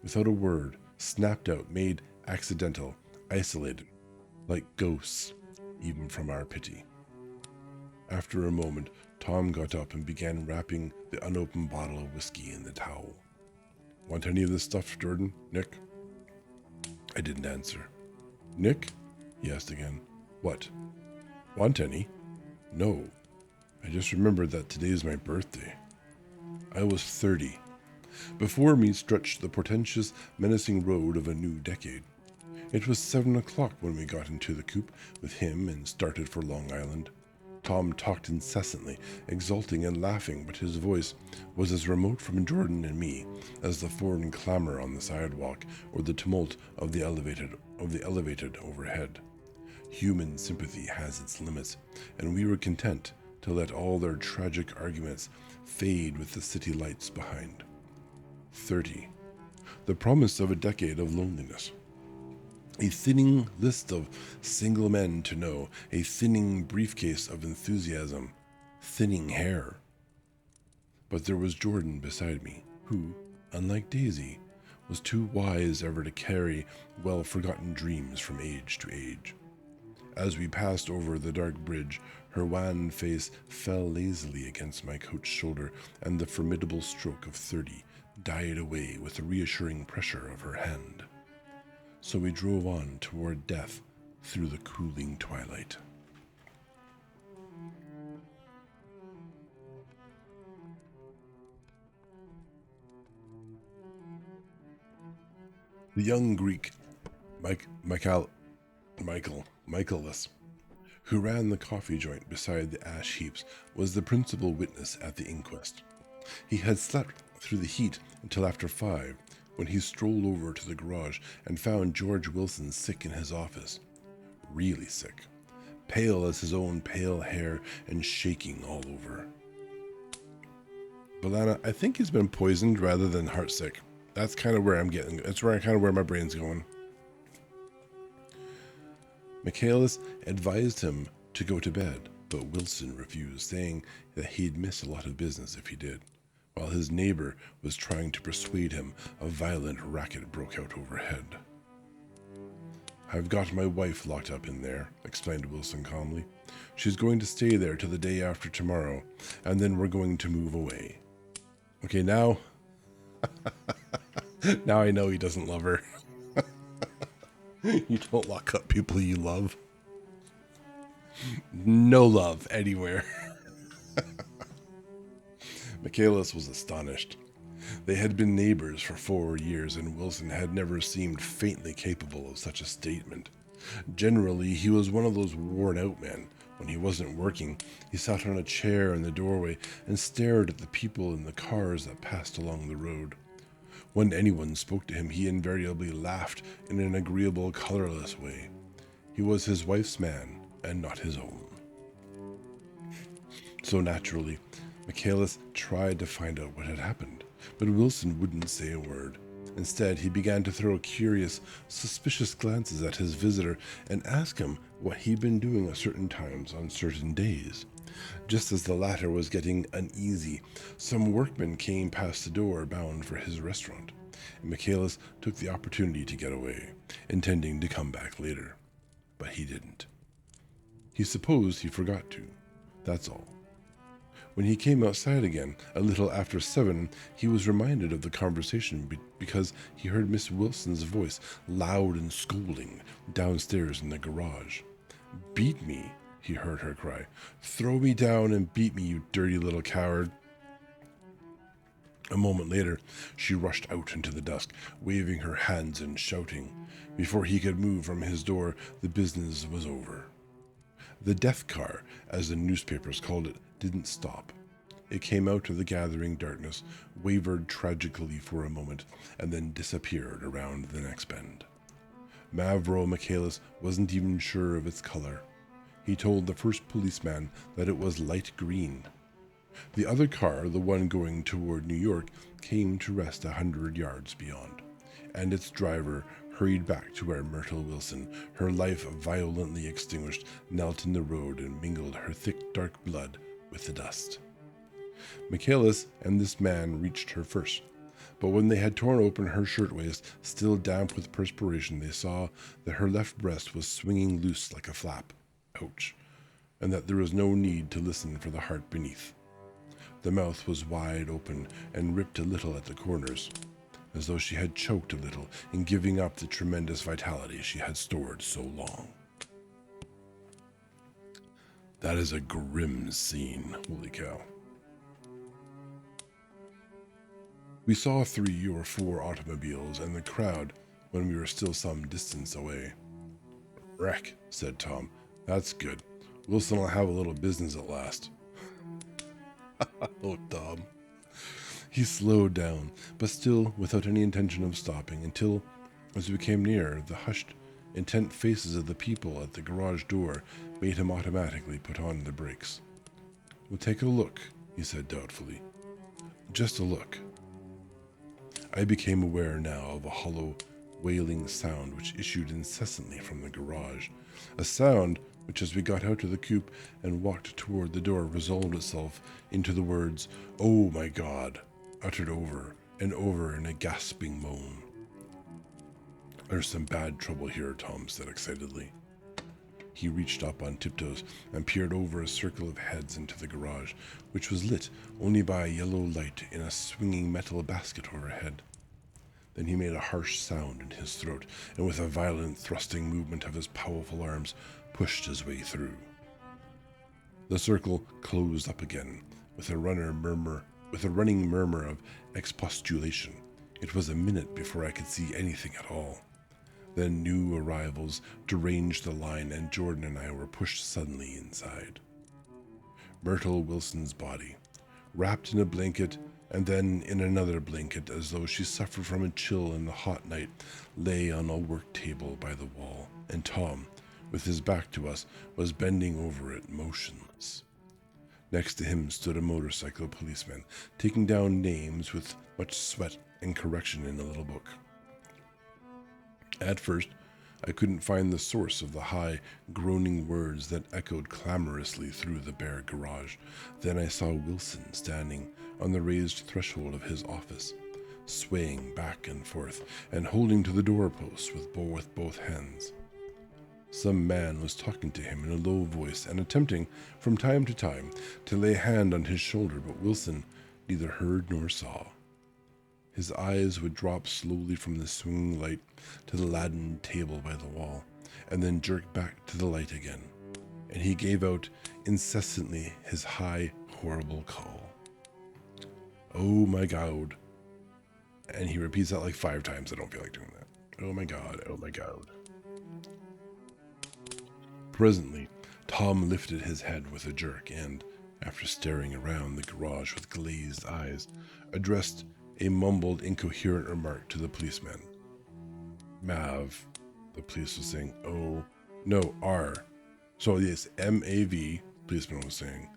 Without a word, snapped out, made accidental, isolated, like ghosts, even from our pity. After a moment, Tom got up and began wrapping the unopened bottle of whiskey in the towel. Want any of this stuff, Jordan? Nick? I didn't answer. Nick? He asked again. What? Want any? No. I just remembered that today's my birthday. I was 30. Before me stretched the portentous, menacing road of a new decade. It was 7 o'clock when we got into the coupe with him and started for Long Island. Tom talked incessantly, exulting and laughing, but his voice was as remote from Jordan and me as the foreign clamor on the sidewalk or the tumult of the elevated overhead. Human sympathy has its limits, and we were content to let all their tragic arguments fade with the city lights behind. 30. The promise of a decade of loneliness. A thinning list of single men to know, a thinning briefcase of enthusiasm, thinning hair. But there was Jordan beside me, who, unlike Daisy, was too wise ever to carry well-forgotten dreams from age to age. As we passed over the dark bridge, her wan face fell lazily against my coat's shoulder, and the formidable stroke of 30 died away with the reassuring pressure of her hand. So we drove on toward death through the cooling twilight. The young Greek, Michaelis, who ran the coffee joint beside the ash heaps, was the principal witness at the inquest. He had slept through the heat until after 5, when he strolled over to the garage and found George Wilson sick in his office. Really sick. Pale as his own pale hair and shaking all over. Balana, I think he's been poisoned rather than heartsick. That's kind of where I'm getting. That's where my brain's going. Michaelis advised him to go to bed, but Wilson refused, saying that he'd miss a lot of business if he did. While his neighbor was trying to persuade him, a violent racket broke out overhead. "I've got my wife locked up in there," explained Wilson calmly. "She's going to stay there till the day after tomorrow, and then we're going to move away." Okay, now... now I know he doesn't love her. You don't lock up people you love. No love anywhere. Michaelis was astonished. They had been neighbors for 4 years, and Wilson had never seemed faintly capable of such a statement. Generally, he was one of those worn-out men. When he wasn't working, he sat on a chair in the doorway and stared at the people in the cars that passed along the road. When anyone spoke to him, he invariably laughed in an agreeable, colorless way. He was his wife's man, and not his own. So naturally, Michaelis tried to find out what had happened, but Wilson wouldn't say a word. Instead, he began to throw curious, suspicious glances at his visitor and ask him what he'd been doing at certain times on certain days. Just as the latter was getting uneasy, some workmen came past the door bound for his restaurant, and Michaelis took the opportunity to get away, intending to come back later. But he didn't. He supposed he forgot to. That's all. When he came outside again, a little after 7, he was reminded of the conversation because he heard Miss Wilson's voice, loud and scolding, downstairs in the garage. "Beat me," he heard her cry. "Throw me down and beat me, you dirty little coward." A moment later, she rushed out into the dusk, waving her hands and shouting. Before he could move from his door, the business was over. The death car, as the newspapers called it, didn't stop. It came out of the gathering darkness, wavered tragically for a moment, and then disappeared around the next bend. Mavro Michaelis wasn't even sure of its color. He told the first policeman that it was light green. The other car, the one going toward New York, came to rest 100 yards beyond, and its driver hurried back to where Myrtle Wilson, her life violently extinguished, knelt in the road and mingled her thick dark blood with the dust. Michaelis and this man reached her first, but when they had torn open her shirtwaist, still damp with perspiration, they saw that her left breast was swinging loose like a flap. Ouch. And that there was no need to listen for the heart beneath. The mouth was wide open and ripped a little at the corners, as though she had choked a little in giving up the tremendous vitality she had stored so long. That is a grim scene, holy cow. We saw 3 or 4 automobiles and the crowd when we were still some distance away. "Wreck," said Tom. "That's good. Wilson will have a little business at last." Oh, Tom. He slowed down, but still without any intention of stopping, until, as we came near, the hushed, intent faces of the people at the garage door made him automatically put on the brakes. "We'll take a look," he said doubtfully. "Just a look." I became aware now of a hollow, wailing sound which issued incessantly from the garage, a sound which, as we got out of the coupe and walked toward the door, resolved itself into the words, "Oh my God," uttered over and over in a gasping moan. "There's some bad trouble here," Tom said excitedly. He reached up on tiptoes and peered over a circle of heads into the garage, which was lit only by a yellow light in a swinging metal basket overhead. Then he made a harsh sound in his throat, and with a violent thrusting movement of his powerful arms, pushed his way through. The circle closed up again, with a running murmur of expostulation. It was a minute before I could see anything at all. Then new arrivals deranged the line, and Jordan and I were pushed suddenly inside. Myrtle Wilson's body, wrapped in a blanket and then in another blanket as though she suffered from a chill in the hot night, lay on a work table by the wall, and Tom, with his back to us, was bending over it, motionless. Next to him stood a motorcycle policeman, taking down names with much sweat and correction in a little book. At first, I couldn't find the source of the high, groaning words that echoed clamorously through the bare garage. Then I saw Wilson standing on the raised threshold of his office, swaying back and forth and holding to the doorpost with both hands. Some man was talking to him in a low voice and attempting, from time to time, to lay a hand on his shoulder, but Wilson neither heard nor saw. His eyes would drop slowly from the swinging light to the laden table by the wall, and then jerk back to the light again, and he gave out incessantly his high, horrible call. "Oh my God." And he repeats that like 5 times. I don't feel like doing that. "Oh my God, oh my God." Presently, Tom lifted his head with a jerk and, after staring around the garage with glazed eyes, addressed a mumbled, incoherent remark to the policeman. "Mav," the police was saying. "Oh, no, R." So yes, M-A-V, policeman was saying.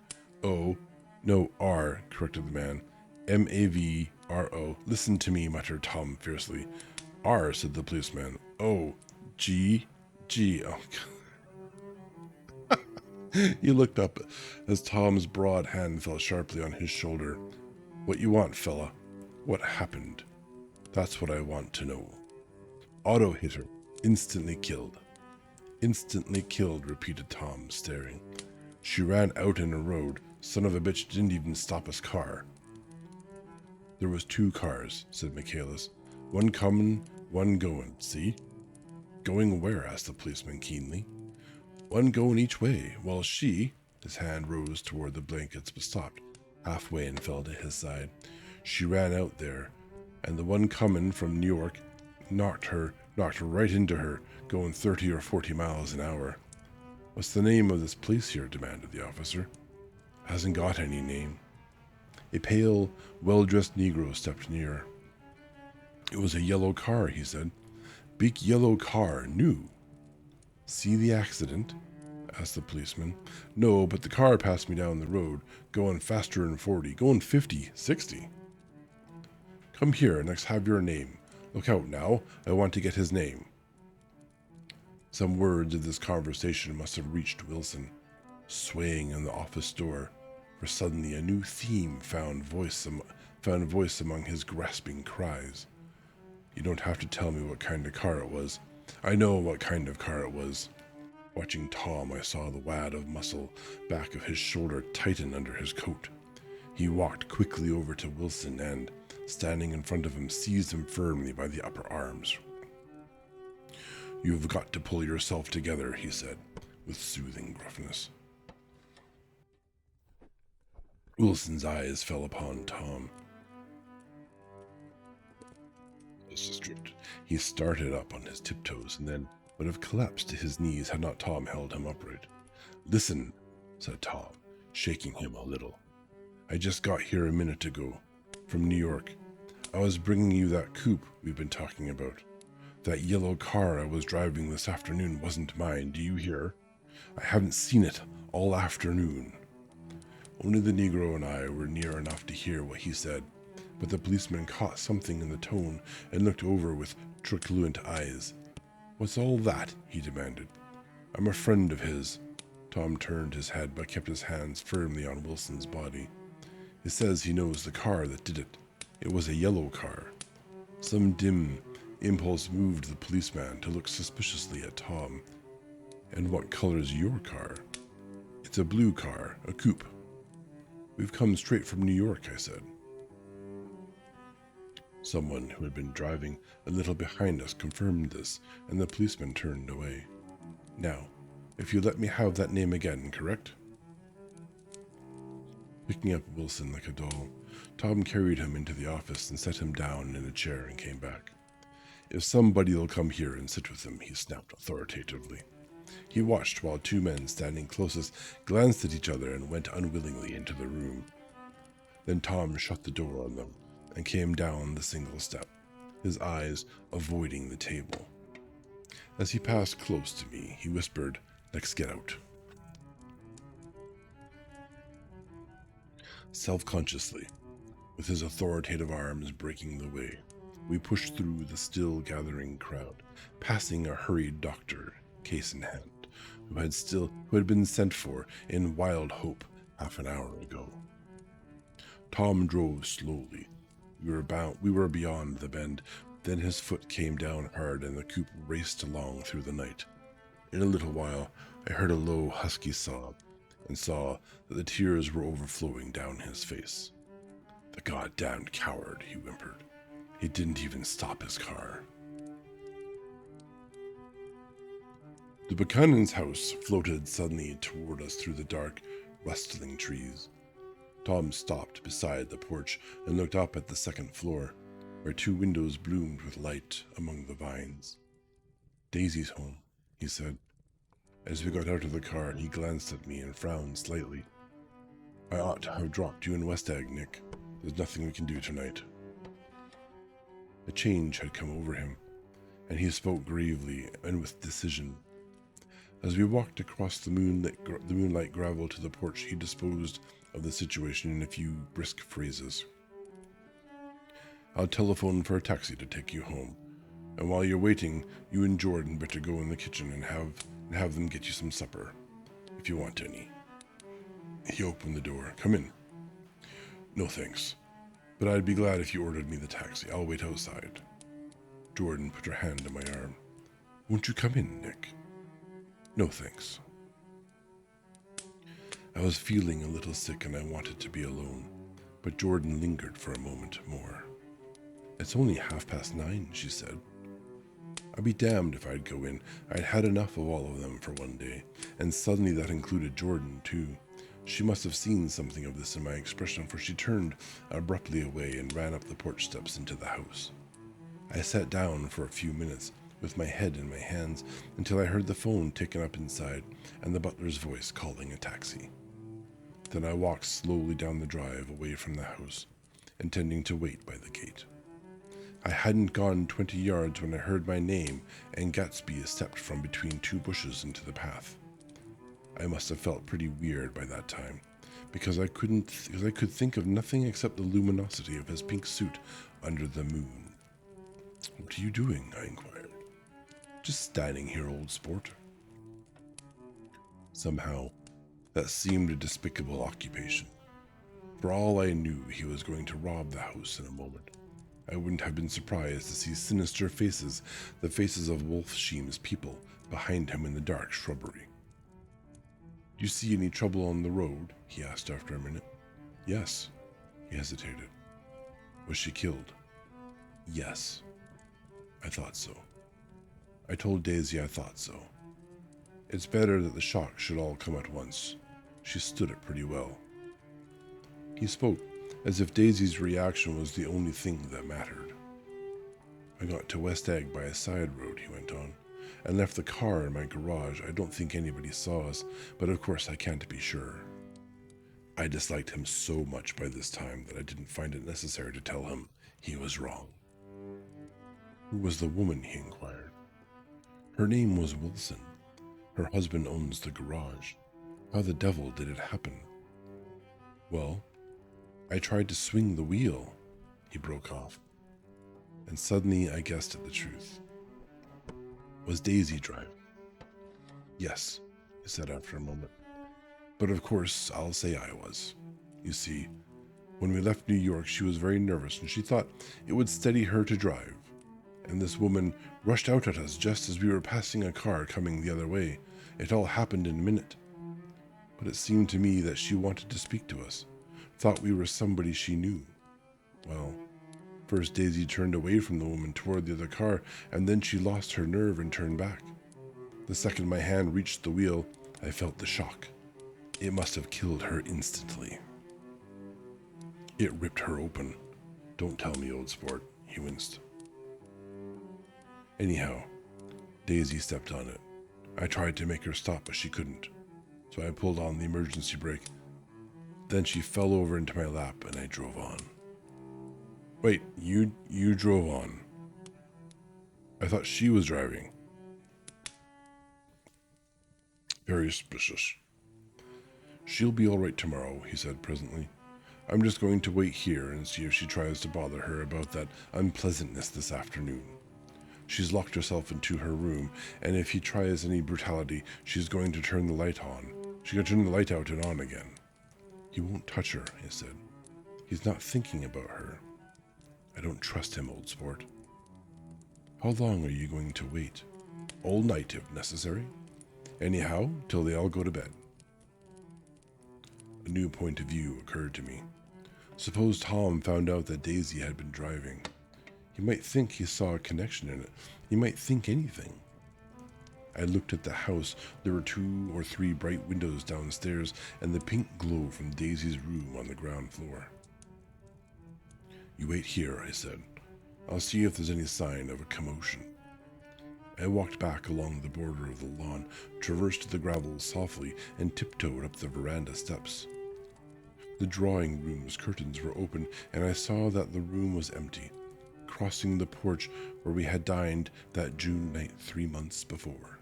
"Oh, no, R," corrected the man. "M-A-V-R-O. Listen to me," muttered Tom fiercely. "R," said the policeman. "Oh, G, G." Oh, God. He looked up as Tom's broad hand fell sharply on his shoulder. "What you want, fella? What happened? That's what I want to know." "Auto hit her. Instantly killed." "Instantly killed," repeated Tom, staring. "She ran out in a road. Son of a bitch didn't even stop his car." "There was 2 cars," said Michaelis. "One coming, one going, see?" "Going where?" asked the policeman keenly. "One going each way, while she—" His hand rose toward the blankets but stopped halfway and fell to his side. "She ran out there, and the one coming from New York knocked right into her, going 30 or 40 miles an hour." "What's the name of this place here?" demanded the officer. "Hasn't got any name." A pale, well-dressed Negro stepped near. "It was a yellow car," he said. "Big yellow car, new." "See the accident?" asked the policeman. "No, but the car passed me down the road, going faster than 40, going 50, 60. "Come here, and let's have your name. Look out now, I want to get his name." Some words of this conversation must have reached Wilson, swaying in the office door, for suddenly a new theme found voice among his grasping cries. "You don't have to tell me what kind of car it was. I know what kind of car it was." Watching Tom, I saw the wad of muscle back of his shoulder tighten under his coat. He walked quickly over to Wilson and, standing in front of him, seized him firmly by the upper arms. "You've got to pull yourself together," he said, with soothing gruffness. Wilson's eyes fell upon Tom. He started up on his tiptoes and then would have collapsed to his knees had not Tom held him upright. "Listen," said Tom, shaking him a little. "I just got here a minute ago, from New York. I was bringing you that coupe we've been talking about. That yellow car I was driving this afternoon wasn't mine, do you hear? I haven't seen it all afternoon." Only the Negro and I were near enough to hear what he said, but the policeman caught something in the tone and looked over with truculent eyes. "What's all that?" he demanded. "I'm a friend of his." Tom turned his head but kept his hands firmly on Wilson's body. "He says he knows the car that did it. It was a yellow car." Some dim impulse moved the policeman to look suspiciously at Tom. And what color's your car? It's a blue car, a coupe. We've come straight from New York, I said. Someone who had been driving a little behind us confirmed this, and the policeman turned away. Now, if you let me have that name again, correct? Picking up Wilson like a doll, Tom carried him into the office and set him down in a chair and came back. If somebody'll come here and sit with him, he snapped authoritatively. He watched while two men standing closest glanced at each other and went unwillingly into the room. Then Tom shut the door on them and came down the single step, his eyes avoiding the table. As he passed close to me, he whispered, "Let's get out." Self-consciously, with his authoritative arms breaking the way, we pushed through the still gathering crowd, passing a hurried doctor, case in hand, who had been sent for in wild hope half an hour ago. Tom drove slowly. We were beyond the bend. Then his foot came down hard and the coupe raced along through the night. In a little while, I heard a low, husky sob and saw that the tears were overflowing down his face. "The goddamned coward," he whimpered. "He didn't even stop his car." The Buchanan's house floated suddenly toward us through the dark, rustling trees. Tom stopped beside the porch and looked up at the second floor, where two windows bloomed with light among the vines. "Daisy's home," he said. As we got out of the car, he glanced at me and frowned slightly. "I ought to have dropped you in West Egg, Nick. There's nothing we can do tonight." A change had come over him, and he spoke gravely and with decision. As we walked across the moonlight gravel to the porch, he disposed of the situation in a few brisk phrases. "I'll telephone for a taxi to take you home, and while you're waiting, you and Jordan better go in the kitchen and have them get you some supper, if you want any." He opened the door. "Come in." "No thanks, but I'd be glad if you ordered me the taxi. I'll wait outside." Jordan put her hand on my arm. "Won't you come in, Nick?" "No thanks." I was feeling a little sick and I wanted to be alone, but Jordan lingered for a moment more. "It's only 9:30, she said. I'd be damned if I'd go in. I'd had enough of all of them for one day, and suddenly that included Jordan, too. She must have seen something of this in my expression, for she turned abruptly away and ran up the porch steps into the house. I sat down for a few minutes, with my head in my hands, until I heard the phone taken up inside and the butler's voice calling a taxi. Then I walked slowly down the drive away from the house, intending to wait by the gate. I hadn't gone 20 yards when I heard my name, and Gatsby stepped from between two bushes into the path. I must have felt pretty weird by that time, because I could think of nothing except the luminosity of his pink suit under the moon. "What are you doing?" I inquired. "Just standing here, old sport." Somehow, that seemed a despicable occupation. For all I knew, he was going to rob the house in a moment. I wouldn't have been surprised to see sinister faces, the faces of Wolfsheim's people, behind him in the dark shrubbery. "Do you see any trouble on the road?" he asked after a minute. "Yes." He hesitated. "Was she killed?" "Yes." I thought so. I told Daisy I thought so. It's better that the shock should all come at once. She stood it pretty well. He spoke as if Daisy's reaction was the only thing that mattered. "I got to West Egg by a side road," he went on, "and left the car in my garage. I don't think anybody saw us, but of course I can't be sure." I disliked him so much by this time that I didn't find it necessary to tell him he was wrong. "Who was the woman?" he inquired. "Her name was Wilson. Her husband owns the garage. How the devil did it happen?" "Well, I tried to swing the wheel," he broke off, and suddenly I guessed at the truth. "Was Daisy driving?" "Yes," he said after a moment. "But of course I'll say I was. You see, when we left New York she was very nervous and she thought it would steady her to drive. And this woman rushed out at us just as we were passing a car coming the other way, It all happened in a minute. But it seemed to me that she wanted to speak to us, thought we were somebody she knew. Well, first Daisy turned away from the woman toward the other car, and then she lost her nerve and turned back. The second my hand reached the wheel, I felt the shock. It must have killed her instantly. It ripped her open. Don't tell me, old sport, he winced. Anyhow, Daisy stepped on it. I tried to make her stop, but she couldn't. So I pulled on the emergency brake. Then she fell over into my lap and I drove on. Wait, you drove on? I thought she was driving. Very suspicious. She'll be all right tomorrow, he said presently. I'm just going to wait here and see if she tries to bother her about that unpleasantness this afternoon. She's locked herself into her room, and if he tries any brutality, she's going to turn the light on. She's going to turn the light out and on again. He won't touch her, I said. He's not thinking about her. I don't trust him, old sport. How long are you going to wait? All night, if necessary. Anyhow, till they all go to bed. A new point of view occurred to me. Suppose Tom found out that Daisy had been driving. He might think he saw a connection in it. He might think anything. I looked at the house. There were 2 or 3 bright windows downstairs and the pink glow from Daisy's room on the ground floor. You wait here, I said. I'll see if there's any sign of a commotion. I walked back along the border of the lawn, traversed the gravel softly, and tiptoed up the veranda steps. The drawing room's curtains were open, and I saw that the room was empty, crossing the porch where we had dined that June night 3 months before.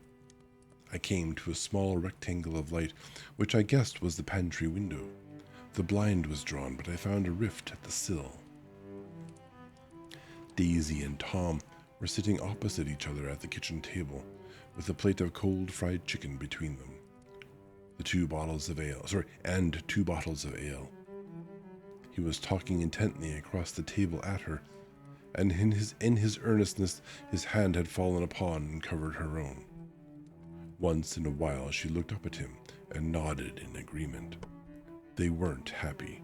I came to a small rectangle of light, which I guessed was the pantry window. The blind was drawn, but I found a rift at the sill. Daisy and Tom were sitting opposite each other at the kitchen table, with a plate of cold fried chicken between them. And 2 bottles of ale. He was talking intently across the table at her, and in his earnestness his hand had fallen upon and covered her own. Once in a while she looked up at him and nodded in agreement. They weren't happy,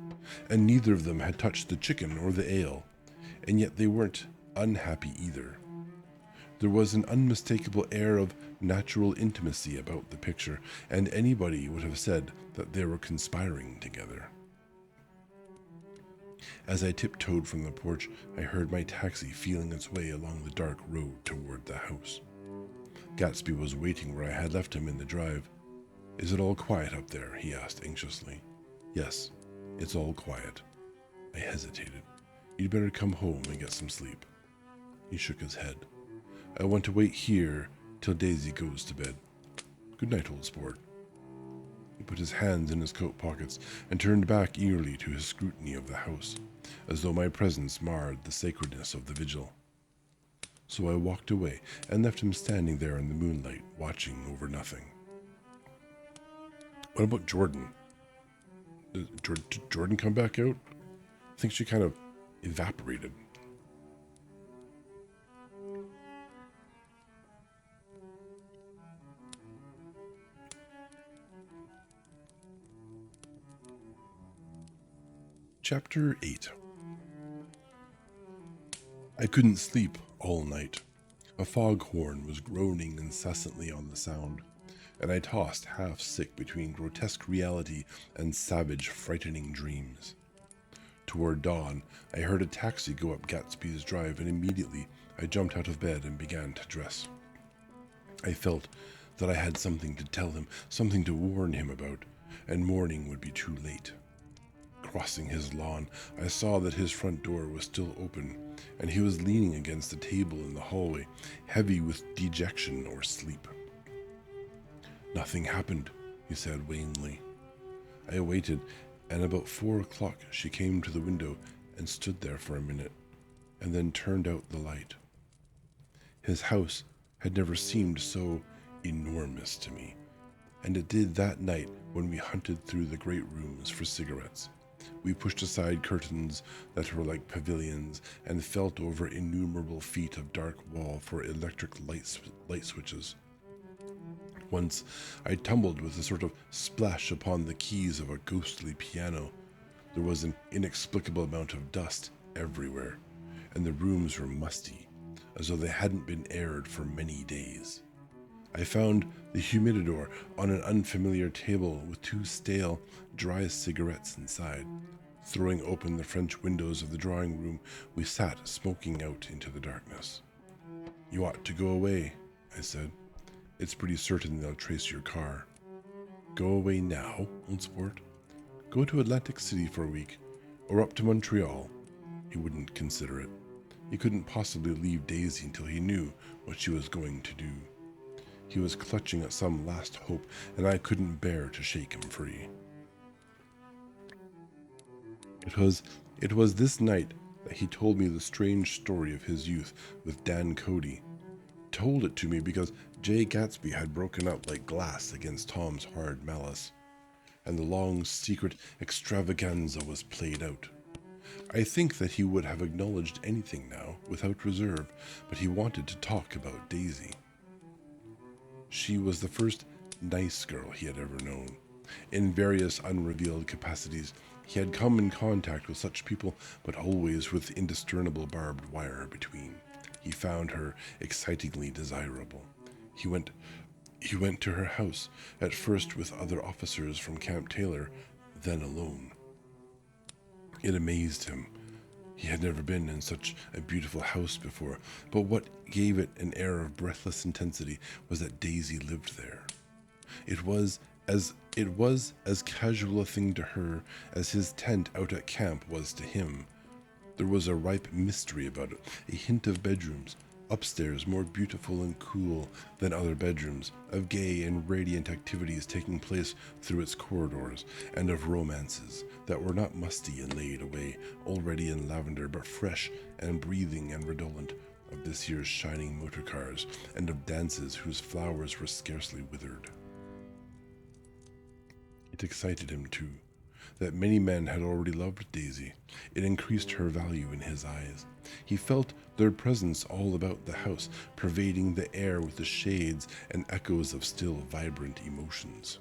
and neither of them had touched the chicken or the ale, and yet they weren't unhappy either. There was an unmistakable air of natural intimacy about the picture, and anybody would have said that they were conspiring together. As I tiptoed from the porch, I heard my taxi feeling its way along the dark road toward the house. Gatsby was waiting where I had left him in the drive. Is it all quiet up there? He asked anxiously. Yes, it's all quiet. I hesitated. You'd better come home and get some sleep. He shook his head. I want to wait here till Daisy goes to bed. Good night, old sport. He put his hands in his coat pockets and turned back eagerly to his scrutiny of the house, as though my presence marred the sacredness of the vigil. So I walked away and left him standing there in the moonlight, watching over nothing. What about Jordan? Did Jordan come back out? I think she kind of evaporated. Chapter 8. I couldn't sleep all night. A foghorn was groaning incessantly on the sound, and I tossed half sick between grotesque reality and savage, frightening dreams. Toward dawn, I heard a taxi go up Gatsby's drive, and immediately I jumped out of bed and began to dress. I felt that I had something to tell him, something to warn him about, and morning would be too late. Crossing his lawn, I saw that his front door was still open, and he was leaning against the table in the hallway, heavy with dejection or sleep. Nothing happened, he said wanly. I waited, and about 4 o'clock she came to the window and stood there for a minute, and then turned out the light. His house had never seemed so enormous to me, and it did that night when we hunted through the great rooms for cigarettes. We pushed aside curtains that were like pavilions and felt over innumerable feet of dark wall for electric light switches. Once I tumbled with a sort of splash upon the keys of a ghostly piano. There was an inexplicable amount of dust everywhere, and the rooms were musty, as though they hadn't been aired for many days. I found the humidor on an unfamiliar table with 2 stale, dry cigarettes inside. Throwing open the French windows of the drawing room, we sat smoking out into the darkness. "You ought to go away," I said. "It's pretty certain they'll trace your car." "Go away now, old sport? Go to Atlantic City for a week, or up to Montreal." He wouldn't consider it. He couldn't possibly leave Daisy until he knew what she was going to do. He was clutching at some last hope, and I couldn't bear to shake him free. It was this night that he told me the strange story of his youth with Dan Cody. Told it to me because Jay Gatsby had broken up like glass against Tom's hard malice, and the long secret extravaganza was played out. I think that he would have acknowledged anything now, without reserve, but he wanted to talk about Daisy. She was the first nice girl he had ever known. In various unrevealed capacities, he had come in contact with such people, but always with indiscernible barbed wire between. He found her excitingly desirable. He went to her house, at first with other officers from Camp Taylor, then alone. It amazed him. He had never been in such a beautiful house before, but what gave it an air of breathless intensity was that Daisy lived there. It was as casual a thing to her as his tent out at camp was to him. There was a ripe mystery about it, a hint of bedrooms, upstairs more beautiful and cool than other bedrooms, of gay and radiant activities taking place through its corridors, and of romances that were not musty and laid away already in lavender, but fresh and breathing and redolent of this year's shining motor cars, and of dances whose flowers were scarcely withered. It excited him, too, that many men had already loved Daisy. It increased her value in his eyes. He felt their presence all about the house, pervading the air with the shades and echoes of still vibrant emotions.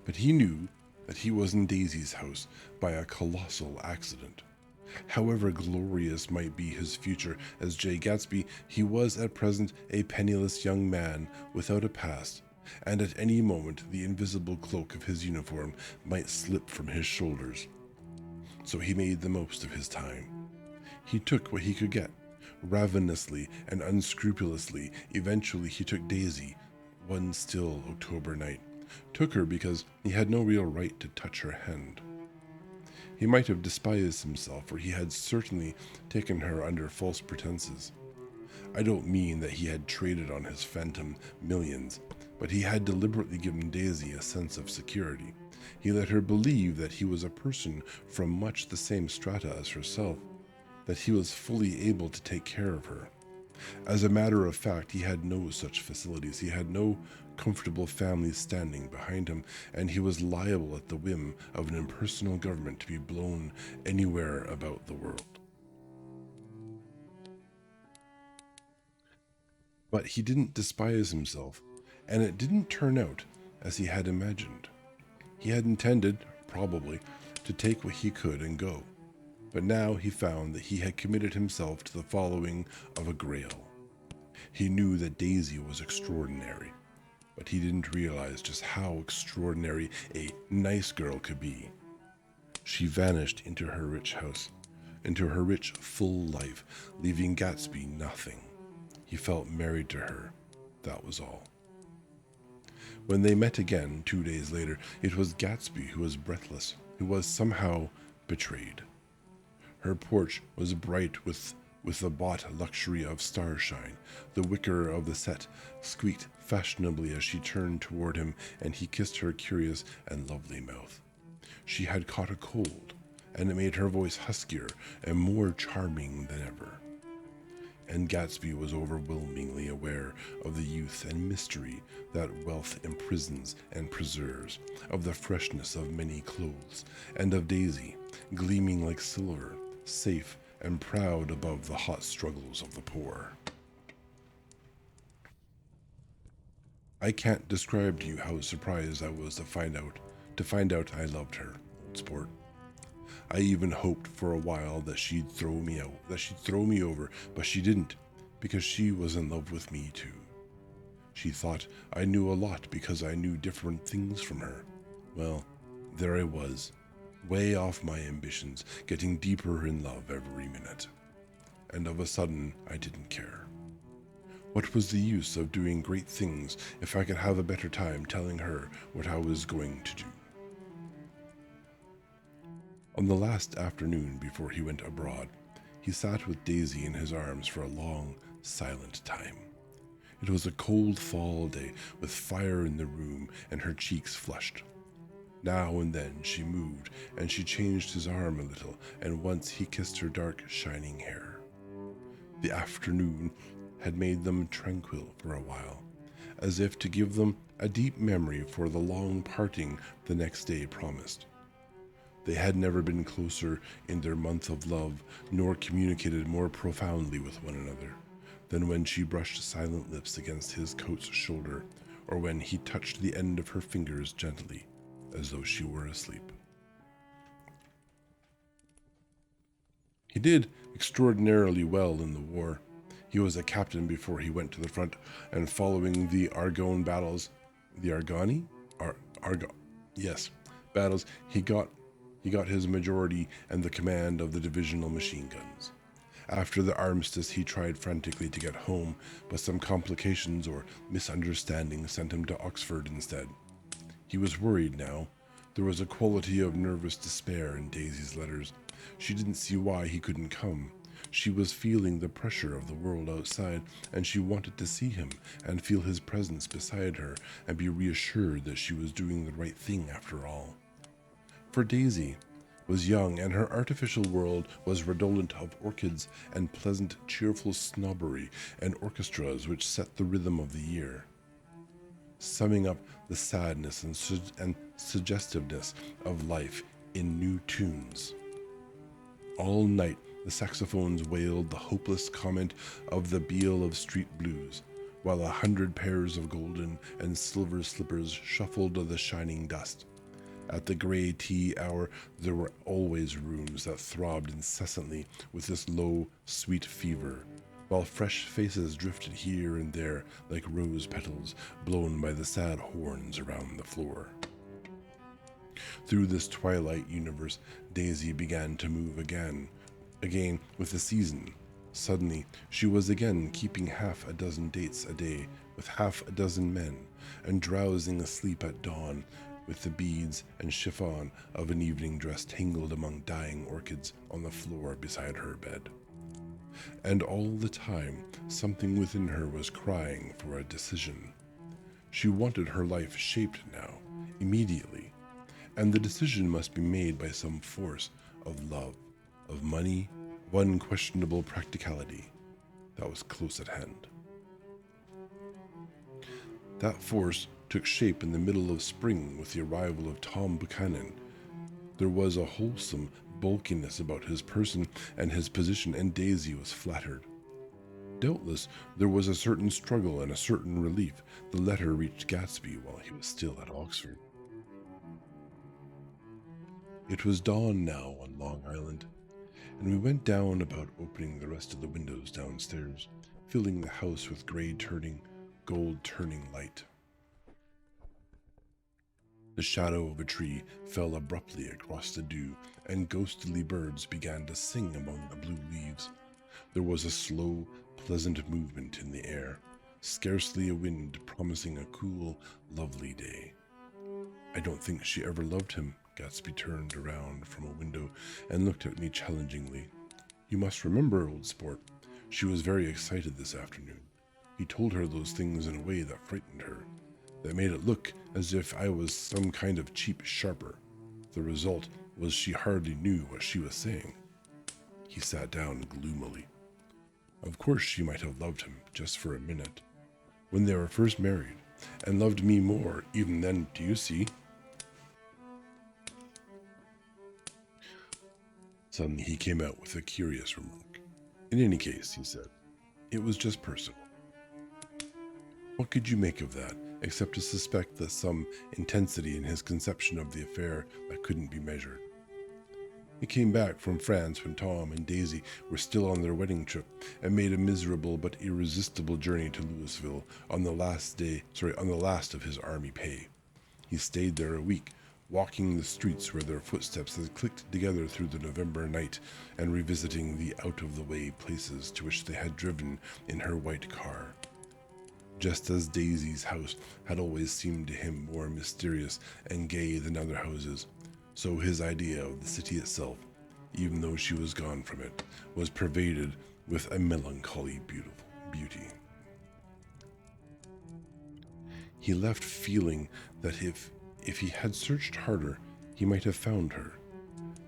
But he knew that he was in Daisy's house by a colossal accident. However glorious might be his future as Jay Gatsby, he was at present a penniless young man without a past, and at any moment the invisible cloak of his uniform might slip from his shoulders. So he made the most of his time. He took what he could get, ravenously and unscrupulously. Eventually he took Daisy, one still October night. Took her because he had no real right to touch her hand. He might have despised himself, for he had certainly taken her under false pretenses. I don't mean that he had traded on his phantom millions, but he had deliberately given Daisy a sense of security. He let her believe that he was a person from much the same strata as herself, that he was fully able to take care of her. As a matter of fact, he had no such facilities. He had no comfortable family standing behind him, and he was liable at the whim of an impersonal government to be blown anywhere about the world. But he didn't despise himself, and it didn't turn out as he had imagined. He had intended, probably, to take what he could and go. But now he found that he had committed himself to the following of a grail. He knew that Daisy was extraordinary, but he didn't realize just how extraordinary a nice girl could be. She vanished into her rich house, into her rich, full life, leaving Gatsby nothing. He felt married to her, that was all. When they met again 2 days later, it was Gatsby who was breathless, who was somehow betrayed. Her porch was bright with the bought luxury of starshine. The wicker of the set squeaked fashionably as she turned toward him, and he kissed her curious and lovely mouth. She had caught a cold, and it made her voice huskier and more charming than ever. And Gatsby was overwhelmingly aware of the youth and mystery that wealth imprisons and preserves, of the freshness of many clothes, and of Daisy, gleaming like silver, safe and proud above the hot struggles of the poor. I can't describe to you how surprised I was to find out I loved her, old sport. I even hoped for a while that she'd throw me out, that she'd throw me over, but she didn't, because she was in love with me too. She thought I knew a lot because I knew different things from her. Well, there I was, way off my ambitions, getting deeper in love every minute. And of a sudden, I didn't care. What was the use of doing great things if I could have a better time telling her what I was going to do? On the last afternoon before he went abroad, he sat with Daisy in his arms for a long, silent time. It was a cold fall day with fire in the room and her cheeks flushed. Now and then she moved and she changed his arm a little, and once he kissed her dark, shining hair. The afternoon had made them tranquil for a while, as if to give them a deep memory for the long parting the next day promised. They had never been closer in their month of love, nor communicated more profoundly with one another than when she brushed silent lips against his coat's shoulder, or when he touched the end of her fingers gently, as though she were asleep. He did extraordinarily well in the war. He was a captain before he went to the front, and following the Argonne battles, the Argonne? Yes, battles, he got his majority and the command of the divisional machine guns. After the armistice, he tried frantically to get home, but some complications or misunderstandings sent him to Oxford instead. He was worried now. There was a quality of nervous despair in Daisy's letters. She didn't see why he couldn't come. She was feeling the pressure of the world outside, and she wanted to see him and feel his presence beside her and be reassured that she was doing the right thing after all. For Daisy was young, and her artificial world was redolent of orchids and pleasant, cheerful snobbery and orchestras which set the rhythm of the year, summing up the sadness and suggestiveness of life in new tunes. All night the saxophones wailed the hopeless comment of the Beale of Street Blues, while 100 pairs of golden and silver slippers shuffled the shining dust. At the gray tea hour, there were always rooms that throbbed incessantly with this low, sweet fever, while fresh faces drifted here and there like rose petals blown by the sad horns around the floor. Through this twilight universe, Daisy began to move again with the season. Suddenly, she was again keeping half a dozen dates a day with half a dozen men, and drowsing asleep at dawn with the beads and chiffon of an evening dress tangled among dying orchids on the floor beside her bed. And all the time, something within her was crying for a decision. She wanted her life shaped now, immediately, and the decision must be made by some force of love, of money, of unquestionable practicality that was close at hand. That force took shape in the middle of spring with the arrival of Tom Buchanan. There was a wholesome bulkiness about his person and his position, and Daisy was flattered. Doubtless there was a certain struggle and a certain relief. The letter reached Gatsby while he was still at Oxford. It was dawn now on Long Island, and we went down about opening the rest of the windows downstairs, filling the house with gold-turning light. The shadow of a tree fell abruptly across the dew, and ghostly birds began to sing among the blue leaves. There was a slow, pleasant movement in the air, scarcely a wind, promising a cool, lovely day. I don't think she ever loved him. Gatsby turned around from a window and looked at me challengingly. You must remember, old sport, she was very excited this afternoon. He told her those things in a way that frightened her, that made it look as if I was some kind of cheap sharper. The result was she hardly knew what she was saying. He sat down gloomily. Of course she might have loved him, just for a minute, when they were first married, and loved me more even then, do you see? Suddenly he came out with a curious remark. In any case, he said, it was just personal. What could you make of that, except to suspect that some intensity in his conception of the affair that couldn't be measured. He came back from France when Tom and Daisy were still on their wedding trip and made a miserable but irresistible journey to Louisville on the last of his army pay. He stayed there a week, walking the streets where their footsteps had clicked together through the November night and revisiting the out-of-the-way places to which they had driven in her white car. Just as Daisy's house had always seemed to him more mysterious and gay than other houses, so his idea of the city itself, even though she was gone from it, was pervaded with a melancholy beauty. He left feeling that if he had searched harder, he might have found her,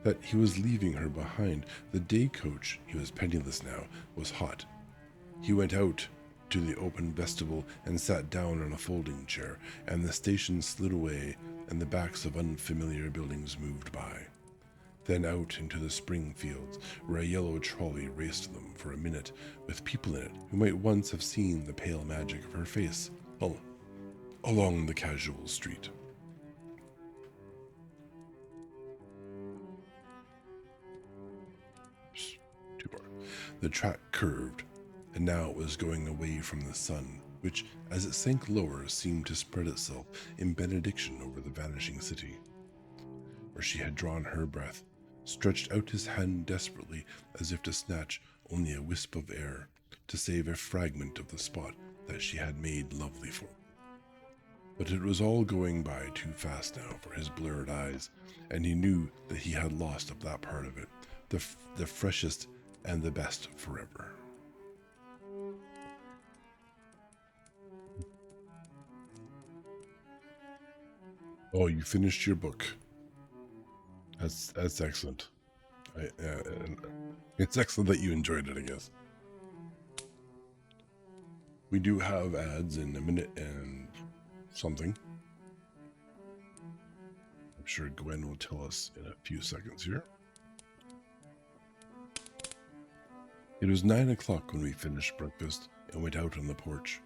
that he was leaving her behind. The day coach, he was penniless now, was hot. He went out to the open vestibule and sat down on a folding chair, and the station slid away and the backs of unfamiliar buildings moved by. Then out into the spring fields, where a yellow trolley raced them for a minute with people in it who might once have seen the pale magic of her face along the casual street. Too far. The track curved, and now it was going away from the sun, which, as it sank lower, seemed to spread itself in benediction over the vanishing city. Where she had drawn her breath, stretched out his hand desperately as if to snatch only a wisp of air, to save a fragment of the spot that she had made lovely for him. But it was all going by too fast now for his blurred eyes, and he knew that he had lost up that part of it, the freshest and the best forever. Oh, you finished your book. That's excellent. It's excellent that you enjoyed it, I guess. We do have ads in a minute and something. I'm sure Gwen will tell us in a few seconds here. It was 9 o'clock when we finished breakfast and went out on the porch.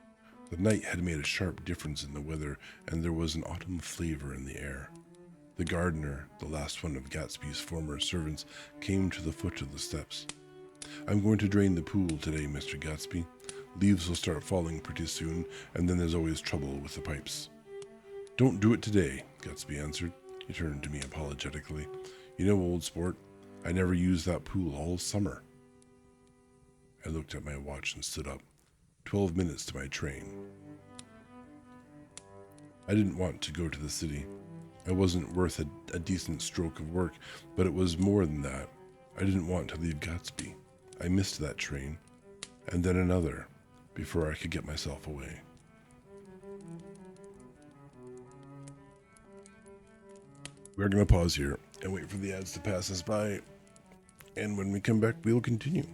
The night had made a sharp difference in the weather, and there was an autumn flavor in the air. The gardener, the last one of Gatsby's former servants, came to the foot of the steps. "I'm going to drain the pool today, Mr. Gatsby. Leaves will start falling pretty soon, and then there's always trouble with the pipes." "Don't do it today," Gatsby answered. He turned to me apologetically. "You know, old sport, I never used that pool all summer." I looked at my watch and stood up. 12 minutes to my train. I didn't want to go to the city. I wasn't worth a decent stroke of work, but it was more than that. I didn't want to leave Gatsby. I missed that train, and then another, before I could get myself away. We're going to pause here and wait for the ads to pass us by, and when we come back, we will continue.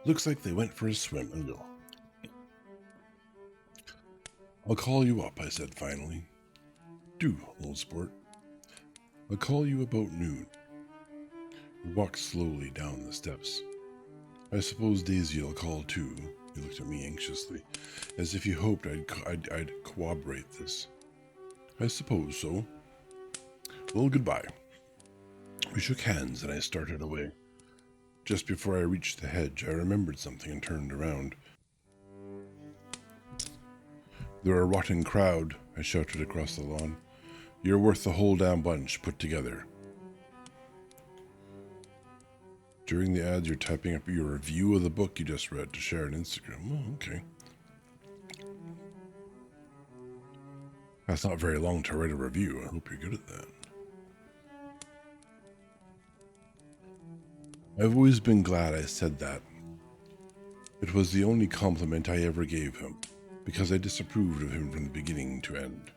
Looks like they went for a swim and go. "I'll call you up," I said finally. "Do, old sport. I'll call you about noon." We walked slowly down the steps. "I suppose Daisy'll call too." He looked at me anxiously, as if he hoped I'd corroborate this. "I suppose so. Well, goodbye." We shook hands and I started away. Just before I reached the hedge, I remembered something and turned around. "They're a rotten crowd," I shouted across the lawn. "You're worth the whole damn bunch put together." During the ads, you're typing up your review of the book you just read to share on Instagram. Oh, okay. That's not very long to write a review. I hope you're good at that. I've always been glad I said that. It was the only compliment I ever gave him, because I disapproved of him from the beginning to end.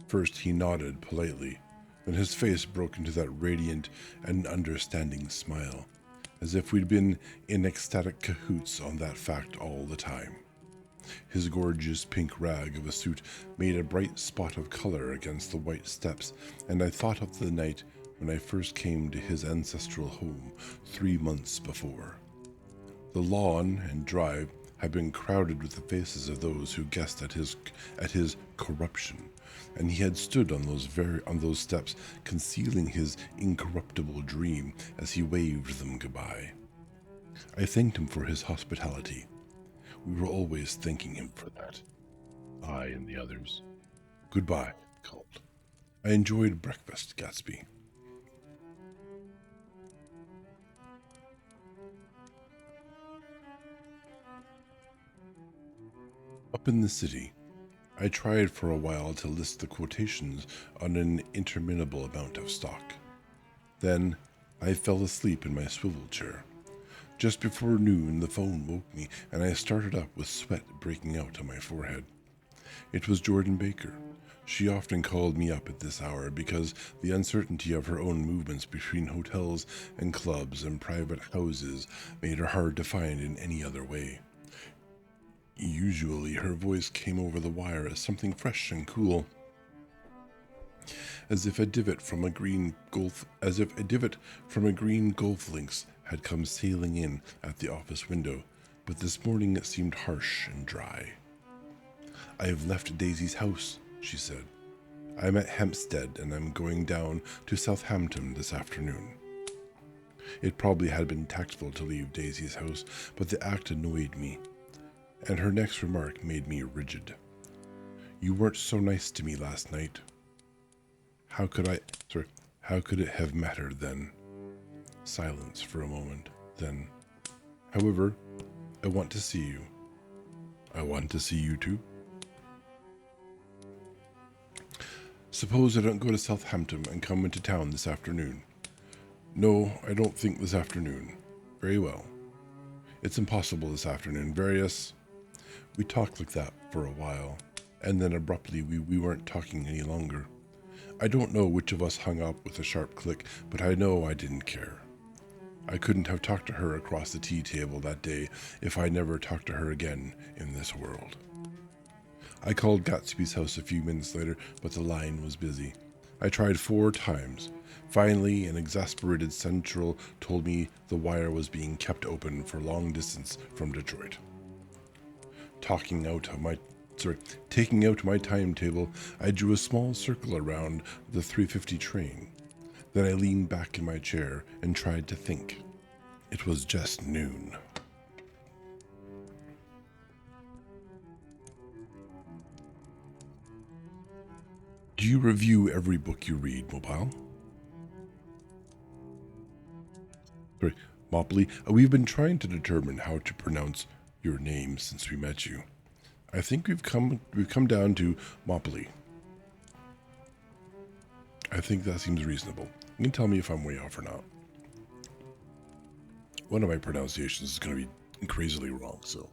First he nodded politely, then his face broke into that radiant and understanding smile, as if we'd been in ecstatic cahoots on that fact all the time. His gorgeous pink rag of a suit made a bright spot of color against the white steps, and I thought of the night when I first came to his ancestral home 3 months before. The lawn and drive had been crowded with the faces of those who guessed at his corruption, and he had stood on those steps, concealing his incorruptible dream as he waved them goodbye. I thanked him for his hospitality. We were always thanking him for that. I and the others. Goodbye, I called. I enjoyed breakfast, Gatsby. Up in the city, I tried for a while to list the quotations on an interminable amount of stock. Then I fell asleep in my swivel chair. Just before noon, the phone woke me, and I started up with sweat breaking out on my forehead. It was Jordan Baker. She often called me up at this hour because the uncertainty of her own movements between hotels and clubs and private houses made her hard to find in any other way. Usually her voice came over the wire as something fresh and cool, as if a divot from a green golf links had come sailing in at the office window, but this morning it seemed harsh and dry. I have left Daisy's house, she said. I'm at Hempstead and I'm going down to Southampton this afternoon. It probably had been tactful to leave Daisy's house, but the act annoyed me, and her next remark made me rigid. You weren't so nice to me last night. How could it have mattered then? Silence for a moment, then, however, I want to see you. I want to see you too. Suppose I don't go to Southampton and come into town this afternoon. No, I don't think this afternoon. Very well. It's impossible this afternoon. We talked like that for a while, and then abruptly we weren't talking any longer. I don't know which of us hung up with a sharp click, but I know I didn't care. I couldn't have talked to her across the tea table that day if I never talked to her again in this world. I called Gatsby's house a few minutes later, but the line was busy. I tried 4 times. Finally, an exasperated central told me the wire was being kept open for long distance from Detroit. Taking out my timetable, I drew a small circle around the 3:50 train. Then I leaned back in my chair and tried to think. It was just noon. Do you review every book you read, Mobile? Mopley, we've been trying to determine how to pronounce your name since we met you. I think we've come down to Mopley. I think that seems reasonable. You can tell me if I'm way off or not. One of my pronunciations is going to be crazily wrong, so.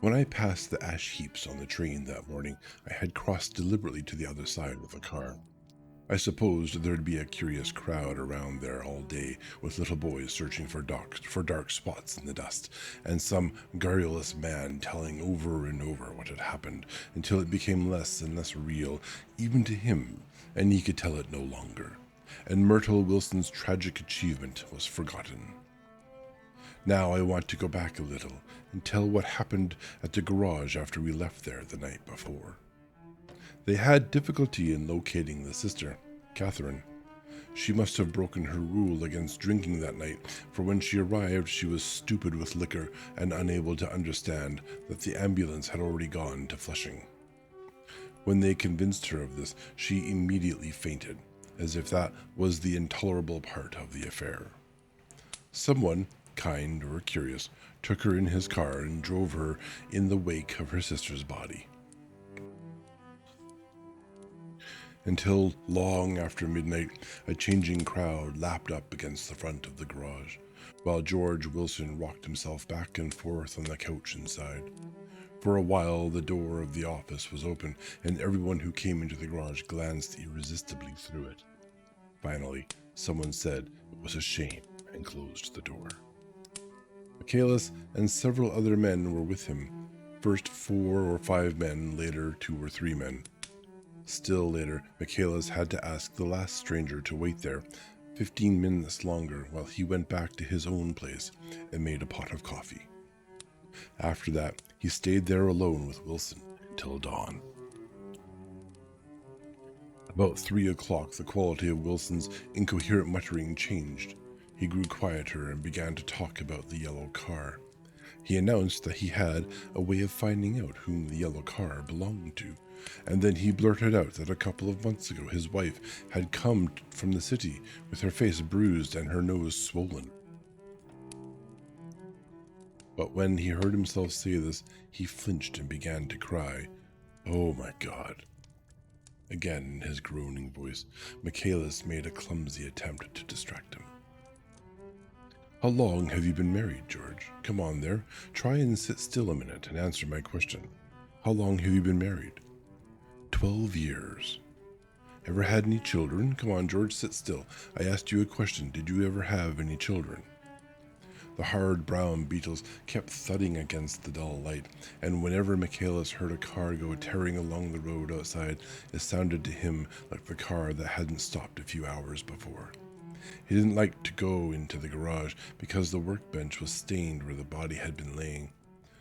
When I passed the ash heaps on the train that morning, I had crossed deliberately to the other side of the car. I supposed there'd be a curious crowd around there all day, with little boys searching for dark spots in the dust, and some garrulous man telling over and over what had happened, until it became less and less real, even to him, and he could tell it no longer, and Myrtle Wilson's tragic achievement was forgotten. Now I want to go back a little and tell what happened at the garage after we left there the night before. They had difficulty in locating the sister, Catherine. She must have broken her rule against drinking that night, for when she arrived she was stupid with liquor and unable to understand that the ambulance had already gone to Flushing. When they convinced her of this, she immediately fainted, as if that was the intolerable part of the affair. Someone, kind or curious, took her in his car and drove her in the wake of her sister's body. Until long after midnight, a changing crowd lapped up against the front of the garage, while George Wilson rocked himself back and forth on the couch inside. For a while, the door of the office was open, and everyone who came into the garage glanced irresistibly through it. Finally, someone said it was a shame and closed the door. Michaelis and several other men were with him. First 4 or 5 men, later 2 or 3 men. Still later, Michaelis had to ask the last stranger to wait there 15 minutes longer while he went back to his own place and made a pot of coffee. After that, he stayed there alone with Wilson until dawn. About 3 o'clock, the quality of Wilson's incoherent muttering changed. He grew quieter and began to talk about the yellow car. He announced that he had a way of finding out whom the yellow car belonged to, and then he blurted out that a couple of months ago his wife had come from the city with her face bruised and her nose swollen. But when he heard himself say this, he flinched and began to cry. "Oh my God." Again, in his groaning voice, Michaelis made a clumsy attempt to distract him. "How long have you been married, George? Come on there. Try and sit still a minute and answer my question. How long have you been married?" 12 years. Ever had any children? Come on, George, sit still. I asked you a question. Did you ever have any children? The hard brown beetles kept thudding against the dull light, and whenever Michaelis heard a car go tearing along the road outside, it sounded to him like the car that hadn't stopped a few hours before. He didn't like to go into the garage because the workbench was stained where the body had been laying,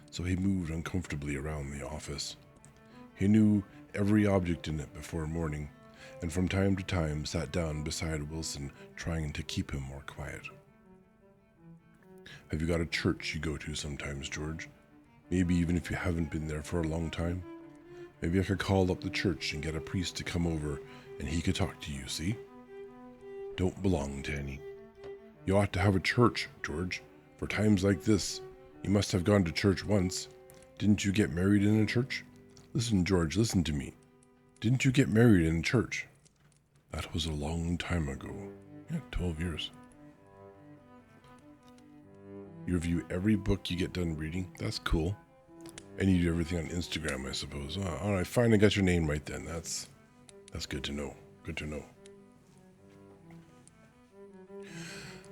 so he moved uncomfortably around the office. He knew every object in it before morning, and from time to time sat down beside Wilson, trying to keep him more quiet. "Have you got a church you go to sometimes, George? Maybe even if you haven't been there for a long time? Maybe I could call up the church and get a priest to come over and he could talk to you, see? Don't belong to any. You ought to have a church, George. For times like this, you must have gone to church once. Didn't you get married in a church? Listen, George, listen to me. Didn't you get married in a church?" "That was a long time ago." "Yeah, 12 years. You review every book you get done reading? That's cool. And you do everything on Instagram, I suppose. All right, fine, I got your name right then. That's good to know. Good to know.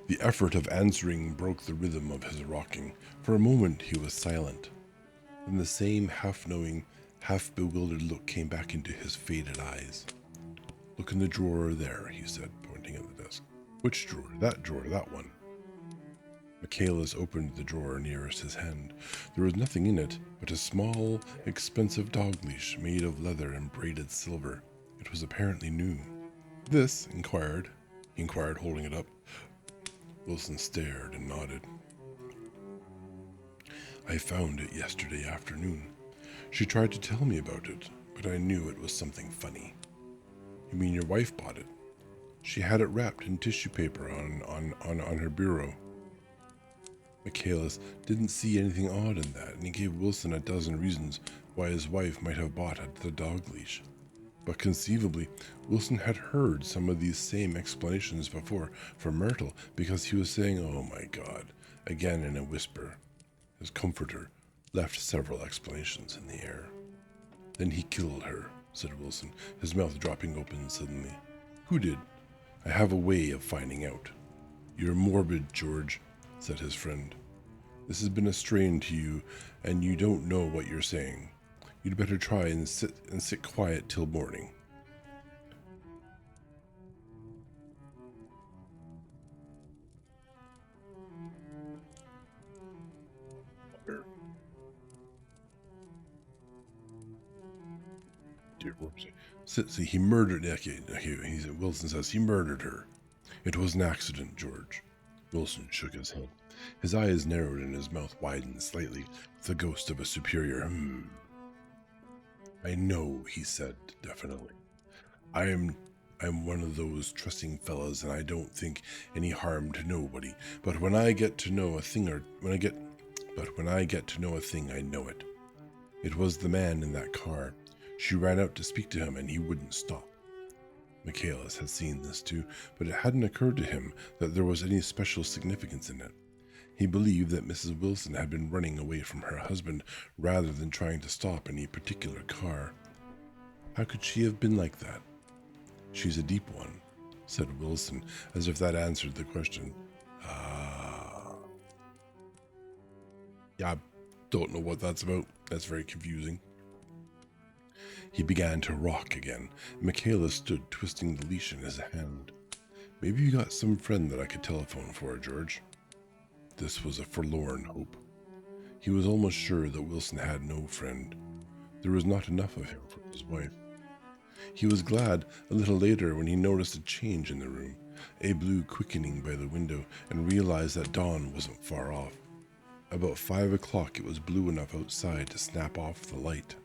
The effort of answering broke the rhythm of his rocking. For a moment he was silent. Then the same half-knowing, half-bewildered look came back into his faded eyes. "Look in the drawer there," he said, pointing at the desk. "Which drawer? That one." Michaelis opened the drawer nearest his hand. There was nothing in it but a small, expensive dog leash made of leather and braided silver. It was apparently new. "This?" he inquired, holding it up. Wilson stared and nodded. "I found it yesterday afternoon. She tried to tell me about it, but I knew it was something funny." "You mean your wife bought it?" "She had it wrapped in tissue paper on her bureau." Michaelis didn't see anything odd in that, and he gave Wilson a dozen reasons why his wife might have bought the dog leash. But conceivably, Wilson had heard some of these same explanations before from Myrtle, because he was saying, "Oh my God," again in a whisper. His comforter left several explanations in the air. "Then he killed her," said Wilson, his mouth dropping open suddenly. "Who did? I have a way of finding out." "You're morbid, George," said his friend. "This has been a strain to you, and you don't know what you're saying. You'd better try and sit quiet till morning." Dear see, he murdered. Wilson says he murdered her. "It was an accident, George." Wilson shook his head. His eyes narrowed and his mouth widened slightly with the ghost of a superior "I know," he said definitely. I'm one of those trusting fellas, and I don't think any harm to nobody. But when I get to know a thing, I know it. It was the man in that car. She ran out to speak to him, and he wouldn't stop." Michaelis had seen this too, but it hadn't occurred to him that there was any special significance in it. He believed that Mrs. Wilson had been running away from her husband rather than trying to stop any particular car. How could she have been like that? She's a deep one, said Wilson, as if that answered the question. Yeah, I don't know what that's about. That's very confusing. He began to rock again. Michaela stood twisting the leash in his hand. Maybe you got some friend that I could telephone for, George. This was a forlorn hope. He was almost sure that Wilson had no friend. There was not enough of him for his wife. He was glad a little later when he noticed a change in the room, a blue quickening by the window, and realized that dawn wasn't far off. About 5 o'clock it was blue enough outside to snap off the light.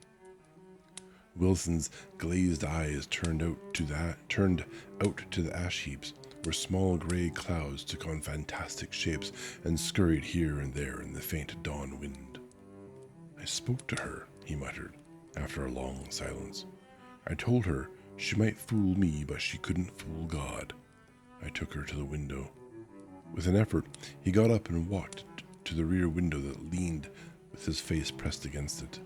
Wilson's glazed eyes turned out to the ash heaps, where small gray clouds took on fantastic shapes and scurried here and there in the faint dawn wind. I spoke to her, he muttered, after a long silence. I told her she might fool me, but she couldn't fool God. I took her to the window. With an effort, he got up and walked to the rear window that leaned with his face pressed against it.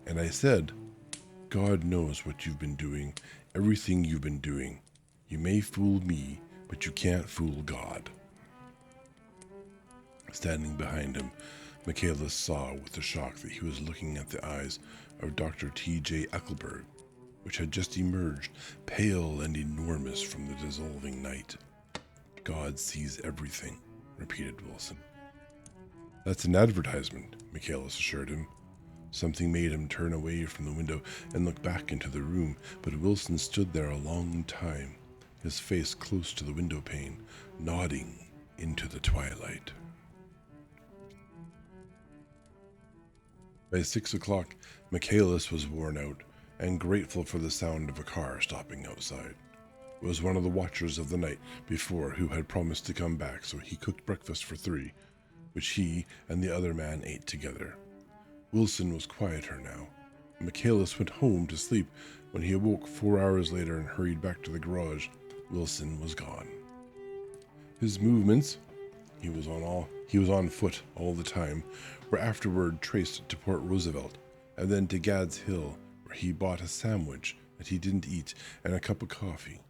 And I said, God knows what you've been doing, everything you've been doing. You may fool me, but you can't fool God. Standing behind him, Michaela saw with a shock that he was looking at the eyes of Dr. T.J. Ecclesburg, which had just emerged, pale and enormous from the dissolving night. God sees everything, repeated Wilson. That's an advertisement, Michaela assured him. Something made him turn away from the window and look back into the room, but Wilson stood there a long time, his face close to the window pane, nodding into the twilight. By 6 o'clock, Michaelis was worn out and grateful for the sound of a car stopping outside. It was one of the watchers of the night before who had promised to come back, so he cooked breakfast for 3, which he and the other man ate together. Wilson was quieter now. Michaelis went home to sleep. When he awoke 4 hours later and hurried back to the garage, Wilson was gone. His movements, he was on foot all the time, were afterward traced to Port Roosevelt and then to Gad's Hill, where he bought a sandwich that he didn't eat and a cup of coffee.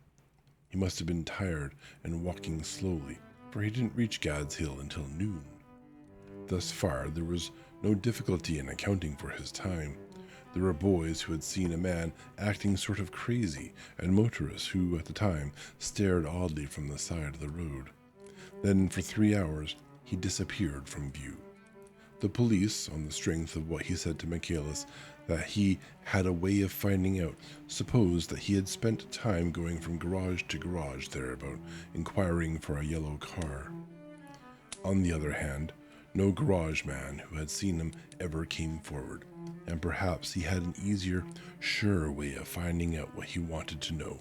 He must have been tired and walking slowly, for he didn't reach Gad's Hill until noon. Thus far, there was no difficulty in accounting for his time. There were boys who had seen a man acting sort of crazy, and motorists who, at the time, stared oddly from the side of the road. Then, for 3 hours, he disappeared from view. The police, on the strength of what he said to Michaelis, that he had a way of finding out, supposed that he had spent time going from garage to garage thereabout, inquiring for a yellow car. On the other hand, no garage man who had seen him ever came forward, and perhaps he had an easier, surer way of finding out what he wanted to know.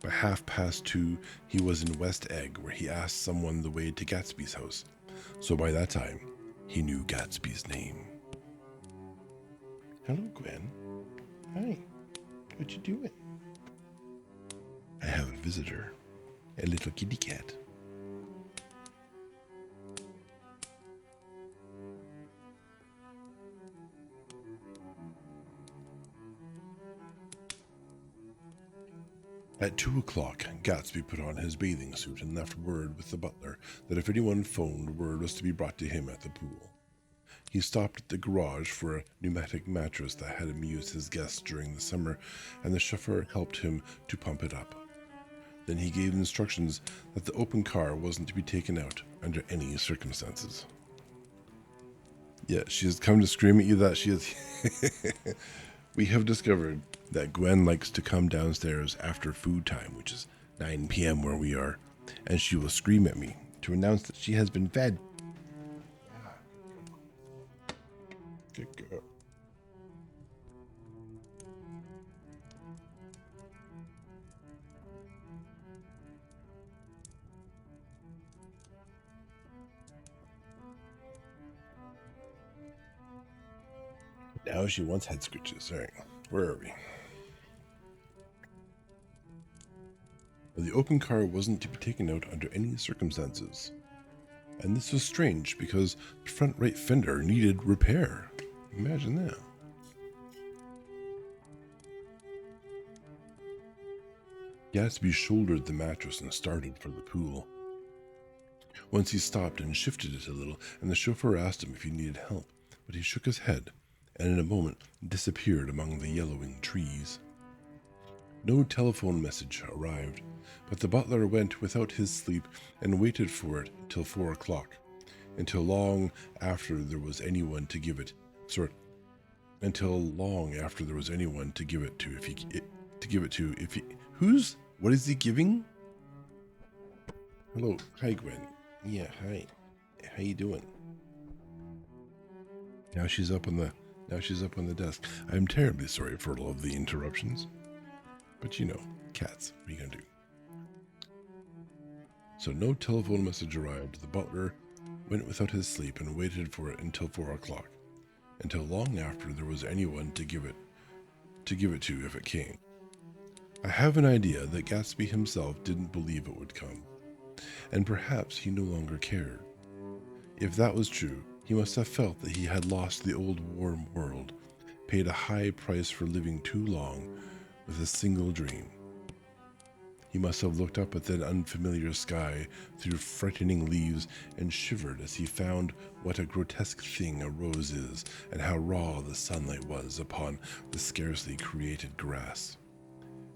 By 2:30, he was in West Egg, where he asked someone the way to Gatsby's house, so by that time, he knew Gatsby's name. Hello, Gwen. Hi. What you doing? I have a visitor, a little kitty cat. At 2 o'clock, Gatsby put on his bathing suit and left word with the butler that if anyone phoned, word was to be brought to him at the pool. He stopped at the garage for a pneumatic mattress that had amused his guests during the summer, and the chauffeur helped him to pump it up. Then he gave instructions that the open car wasn't to be taken out under any circumstances. Yeah, she has come to scream at you that she is... We have discovered that Gwen likes to come downstairs after food time, which is 9 p.m. where we are, and she will scream at me to announce that she has been fed. Good girl. Now she wants head scratches. All right, where are we? The open car wasn't to be taken out under any circumstances. And this was strange because the front right fender needed repair. Imagine that. Gatsby shouldered the mattress and started for the pool. Once he stopped and shifted it a little, and the chauffeur asked him if he needed help, but he shook his head, and in a moment disappeared among the yellowing trees. No telephone message arrived, but the butler went without his sleep and waited for it till 4 o'clock, until long after there was anyone to give it. Until long after there was anyone to give it to. What is he giving? Hello, hi Gwen. Yeah, hi. How you doing? Now she's up on the desk. I'm terribly sorry for all of the interruptions. But you know, cats, what are you gonna do? So no telephone message arrived. The butler went without his sleep and waited for it until 4 o'clock, until long after there was anyone to give it to if it came. I have an idea that Gatsby himself didn't believe it would come, and perhaps he no longer cared. If that was true, he must have felt that he had lost the old warm world, paid a high price for living too long with a single dream. He must have looked up at that unfamiliar sky through frightening leaves and shivered as he found what a grotesque thing a rose is and how raw the sunlight was upon the scarcely created grass.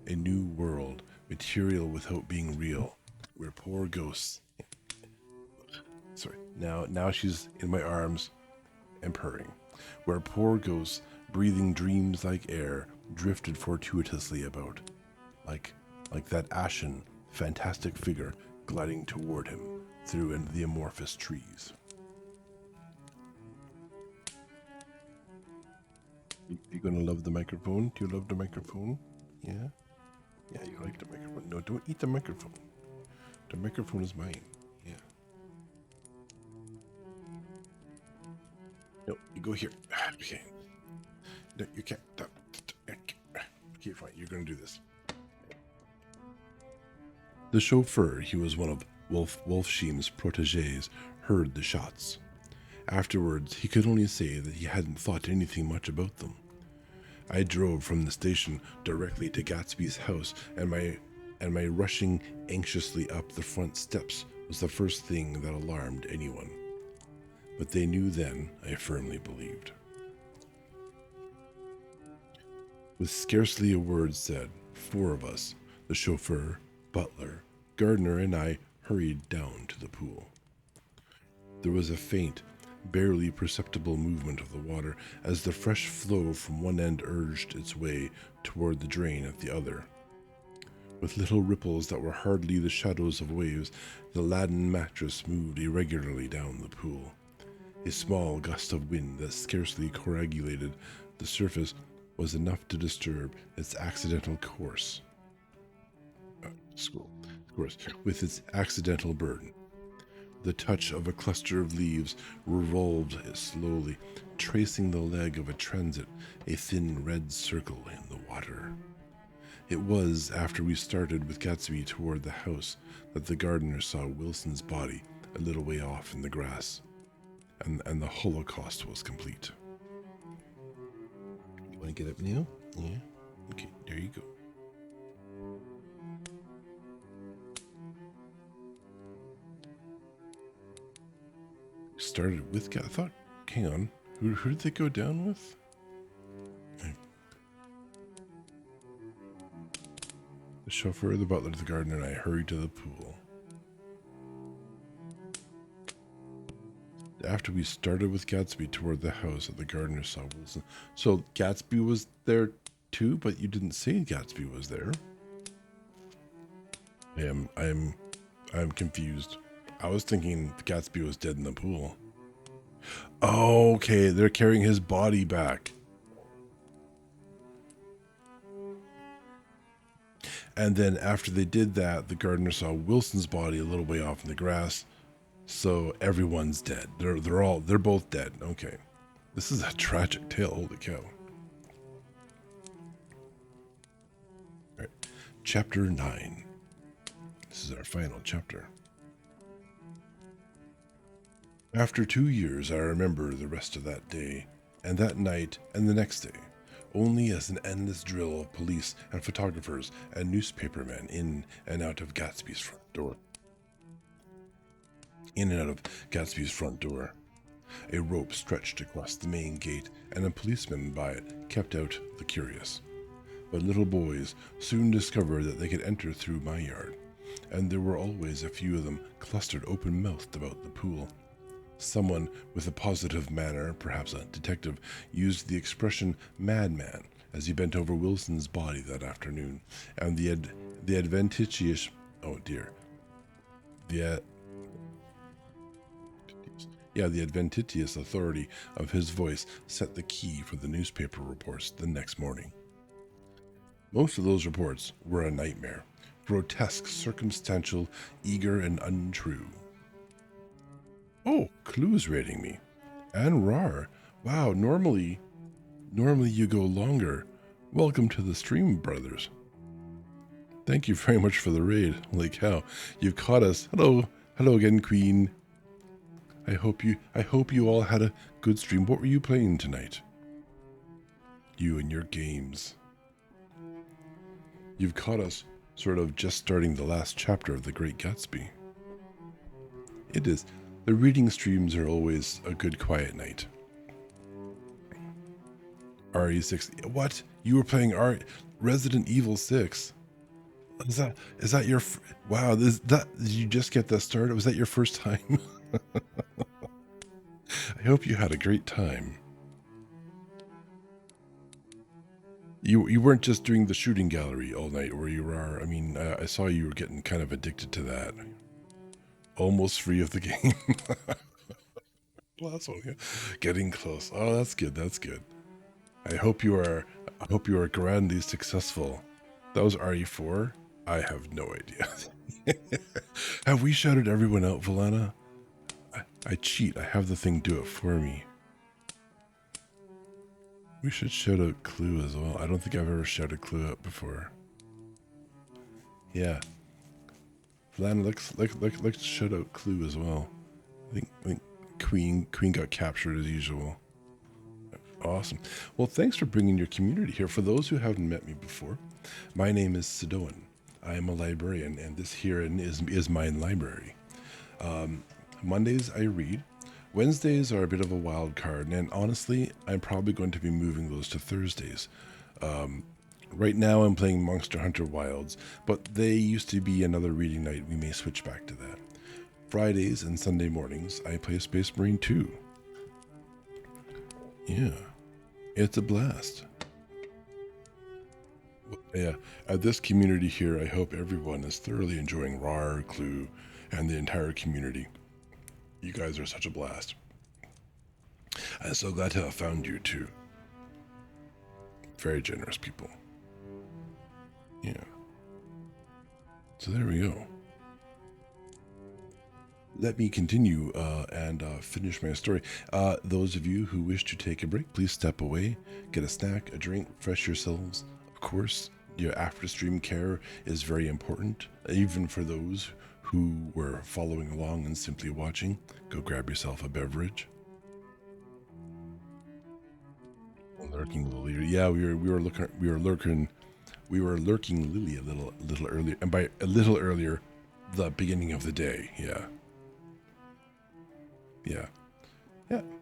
A new world, material without being real, where poor ghosts... Sorry, now she's in my arms and purring. Where poor ghosts, breathing dreams like air, drifted fortuitously about, like that ashen, fantastic figure gliding toward him through the amorphous trees. You gonna love the microphone? Do you love the microphone? Yeah? Yeah, you like the microphone. No, don't eat the microphone. The microphone is mine. Yeah. No, you go here. Okay. No, you can't. Okay, fine. You're gonna do this. The chauffeur, he was one of Wolfsheim's protégés, heard the shots. Afterwards, he could only say that he hadn't thought anything much about them. I drove from the station directly to Gatsby's house, and my rushing anxiously up the front steps was the first thing that alarmed anyone. But they knew then, I firmly believed. With scarcely a word said, 4 of us, the chauffeur, butler, gardener, and I, hurried down to the pool. There was a faint, barely perceptible movement of the water as the fresh flow from one end urged its way toward the drain at the other. With little ripples that were hardly the shadows of waves, the laden mattress moved irregularly down the pool. A small gust of wind that scarcely coagulated the surface was enough to disturb its accidental course. With its accidental burden. The touch of a cluster of leaves revolved it slowly, tracing the leg of a transit, a thin red circle in the water. It was after we started with Gatsby toward the house that the gardener saw Wilson's body a little way off in the grass, and the Holocaust was complete. You want to get up now? Yeah? Okay, there you go. Started with I thought, hang on, who did they go down with? The chauffeur, the butler, the gardener, and I hurried to the pool. After we started with Gatsby toward the house that the gardener saw Wilson. So Gatsby was there too, but you didn't say Gatsby was there. I'm confused. I was thinking Gatsby was dead in the pool. Oh, okay, they're carrying his body back. And then after they did that, the gardener saw Wilson's body a little way off in the grass. So everyone's dead. They're both dead. Okay. This is a tragic tale, holy cow. All right. Chapter 9. is our final chapter. After 2 years, I remember the rest of that day, and that night, and the next day, only as an endless drill of police and photographers and newspapermen in and out of Gatsby's front door. In and out of Gatsby's front door. A rope stretched across the main gate, and a policeman by it kept out the curious. But little boys soon discovered that they could enter through my yard, and there were always a few of them clustered open-mouthed about the pool. Someone with a positive manner, perhaps a detective, used the expression madman as he bent over Wilson's body that afternoon, and the adventitious the adventitious authority of his voice set the key for the newspaper reports the next morning. Most of those reports were a nightmare, grotesque, circumstantial, eager, and untrue. Oh, Clue's rating me. And Rar. Wow, normally you go longer. Welcome to the stream, brothers. Thank you very much for the raid. Holy cow. You've caught us. Hello again, Queen. I hope you all had a good stream. What were you playing tonight? You and your games. You've caught us sort of just starting the last chapter of The Great Gatsby. It is. The reading streams are always a good quiet night. RE6. What? You were playing Resident Evil 6? Is that your... Wow, did you just get that started? Was that your first time? I hope you had a great time. You weren't just doing the shooting gallery all night where you are. I mean, I saw you were getting kind of addicted to that. Almost free of the game. Well, that's one, yeah. Getting close. Oh, that's good. That's good. I hope you are grandly successful. That was RE4? I have no idea. Have we shouted everyone out, Valana? I cheat. I have the thing do it for me. We should shout out Clue as well. I don't think I've ever shouted Clue out before. Yeah. Valana, let's shout out Clue as well. I think Queen got captured as usual. Awesome. Well, thanks for bringing your community here. For those who haven't met me before, my name is Sidoen. I am a librarian, and this here is my library. Mondays I read. Wednesdays are a bit of a wild card, and honestly, I'm probably going to be moving those to Thursdays. Right now I'm playing Monster Hunter Wilds, but they used to be another reading night. We may switch back to that. Fridays and Sunday mornings, I play Space Marine 2. Yeah, it's a blast. Yeah, at this community here, I hope everyone is thoroughly enjoying RAR, Clue, and the entire community. You guys are such a blast. I'm so glad to have found you too. Very generous people. Yeah. So there we go. Let me continue and finish my story. Those of you who wish to take a break, please step away, get a snack, a drink, refresh yourselves. Of course, your after-stream care is very important, even for those who were following along and simply watching. Go grab yourself a beverage. Lurking Lily. Yeah, we were lurking Lily a little earlier, and by a little earlier, the beginning of the day. Yeah.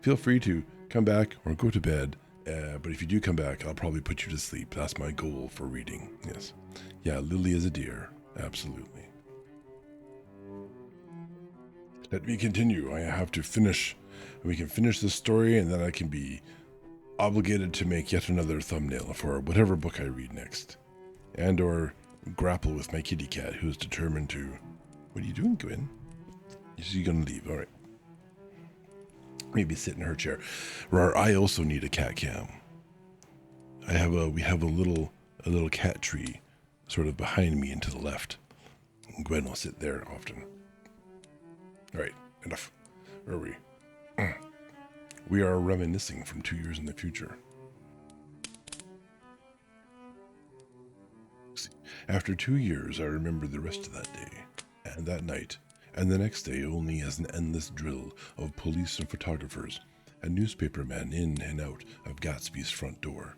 Feel free to come back or go to bed. But if you do come back, I'll probably put you to sleep. That's my goal for reading. Yes. Yeah, Lily is a dear. Absolutely. Let me continue. I have to finish. We can finish this story, and then I can be obligated to make yet another thumbnail for whatever book I read next. And or grapple with my kitty cat, who's determined to... What are you doing, Gwen? Is she going to leave? All right. Maybe sit in her chair. I also need a cat cam. We have a little cat tree sort of behind me and to the left. And Gwen will sit there often. All right, enough. Where are we? We are reminiscing from 2 years in the future. After 2 years, I remember the rest of that day. and that night, and the next day only as an endless drill of police and photographers and newspapermen in and out of Gatsby's front door.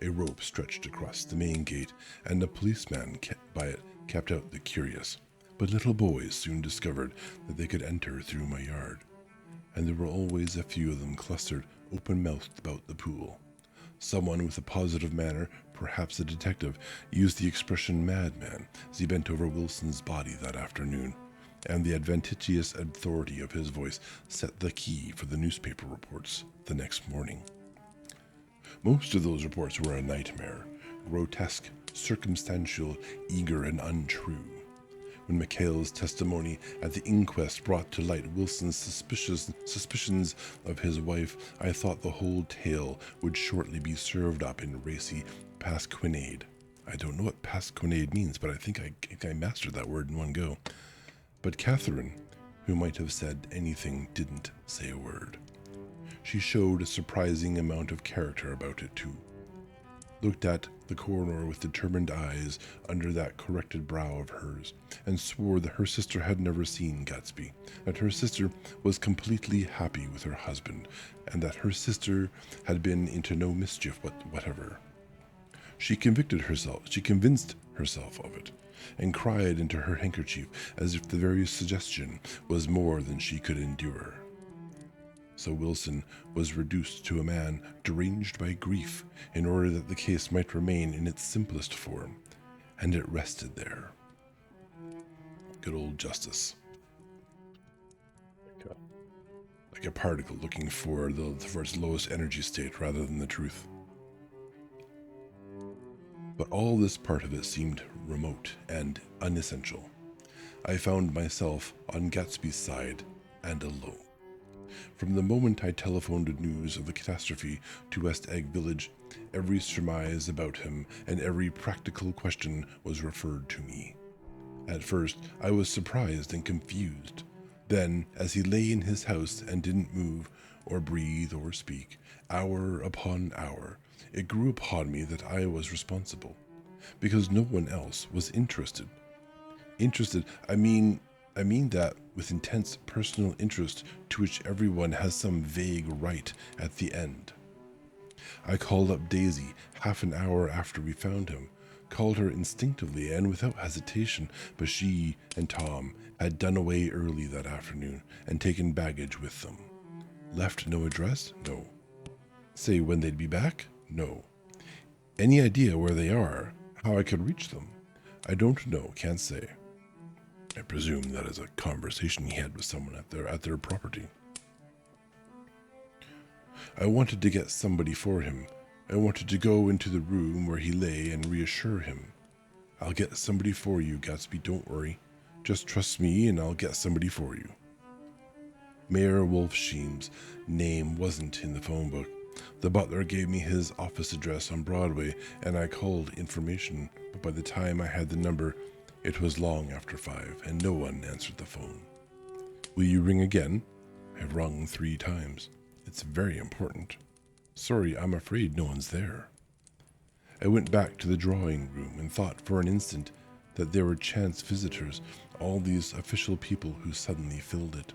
A rope stretched across the main gate, and a policeman by it kept out the curious. But little boys soon discovered that they could enter through my yard, and there were always a few of them clustered open-mouthed about the pool. Someone with a positive manner, perhaps a detective, used the expression madman as he bent over Wilson's body that afternoon, and the adventitious authority of his voice set the key for the newspaper reports the next morning. Most of those reports were a nightmare, grotesque, circumstantial, eager, and untrue. When McHale's testimony at the inquest brought to light Wilson's suspicions of his wife, I thought the whole tale would shortly be served up in racy pasquinade. I don't know what pasquinade means, but I think I mastered that word in one go. But Catherine, who might have said anything, didn't say a word. She showed a surprising amount of character about it, too. Looked at the coroner with determined eyes under that corrected brow of hers, and swore that her sister had never seen Gatsby, that her sister was completely happy with her husband, and that her sister had been into no mischief whatever. She convinced herself of it, and cried into her handkerchief as if the very suggestion was more than she could endure. So Wilson was reduced to a man deranged by grief in order that the case might remain in its simplest form, and it rested there. Good old justice. Like a particle looking for its lowest energy state rather than the truth. But all this part of it seemed remote and unessential. I found myself on Gatsby's side and alone. From the moment I telephoned news of the catastrophe to West Egg Village, every surmise about him and every practical question was referred to me. At first, I was surprised and confused. Then, as he lay in his house and didn't move or breathe or speak, hour upon hour, it grew upon me that I was responsible, because no one else was interested. I mean that with intense personal interest to which everyone has some vague right at the end. I called up Daisy half an hour after we found him, called her instinctively and without hesitation, but she and Tom had done away early that afternoon and taken baggage with them. Left no address? No. Say when they'd be back? No. Any idea where they are? How I could reach them? I don't know, can't say. I presume that is a conversation he had with someone at their property. I wanted to get somebody for him. I wanted to go into the room where he lay and reassure him. I'll get somebody for you, Gatsby, don't worry. Just trust me and I'll get somebody for you. Mayor Wolfsheim's name wasn't in the phone book. The butler gave me his office address on Broadway, and I called information, but by the time I had the number, it was long after 5, and no one answered the phone. Will you ring again? I've rung 3 times. It's very important. Sorry, I'm afraid no one's there. I went back to the drawing room and thought for an instant that there were chance visitors, all these official people who suddenly filled it.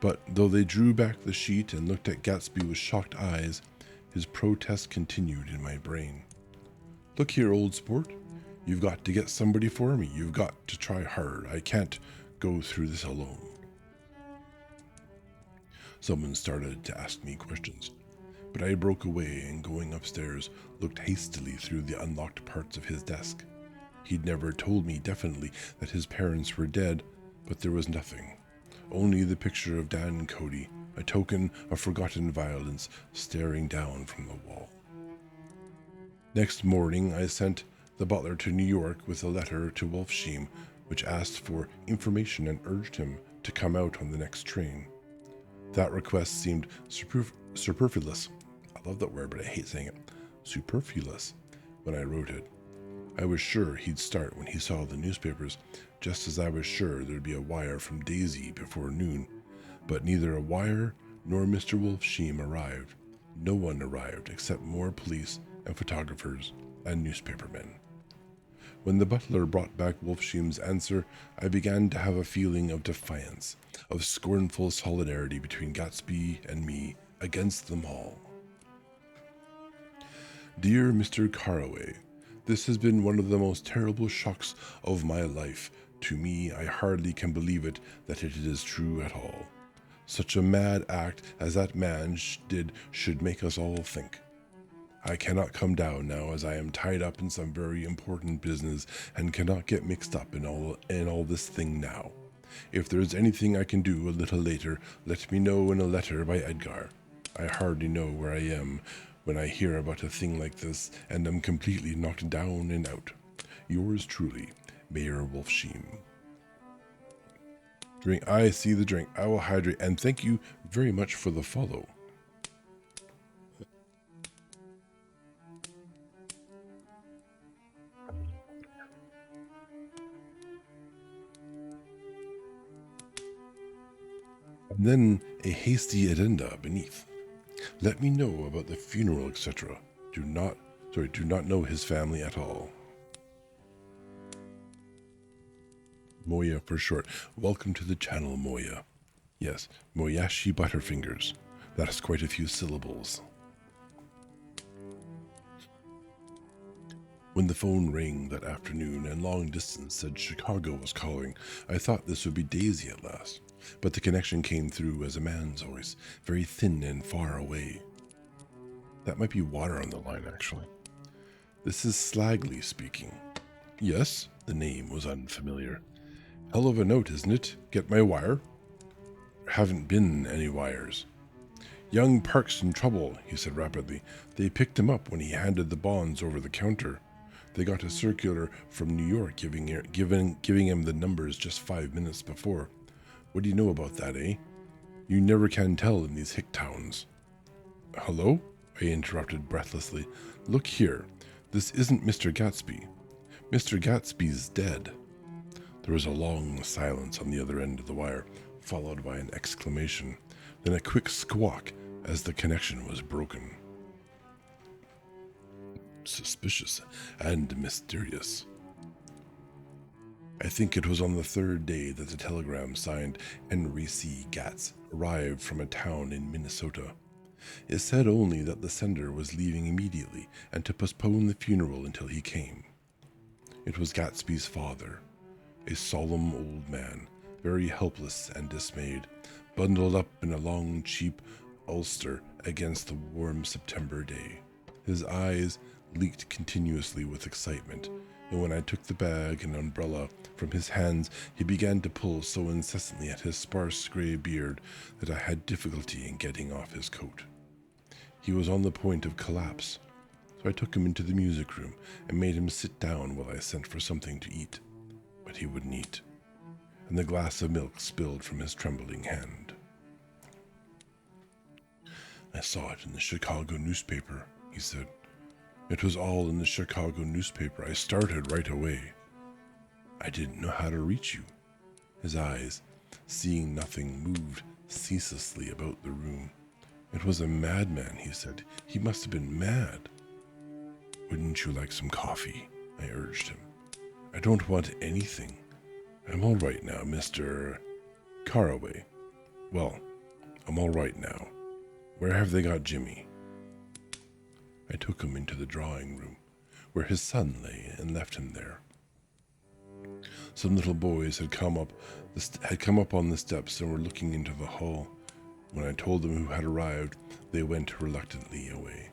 But though they drew back the sheet and looked at Gatsby with shocked eyes, his protest continued in my brain. Look here, old sport. You've got to get somebody for me. You've got to try hard. I can't go through this alone. Someone started to ask me questions, but I broke away and going upstairs looked hastily through the unlocked parts of his desk. He'd never told me definitely that his parents were dead, but there was nothing. Only the picture of Dan Cody, a token of forgotten violence, staring down from the wall. Next morning I sent the butler to New York with a letter to Wolfsheim, which asked for information and urged him to come out on the next train. That request seemed superfluous. I love that word, but I hate saying it. Superfluous when I wrote it. I was sure he'd start when he saw the newspapers, just as I was sure there'd be a wire from Daisy before noon. But neither a wire nor Mr. Wolfsheim arrived. No one arrived except more police and photographers and newspapermen. When the butler brought back Wolfsheim's answer, I began to have a feeling of defiance, of scornful solidarity between Gatsby and me against them all. Dear Mr. Carraway, this has been one of the most terrible shocks of my life. To me, I hardly can believe it that it is true at all. Such a mad act as that man did should make us all think. I cannot come down now, as I am tied up in some very important business and cannot get mixed up in all this thing now. If there is anything I can do a little later, let me know in a letter by Edgar. I hardly know where I am when I hear about a thing like this, and am completely knocked down and out. Yours truly, Mayor Wolfsheim. Drink. I see the drink. I will hydrate, and thank you very much for the follow. And then a hasty addenda beneath. Let me know about the funeral, etc. Do not know his family at all. Moya for short. Welcome to the channel, Moya. Yes, Moyashi Butterfingers. That is quite a few syllables. When the phone rang that afternoon and long distance said Chicago was calling, I thought this would be Daisy at last. But the connection came through as a man's voice, very thin and far away. That might be water on the line, actually. This is Slagley speaking. Yes, the name was unfamiliar. Hell of a note, isn't it? Get my wire? Haven't been any wires. Young Park's in trouble, he said rapidly. They picked him up when he handed the bonds over the counter. They got a circular from New York giving him the numbers just 5 minutes before. What do you know about that, eh? You never can tell in these hick towns. Hello? I interrupted breathlessly. Look here. This isn't Mr. Gatsby. Mr. Gatsby's dead. There was a long silence on the other end of the wire, followed by an exclamation, then a quick squawk as the connection was broken. Suspicious and mysterious. I think it was on the third day that the telegram signed Henry C. Gatz arrived from a town in Minnesota. It said only that the sender was leaving immediately and to postpone the funeral until he came. It was Gatsby's father, a solemn old man, very helpless and dismayed, bundled up in a long, cheap ulster against the warm September day. His eyes leaked continuously with excitement, and when I took the bag and umbrella from his hands, he began to pull so incessantly at his sparse gray beard that I had difficulty in getting off his coat. He was on the point of collapse, so I took him into the music room and made him sit down while I sent for something to eat. But he wouldn't eat, and the glass of milk spilled from his trembling hand. I saw it in the Chicago newspaper, he said. It was all in the Chicago newspaper. I started right away. I didn't know how to reach you. His eyes, seeing nothing, moved ceaselessly about the room. It was a madman, he said. He must have been mad. Wouldn't you like some coffee? I urged him. I don't want anything. I'm all right now, Mr. Carraway. Well, I'm all right now. Where have they got Jimmy? I took him into the drawing room, where his son lay, and left him there. Some little boys had come up on the steps and were looking into the hall. When I told them who had arrived, they went reluctantly away.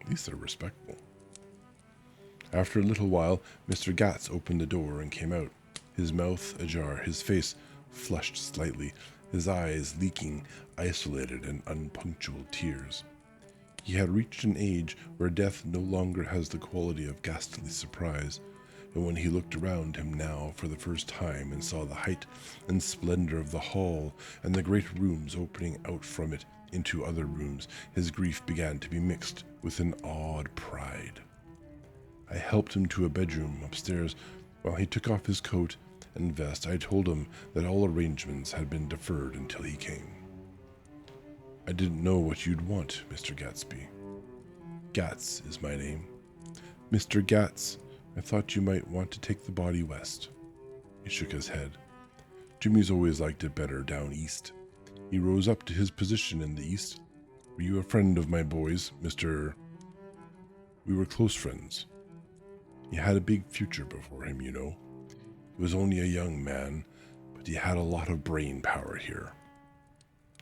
At least they're respectful. After a little while, Mr. Gatz opened the door and came out, his mouth ajar, his face flushed slightly, his eyes leaking isolated and unpunctual tears. He had reached an age where death no longer has the quality of ghastly surprise, and when he looked around him now for the first time and saw the height and splendor of the hall and the great rooms opening out from it into other rooms, his grief began to be mixed with an awed pride. I helped him to a bedroom upstairs. While he took off his coat and vest, I told him that all arrangements had been deferred until he came. I didn't know what you'd want, Mr. Gatsby. Gatz is my name. Mr. Gatz, I thought you might want to take the body west. He shook his head. Jimmy's always liked it better down east. He rose up to his position in the east. Were you a friend of my boys, Mr. We were close friends. He had a big future before him, you know. He was only a young man, but he had a lot of brain power here.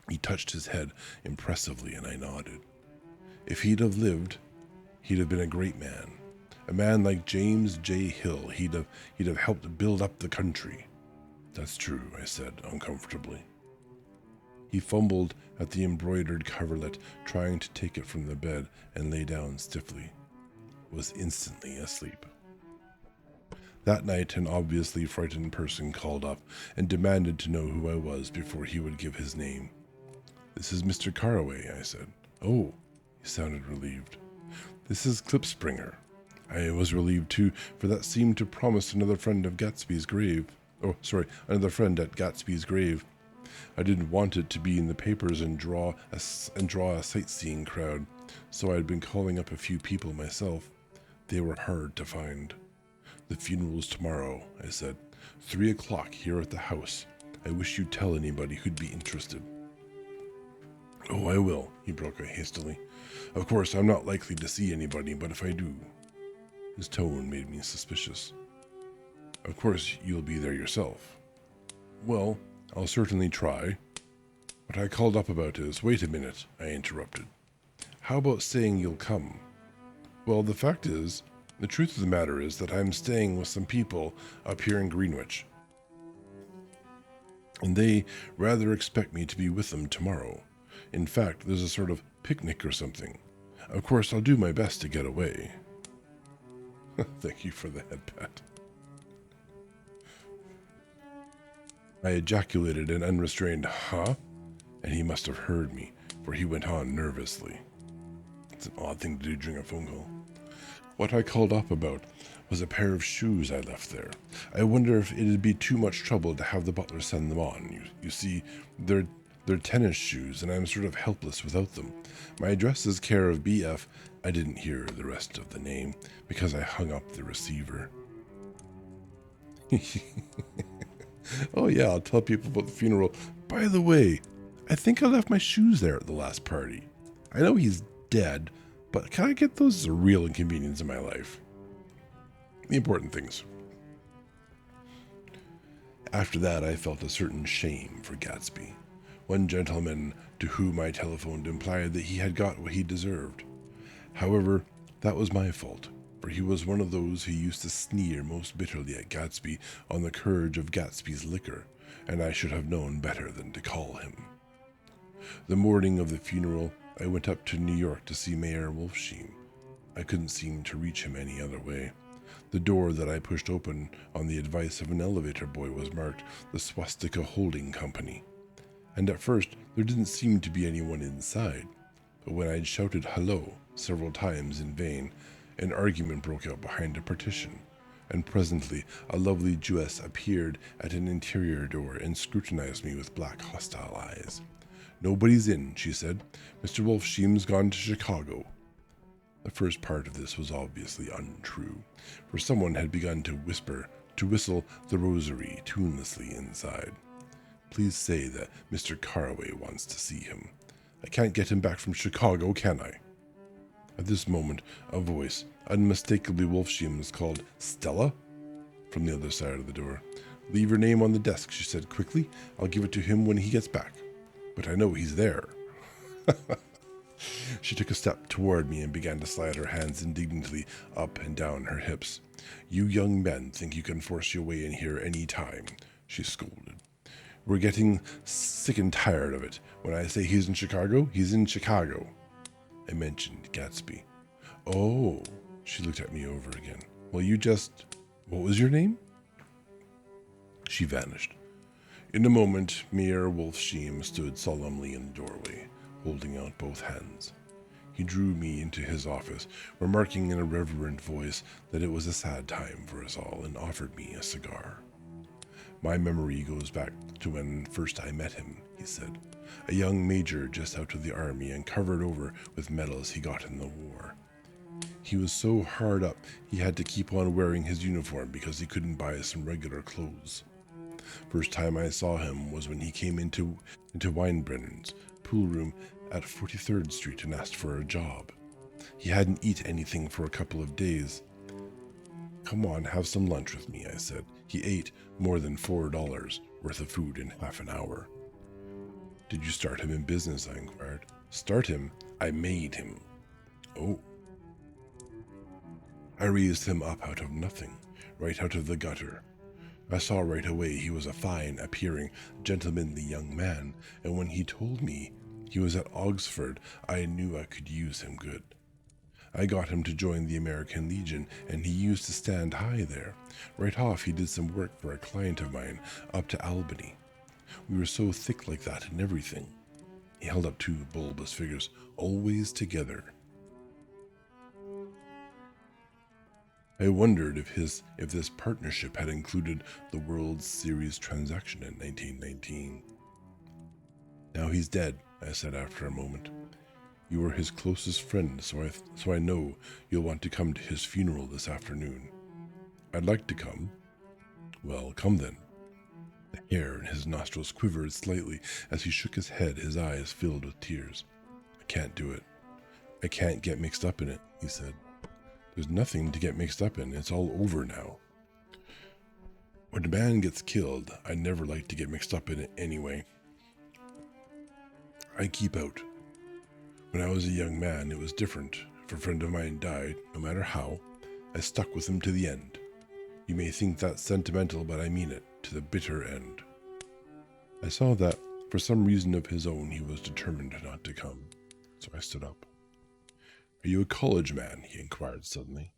He touched his head impressively, and I nodded. If he'd have lived, he'd have been a great man. A man like James J. Hill. He'd have helped build up the country. That's true, I said, uncomfortably. He fumbled at the embroidered coverlet, trying to take it from the bed, and lay down stiffly. Was instantly asleep. That night, an obviously frightened person called up and demanded to know who I was before he would give his name. This is Mr. Caraway, I said. Oh, he sounded relieved. This is Klipspringer. I was relieved too, for that seemed to promise another friend of Gatsby's grave. Another friend at Gatsby's grave. I didn't want it to be in the papers and draw a sightseeing crowd, so I had been calling up a few people myself. They were hard to find. The funeral's tomorrow, I said. 3 o'clock here at the house. I wish you'd tell anybody who'd be interested. Oh, I will, he broke out hastily. Of course, I'm not likely to see anybody, but if I do. His tone made me suspicious. Of course, you'll be there yourself. Well, I'll certainly try. What I called up about is... Wait a minute, I interrupted. How about saying you'll come? Well, the fact is, the truth of the matter is that I'm staying with some people up here in Greenwich. And they rather expect me to be with them tomorrow. In fact, there's a sort of picnic or something. Of course, I'll do my best to get away. Thank you for the head pat. I ejaculated an unrestrained, huh? And he must have heard me, for he went on nervously. It's an odd thing to do during a phone call. What I called up about was a pair of shoes I left there. I wonder if it'd be too much trouble to have the butler send them on. You see, they're tennis shoes, and I'm sort of helpless without them. My address is care of BF. I didn't hear the rest of the name, because I hung up the receiver. Oh yeah, I'll tell people about the funeral. By the way, I think I left my shoes there at the last party. I know he's dead, but can I get those as a real inconvenience in my life? The important things. After that, I felt a certain shame for Gatsby. One gentleman to whom I telephoned implied that he had got what he deserved. However, that was my fault, for he was one of those who used to sneer most bitterly at Gatsby on the courage of Gatsby's liquor, and I should have known better than to call him. The morning of the funeral, I went up to New York to see Mayor Wolfsheim. I couldn't seem to reach him any other way. The door that I pushed open on the advice of an elevator boy was marked the Swastika Holding Company. And at first, there didn't seem to be anyone inside. But when I'd shouted hello several times in vain, an argument broke out behind a partition, and presently a lovely Jewess appeared at an interior door and scrutinized me with black, hostile eyes. "Nobody's in," she said. "Mr. Wolfsheim's gone to Chicago." The first part of this was obviously untrue, for someone had begun to whistle the rosary tunelessly inside. "Please say that Mr. Caraway wants to see him. I can't get him back from Chicago, can I?" At this moment, a voice, unmistakably Wolfsheim's, called, "Stella?" from the other side of the door. "Leave your name on the desk," she said quickly. "I'll give it to him when he gets back. But I know he's there." She took a step toward me and began to slide her hands indignantly up and down her hips. "You young men think you can force your way in here any time," she scolded. "We're getting sick and tired of it. When I say he's in Chicago, he's in Chicago." I mentioned Gatsby. "Oh," she looked at me over again. "Well, what was your name?" She vanished. In a moment, Mayor Wolfsheim stood solemnly in the doorway, holding out both hands. He drew me into his office, remarking in a reverent voice that it was a sad time for us all, and offered me a cigar. "My memory goes back to when first I met him," he said. "A young major just out of the army and covered over with medals he got in the war. He was so hard up, he had to keep on wearing his uniform because he couldn't buy some regular clothes. First time I saw him was when he came into Weinbrennan's pool room at 43rd Street and asked for a job. He hadn't eaten anything for a couple of days. "Come on, have some lunch with me," I said. He ate more than $4 worth of food in half an hour. "Did you start him in business?" I inquired. "Start him? I made him." "Oh." "I raised him up out of nothing, right out of the gutter. I saw right away he was a fine appearing, gentlemanly young man, and when he told me he was at Oxford, I knew I could use him good. I got him to join the American Legion, and he used to stand high there. Right off, he did some work for a client of mine up to Albany. We were so thick like that and everything." He held up two bulbous figures, "always together." I wondered if this partnership had included the World Series transaction in 1919. "Now he's dead," I said after a moment. "You were his closest friend, so I know you'll want to come to his funeral this afternoon." "I'd like to come." "Well, come then." The hair in his nostrils quivered slightly as he shook his head, his eyes filled with tears. "I can't do it. I can't get mixed up in it," he said. "There's nothing to get mixed up in. It's all over now. When a man gets killed, I never like to get mixed up in it anyway. I keep out. When I was a young man, it was different. If a friend of mine died, no matter how, I stuck with him to the end. You may think that's sentimental, but I mean it, to the bitter end." I saw that, for some reason of his own, he was determined not to come, so I stood up. "Are you a college man?" he inquired suddenly.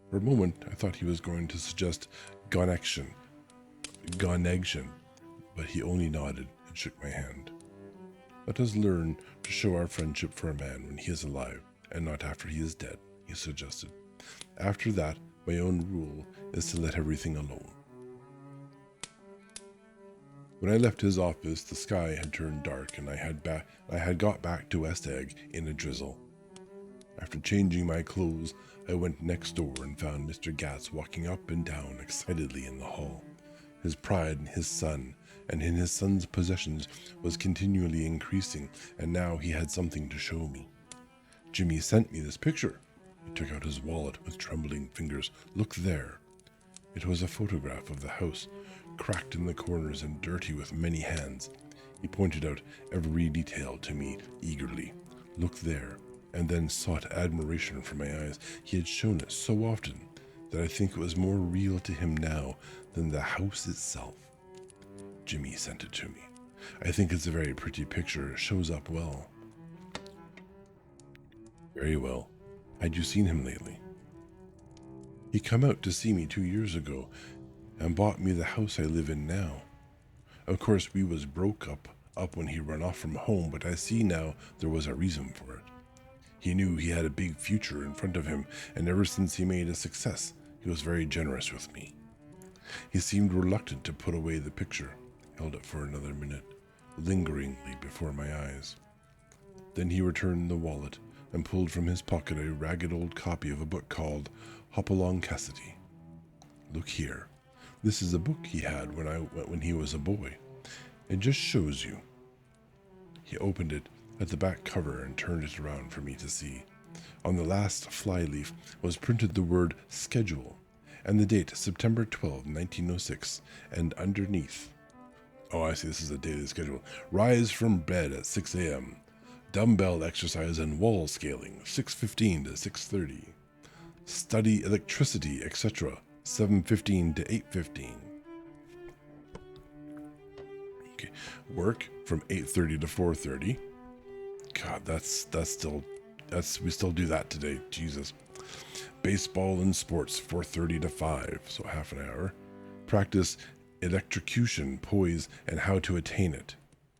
For a moment, I thought he was going to suggest connection, but he only nodded and shook my hand. "Let us learn to show our friendship for a man when he is alive, and not after he is dead," he suggested. "After that, my own rule is to let everything alone." When I left his office, the sky had turned dark, and I had got back to West Egg in a drizzle. After changing my clothes, I went next door and found Mr. Gats walking up and down excitedly in the hall. His pride in his son and in his son's possessions was continually increasing, and now he had something to show me. "Jimmy sent me this picture." He took out his wallet with trembling fingers. "Look there." It was a photograph of the house, cracked in the corners and dirty with many hands. He pointed out every detail to me eagerly. "Look there," and then sought admiration from my eyes. He had shown it so often that I think it was more real to him now than the house itself. "Jimmy sent it to me. I think it's a very pretty picture. It shows up well." "Very well. Had you seen him lately?" "He come out to see me 2 years ago and bought me the house I live in now. Of course, we was broke up when he run off from home, but I see now there was a reason for it. He knew he had a big future in front of him, and ever since he made a success, he was very generous with me." He seemed reluctant to put away the picture, held it for another minute, lingeringly before my eyes. Then he returned the wallet and pulled from his pocket a ragged old copy of a book called Hopalong Cassidy. "Look here. This is a book he had when he was a boy. It just shows you." He opened it at the back cover and turned it around for me to see. On the last flyleaf was printed the word "schedule" and the date September 12, 1906, and underneath, oh, I see, this is the daily schedule. "Rise from bed at 6 a.m. Dumbbell exercise and wall scaling, 6:15 to 6:30. Study electricity, etc., 7:15 to 8:15. Okay. Work from 8:30 to 4:30. God, we still do that today. Jesus. Baseball and sports, 4:30 to 5, so half an hour. Practice electrocution, poise, and how to attain it.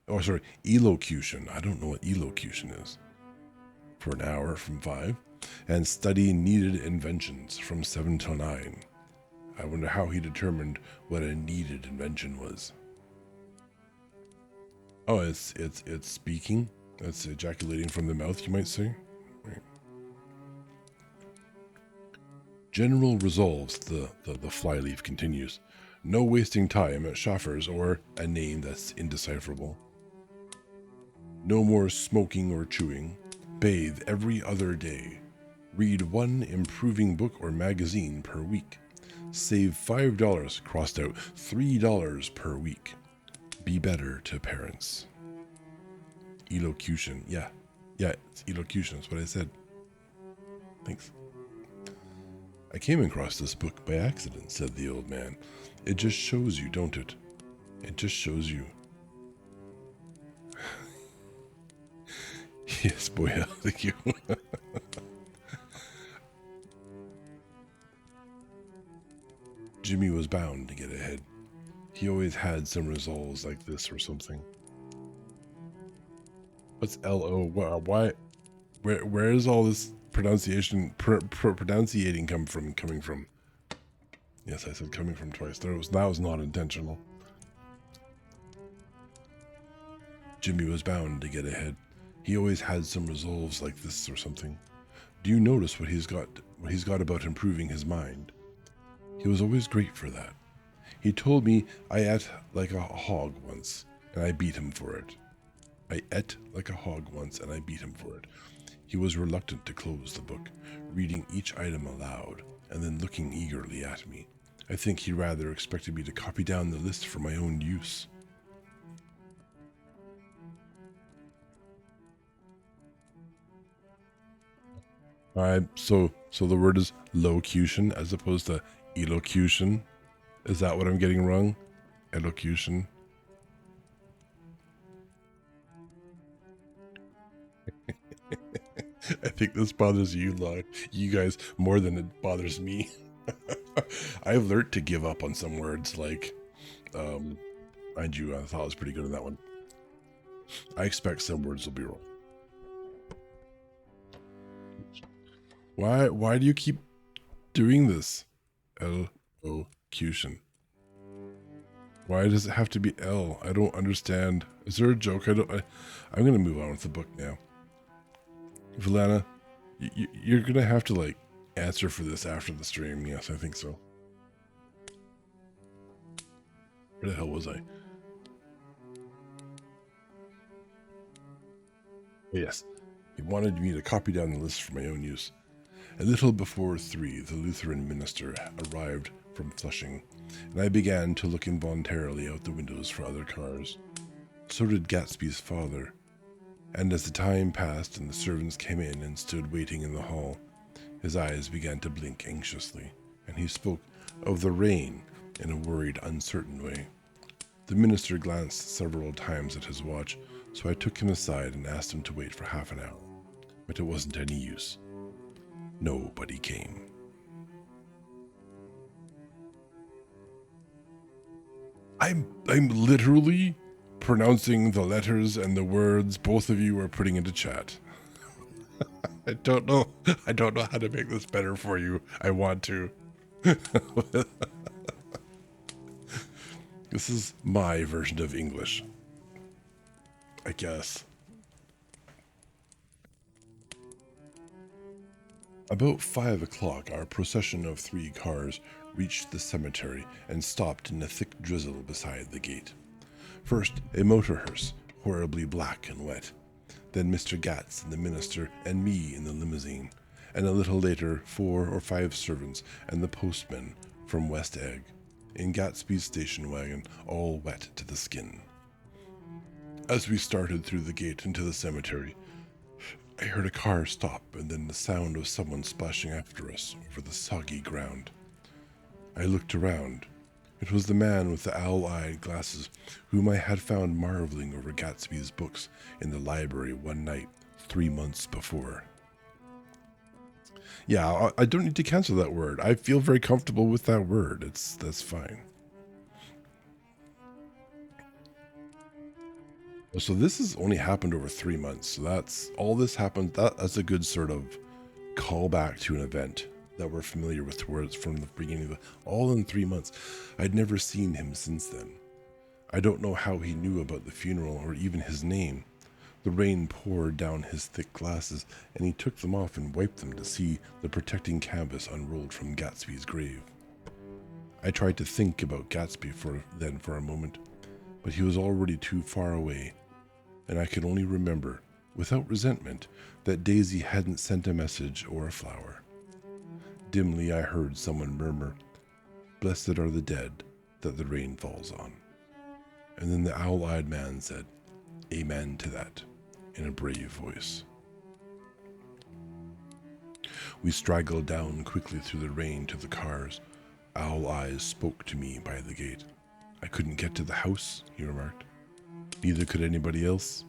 Oh, sorry, elocution. I don't know what elocution is. For an hour from 5. And study needed inventions from 7 till 9. I wonder how he determined what a needed invention was. Oh, it's speaking. It's ejaculating from the mouth, you might say. Right. General resolves, the flyleaf continues. No wasting time at Schaffer's or a name that's indecipherable. No more smoking or chewing. Bathe every other day. Read one improving book or magazine per week. Save $5, crossed out $3 per week. Be better to parents. Elocution. Yeah, it's elocution. That's what I said. Thanks. I came across this book by accident, said the old man. It just shows you, don't it? It just shows you. Yes, boy, thank you. Jimmy was bound to get ahead. He always had some resolves like this or something. What's L-O? Why? Where is all this pronunciation, pronunciating coming from? Yes, I said coming from twice. That was not intentional. Jimmy was bound to get ahead. He always had some resolves like this or something. Do you notice what he's got about improving his mind? He was always great for that. He told me I ate like a hog once, and I beat him for it. I ate like a hog once, and I beat him for it. He was reluctant to close the book, reading each item aloud, and then looking eagerly at me. I think he rather expected me to copy down the list for my own use. So the word is locution as opposed to elocution. Is that what I'm getting wrong? Elocution. I think this bothers you guys more than it bothers me. I've learned to give up on some words like, mind you, I thought I was pretty good on that one. I expect some words will be wrong. Why do you keep doing this? Elocution. Why does it have to be L? I don't understand. Is there a joke? I'm gonna move on with the book now. Valana, you're gonna have to like answer for this after the stream. Yes, I think so. Where the hell was I? Yes, he wanted me to copy down the list for my own use. A little before 3, the Lutheran minister arrived from Flushing, and I began to look involuntarily out the windows for other cars. So did Gatsby's father. And as the time passed and the servants came in and stood waiting in the hall, his eyes began to blink anxiously, and he spoke of the rain in a worried, uncertain way. The minister glanced several times at his watch, so I took him aside and asked him to wait for half an hour. But it wasn't any use. Nobody came. I'm literally pronouncing the letters and the words both of you are putting into chat. I don't know how to make this better for you. I want to. This is my version of English, I guess. About 5 o'clock, our procession of 3 cars reached the cemetery and stopped in a thick drizzle beside the gate. First, a motor hearse, horribly black and wet. Then Mr. Gatz and the minister and me in the limousine. And a little later, 4 or 5 servants and the postman from West Egg, in Gatsby's station wagon, all wet to the skin. As we started through the gate into the cemetery, I heard a car stop and then the sound of someone splashing after us over the soggy ground. I looked around. It was the man with the owl-eyed glasses whom I had found marveling over Gatsby's books in the library one night 3 months before. Yeah, I don't need to cancel that word. I feel very comfortable with that word. That's fine. So this has only happened over 3 months. So that's all this happened. That's a good sort of callback to an event that we're familiar with towards from the beginning of all in 3 months. I'd never seen him since then. I don't know how he knew about the funeral or even his name, The rain poured down his thick glasses, and he took them off and wiped them to see the protecting canvas unrolled from Gatsby's grave. I tried to think about Gatsby for a moment, but he was already too far away, and I could only remember, without resentment, that Daisy hadn't sent a message or a flower. Dimly I heard someone murmur, "Blessed are the dead that the rain falls on." And then the owl-eyed man said, "Amen to that," in a brave voice. We straggled down quickly through the rain to the cars. Owl Eyes spoke to me by the gate. "I couldn't get to the house," he remarked. "Neither could anybody else."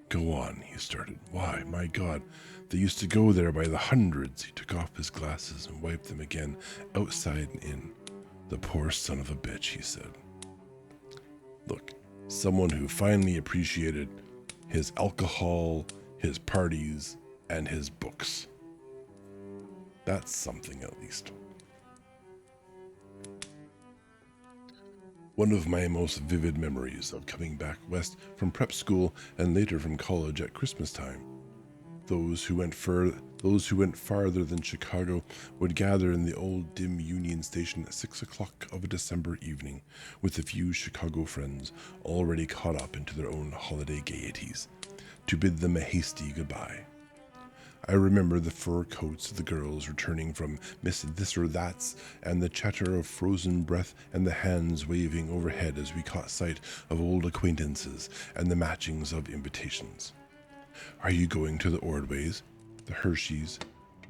"Go on," he started. "Why, my God, they used to go there by the hundreds." He took off his glasses and wiped them again, outside and in. "The poor son of a bitch," he said. Look, someone who finally appreciated his alcohol, his parties, and his books. That's something, at least. One of my most vivid memories of coming back west from prep school and later from college at Christmas time. Those who went farther than Chicago would gather in the old dim Union Station at 6 o'clock of a December evening, with a few Chicago friends already caught up into their own holiday gaieties, to bid them a hasty goodbye. I remember the fur coats of the girls returning from Miss This or That's, and the chatter of frozen breath and the hands waving overhead as we caught sight of old acquaintances and the matchings of invitations. "Are you going to the Ordways, the Hersheys,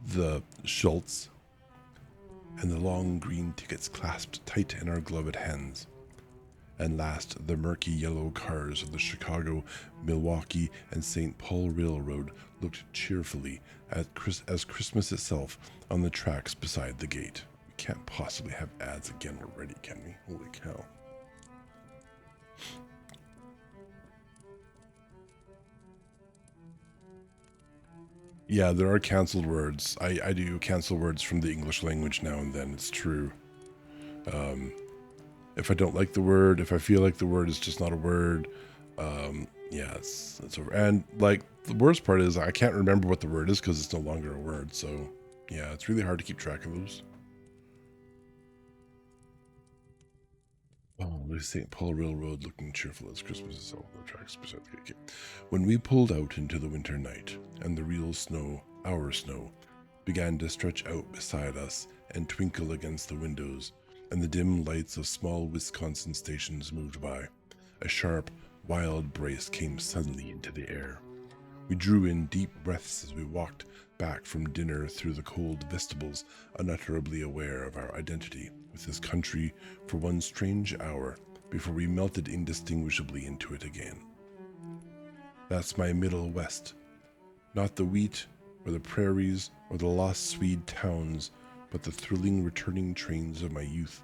the Schultz?" And the long green tickets clasped tight in our gloved hands. And last, the murky yellow cars of the Chicago, Milwaukee, and St. Paul Railroad looked cheerfully as Christmas itself on the tracks beside the gate. We can't possibly have ads again already, can we? Holy cow. Yeah, there are canceled words. I do cancel words from the English language now and then. It's true. If I don't like the word, if I feel like the word is just not a word, yeah, it's over. And like the worst part is I can't remember what the word is because it's no longer a word. So yeah, it's really hard to keep track of those. Oh, the St. Paul Railroad looking cheerful as Christmas itself on the tracks beside the gate. When we pulled out into the winter night and the real snow, our snow, began to stretch out beside us and twinkle against the windows, and the dim lights of small Wisconsin stations moved by, a sharp, wild brace came suddenly into the air. We drew in deep breaths as we walked back from dinner through the cold vestibules, unutterably aware of our identity with this country for one strange hour before we melted indistinguishably into it again. That's my Middle West. Not the wheat, or the prairies, or the lost Swede towns, but the thrilling returning trains of my youth,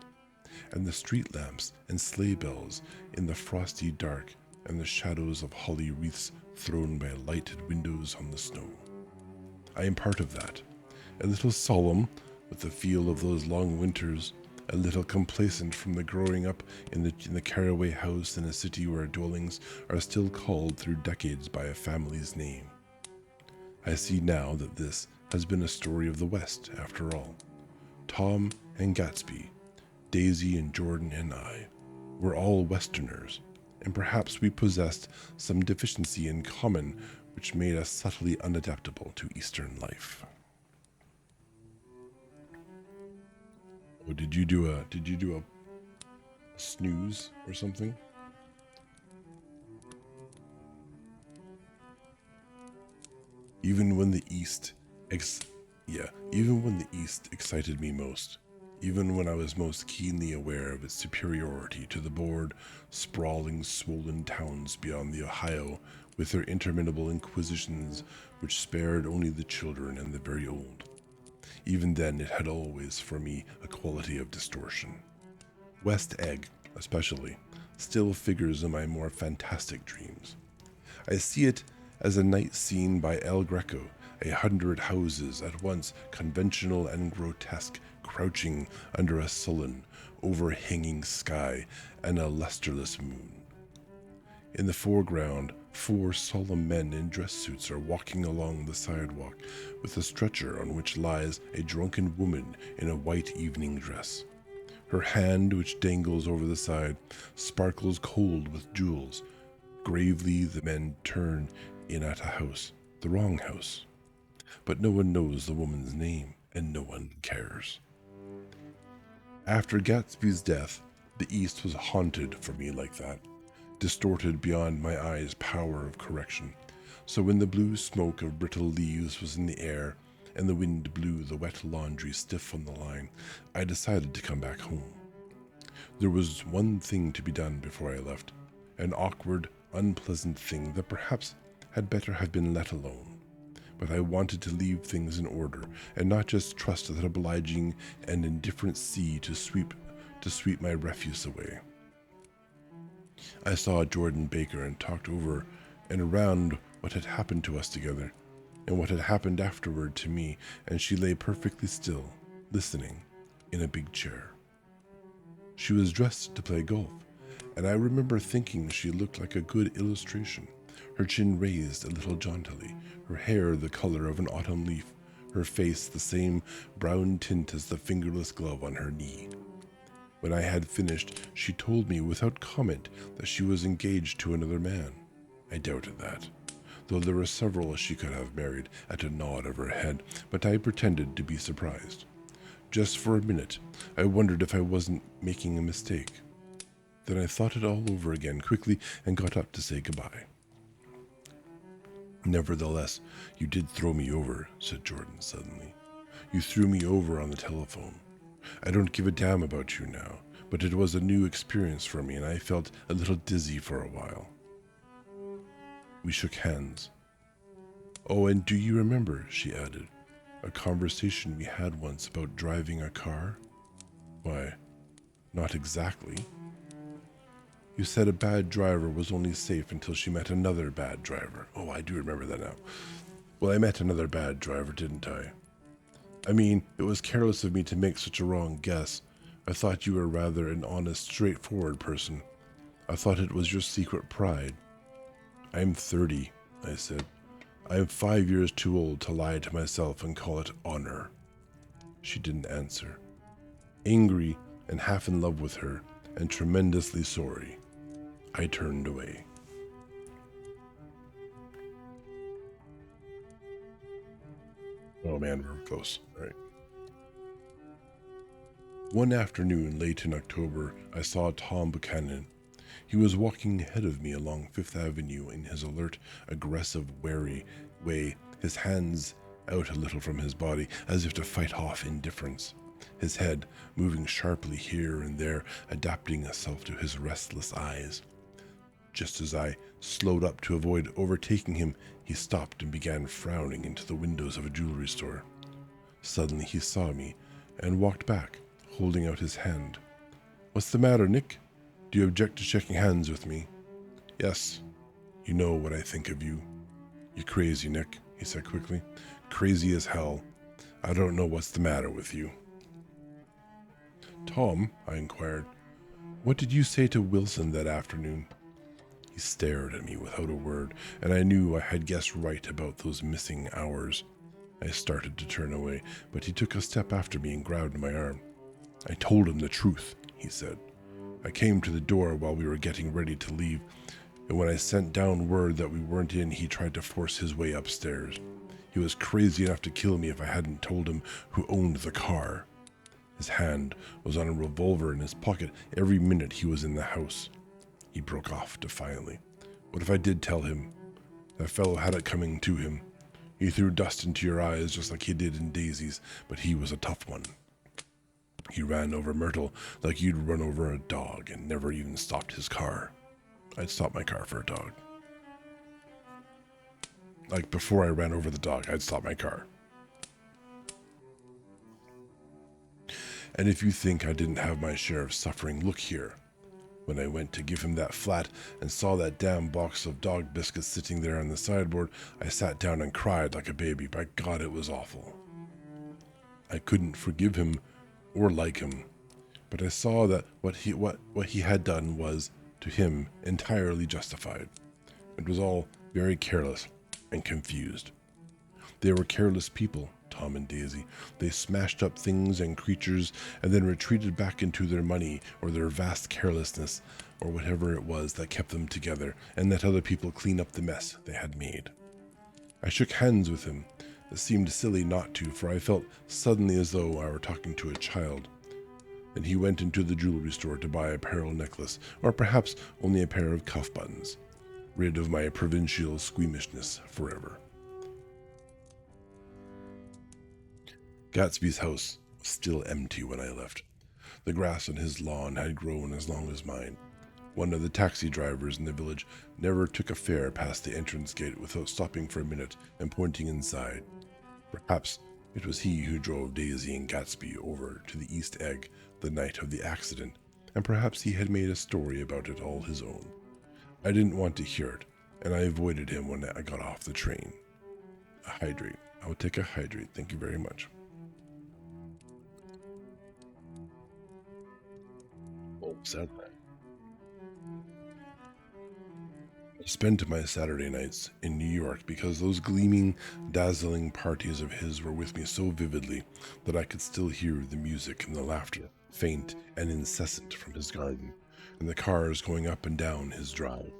and the street lamps and sleigh bells in the frosty dark, and the shadows of holly wreaths thrown by lighted windows on the snow. I am part of that, a little solemn with the feel of those long winters, a little complacent from the growing up in the caraway house in a city where dwellings are still called through decades by a family's name. I see now that this has been a story of the West after all. Tom and Gatsby, Daisy and Jordan and I, were all Westerners, and perhaps we possessed some deficiency in common which made us subtly unadaptable to Eastern life. Oh, did you do a snooze or something? Even when the East excited me most, even when I was most keenly aware of its superiority to the bored, sprawling, swollen towns beyond the Ohio with their interminable inquisitions which spared only the children and the very old. Even then it had always for me a quality of distortion. West Egg, especially, still figures in my more fantastic dreams. I see it as a night scene by El Greco, 100 houses at once conventional and grotesque, crouching under a sullen, overhanging sky and a lusterless moon. In the foreground, 4 solemn men in dress suits are walking along the sidewalk with a stretcher on which lies a drunken woman in a white evening dress. Her hand, which dangles over the side, sparkles cold with jewels. Gravely the men turn in at a house, the wrong house. But no one knows the woman's name, and no one cares. After Gatsby's death, the East was haunted for me like that, distorted beyond my eyes' power of correction. So when the blue smoke of brittle leaves was in the air, and the wind blew the wet laundry stiff on the line, I decided to come back home. There was one thing to be done before I left, an awkward, unpleasant thing that perhaps had better have been let alone. But I wanted to leave things in order, and not just trust that obliging and indifferent sea to sweep my refuse away. I saw Jordan Baker and talked over and around what had happened to us together, and what had happened afterward to me, and she lay perfectly still, listening, in a big chair. She was dressed to play golf, and I remember thinking she looked like a good illustration, her chin raised a little jauntily, her hair the color of an autumn leaf, her face the same brown tint as the fingerless glove on her knee. When I had finished, she told me without comment that she was engaged to another man. I doubted that, though there were several she could have married at a nod of her head, but I pretended to be surprised. Just for a minute, I wondered if I wasn't making a mistake. Then I thought it all over again quickly and got up to say goodbye. Nevertheless, you did throw me over, said Jordan suddenly. You threw me over on the telephone. I don't give a damn about you now, but it was a new experience for me, and I felt a little dizzy for a while. We shook hands. Oh, and do you remember, she added, a conversation we had once about driving a car? Why, not exactly. You said a bad driver was only safe until she met another bad driver. Oh, I do remember that now. Well, I met another bad driver, didn't I? I mean, it was careless of me to make such a wrong guess. I thought you were rather an honest, straightforward person. I thought it was your secret pride. I'm 30, I said. I am 5 years too old to lie to myself and call it honor. She didn't answer. Angry and half in love with her, and tremendously sorry, I turned away. Oh man, we're close. All right. One afternoon late in October, I saw Tom Buchanan. He was walking ahead of me along Fifth Avenue in his alert, aggressive, wary way, his hands out a little from his body, as if to fight off indifference. His head moving sharply here and there, adapting itself to his restless eyes. Just as I slowed up to avoid overtaking him, he stopped and began frowning into the windows of a jewelry store. Suddenly he saw me and walked back, holding out his hand. What's the matter, Nick? Do you object to shaking hands with me? Yes. You know what I think of you. You're crazy, Nick, he said quickly. Crazy as hell. I don't know what's the matter with you. Tom, I inquired, what did you say to Wilson that afternoon? He stared at me without a word, and I knew I had guessed right about those missing hours. I started to turn away, but he took a step after me and grabbed my arm. I told him the truth, he said. I came to the door while we were getting ready to leave, and when I sent down word that we weren't in, he tried to force his way upstairs. He was crazy enough to kill me if I hadn't told him who owned the car. His hand was on a revolver in his pocket every minute he was in the house. He broke off defiantly. What if I did tell him? That fellow had it coming to him. He threw dust into your eyes just like he did in Daisy's, but he was a tough one. He ran over Myrtle like you'd run over a dog and never even stopped his car. I'd stop my car for a dog. Like before I ran over the dog, I'd stop my car. And if you think I didn't have my share of suffering, look here. When I went to give him that flat and saw that damn box of dog biscuits sitting there on the sideboard, I sat down and cried like a baby. By God, it was awful. I couldn't forgive him or like him, but I saw that what he had done was, to him, entirely justified. It was all very careless and confused. They were careless people, Tom and Daisy. They smashed up things and creatures and then retreated back into their money or their vast carelessness or whatever it was that kept them together and let other people clean up the mess they had made. I shook hands with him. It seemed silly not to, for I felt suddenly as though I were talking to a child. Then he went into the jewelry store to buy a pearl necklace, or perhaps only a pair of cuff buttons, rid of my provincial squeamishness forever. Gatsby's house was still empty when I left. The grass on his lawn had grown as long as mine. One of the taxi drivers in the village never took a fare past the entrance gate without stopping for a minute and pointing inside. Perhaps it was he who drove Daisy and Gatsby over to the East Egg the night of the accident, and perhaps he had made a story about it all his own. I didn't want to hear it, and I avoided him when I got off the train. A hydrate. I will take a hydrate. Thank you very much. Oh, sad. I spent my Saturday nights in New York because those gleaming, dazzling parties of his were with me so vividly that I could still hear the music and the laughter, faint and incessant from his garden, and the cars going up and down his drive.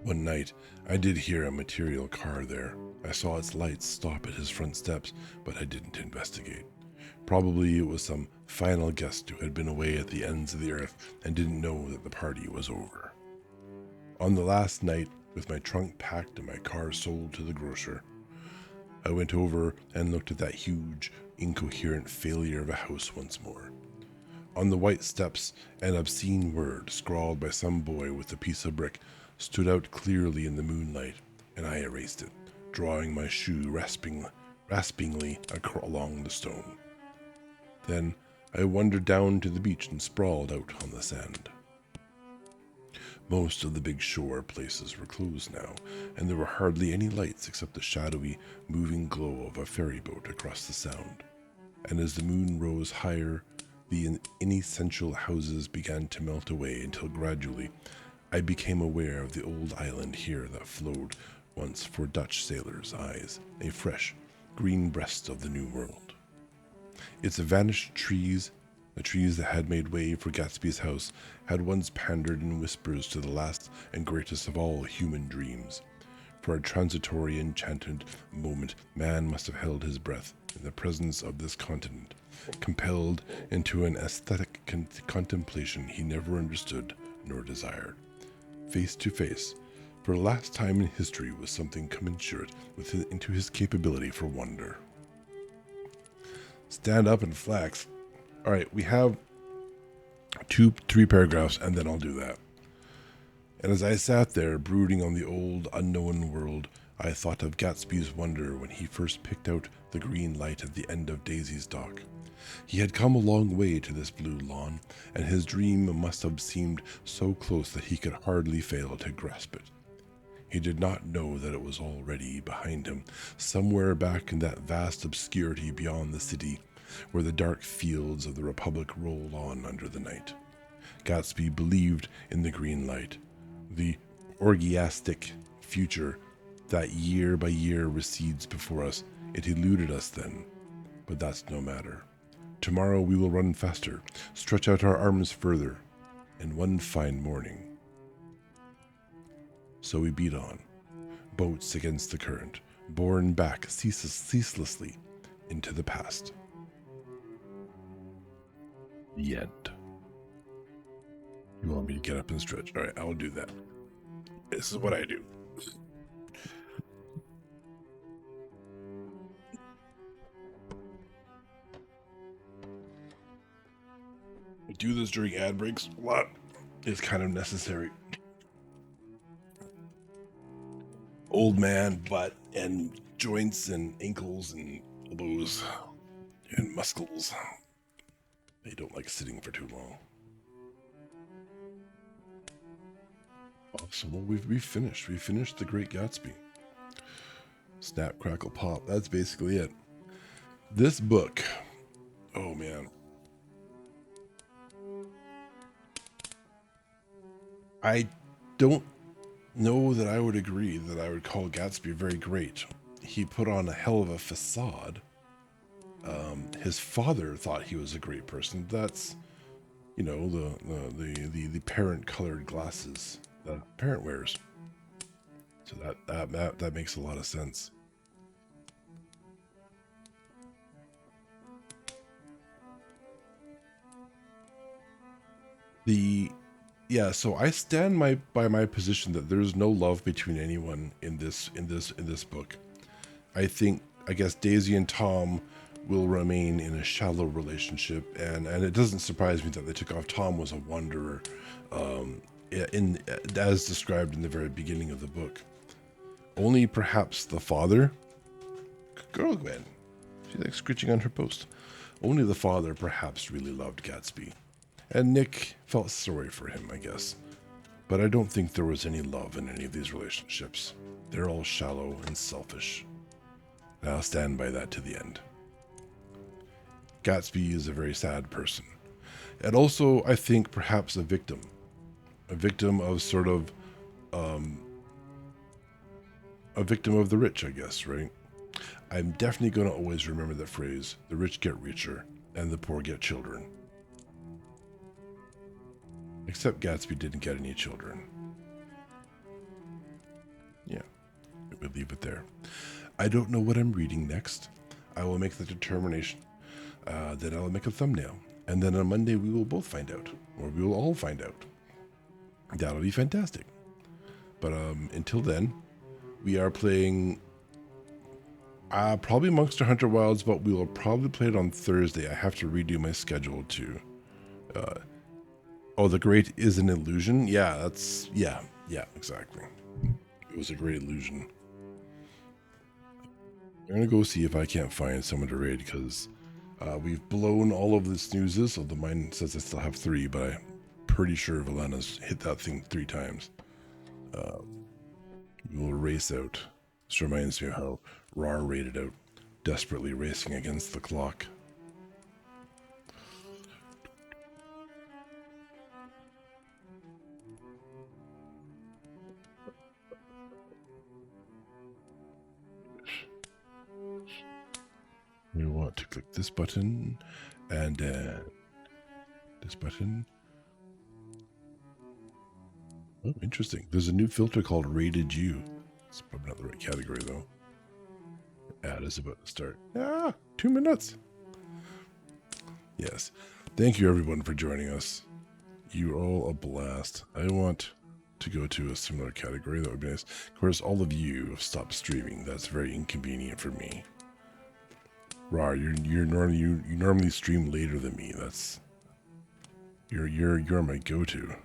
One night, I did hear a material car there. I saw its lights stop at his front steps, but I didn't investigate. Probably it was some final guest who had been away at the ends of the earth and didn't know that the party was over. On the last night, with my trunk packed and my car sold to the grocer, I went over and looked at that huge, incoherent failure of a house once more. On the white steps, an obscene word, scrawled by some boy with a piece of brick, stood out clearly in the moonlight, and I erased it, drawing my shoe raspingly along the stone. Then I wandered down to the beach and sprawled out on the sand. Most of the big shore places were closed now, and there were hardly any lights except the shadowy, moving glow of a ferry boat across the sound. And as the moon rose higher, the inessential houses began to melt away until gradually I became aware of the old island here that flowed once for Dutch sailors' eyes, a fresh, green breast of the New World. Its vanished trees, the trees that had made way for Gatsby's house, had once pandered in whispers to the last and greatest of all human dreams. For a transitory, enchanted moment, man must have held his breath in the presence of this continent, compelled into an aesthetic contemplation he never understood nor desired. Face to face, for the last time in history, with something commensurate into his capability for wonder. Stand up and flex. All right, we have 3 paragraphs, and then I'll do that. And as I sat there, brooding on the old, unknown world, I thought of Gatsby's wonder when he first picked out the green light at the end of Daisy's dock. He had come a long way to this blue lawn, and his dream must have seemed so close that he could hardly fail to grasp it. He did not know that it was already behind him, somewhere back in that vast obscurity beyond the city, where the dark fields of the Republic roll on under the night. Gatsby believed in the green light, the orgiastic future that year by year recedes before us. It eluded us then, but that's no matter. Tomorrow we will run faster, stretch out our arms further, and one fine morning. So we beat on, boats against the current, borne back ceaselessly into the past. The end. You want me to get up and stretch? All right, I'll do that. This is what I do. I do this during ad breaks a lot. It's kind of necessary. Old man butt and joints and ankles and elbows and muscles. They don't like sitting for too long. Awesome. Well, we finished. We finished The Great Gatsby. Snap, crackle, pop. That's basically it. This book. Oh, man. I don't know that I would agree that I would call Gatsby very great. He put on a hell of a facade. His father thought he was a great person. That's, you know, the parent colored glasses that parent wears. So that makes a lot of sense. So I stand by my position that there's no love between anyone in this book. I guess Daisy and Tom will remain in a shallow relationship, and it doesn't surprise me that they took off. Tom was a wanderer, as described in the very beginning of the book. Only perhaps the father, girl Gwen, she's like scritching on her post. Only the father perhaps really loved Gatsby, and Nick felt sorry for him, I guess. But I don't think there was any love in any of these relationships. They're all shallow and selfish. And I'll stand by that to the end. Gatsby is a very sad person. And also, I think, perhaps a victim. A victim of sort of... a victim of the rich, I guess, right? I'm definitely going to always remember that phrase, the rich get richer, and the poor get children. Except Gatsby didn't get any children. Yeah, we'll leave it there. I don't know what I'm reading next. I will make the determination. Then I'll make a thumbnail. And then on Monday we will both find out. Or we will all find out. That'll be fantastic. But until then, we are playing probably Monster Hunter Wilds, but we will probably play it on Thursday. I have to redo my schedule too. The Great is an illusion. Yeah, exactly. It was a great illusion. I'm gonna go see if I can't find someone to raid, because we've blown all of the snoozes. Although mine says I still have 3, but I'm pretty sure Valana's hit that thing 3 times. We will race out. This reminds me of how Rar raided out, desperately racing against the clock. We want to click this button and this button. Oh, interesting. There's a new filter called Rated You. It's probably not the right category though. Ad is about to start. 2 minutes. Yes. Thank you everyone for joining us. You're all a blast. I want to go to a similar category. That would be nice. Of course, all of you have stopped streaming. That's very inconvenient for me. Rar, you normally stream later than me. That's you're my go-to.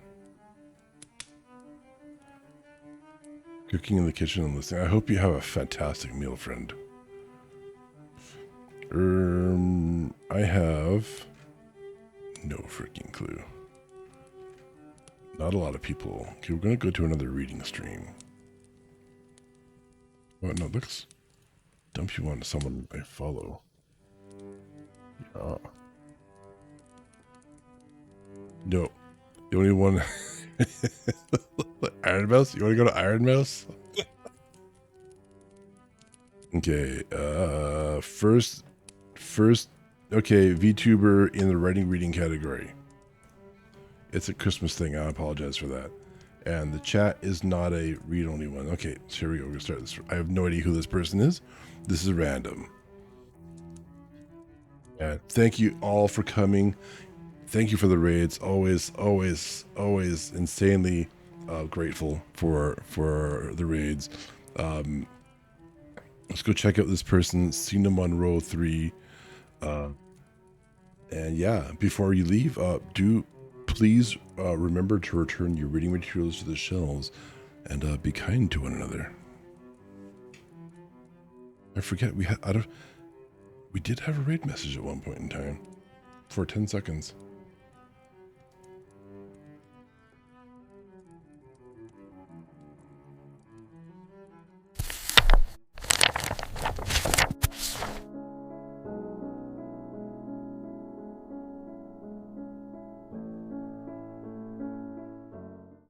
Cooking in the kitchen and listening. I hope you have a fantastic meal, friend. I have no freaking clue. Not a lot of people. Okay, we're gonna go to another reading stream. Oh no, looks dump you on someone I follow. Yeah. No. The only one Iron Mouse? You wanna go to Iron Mouse? Okay, first okay, VTuber in the writing reading category. It's a Christmas thing, I apologize for that. And the chat is not a read-only one. Okay, so here we go, we're gonna start this. I have no idea who this person is. This is random. And thank you all for coming. Thank you for the raids. Always insanely grateful for the raids. Let's go check out this person, Cena Monroe 3. And yeah, before you leave, do please remember to return your reading materials to the shelves and be kind to one another. I forget we did have a raid message at one point in time for 10 seconds.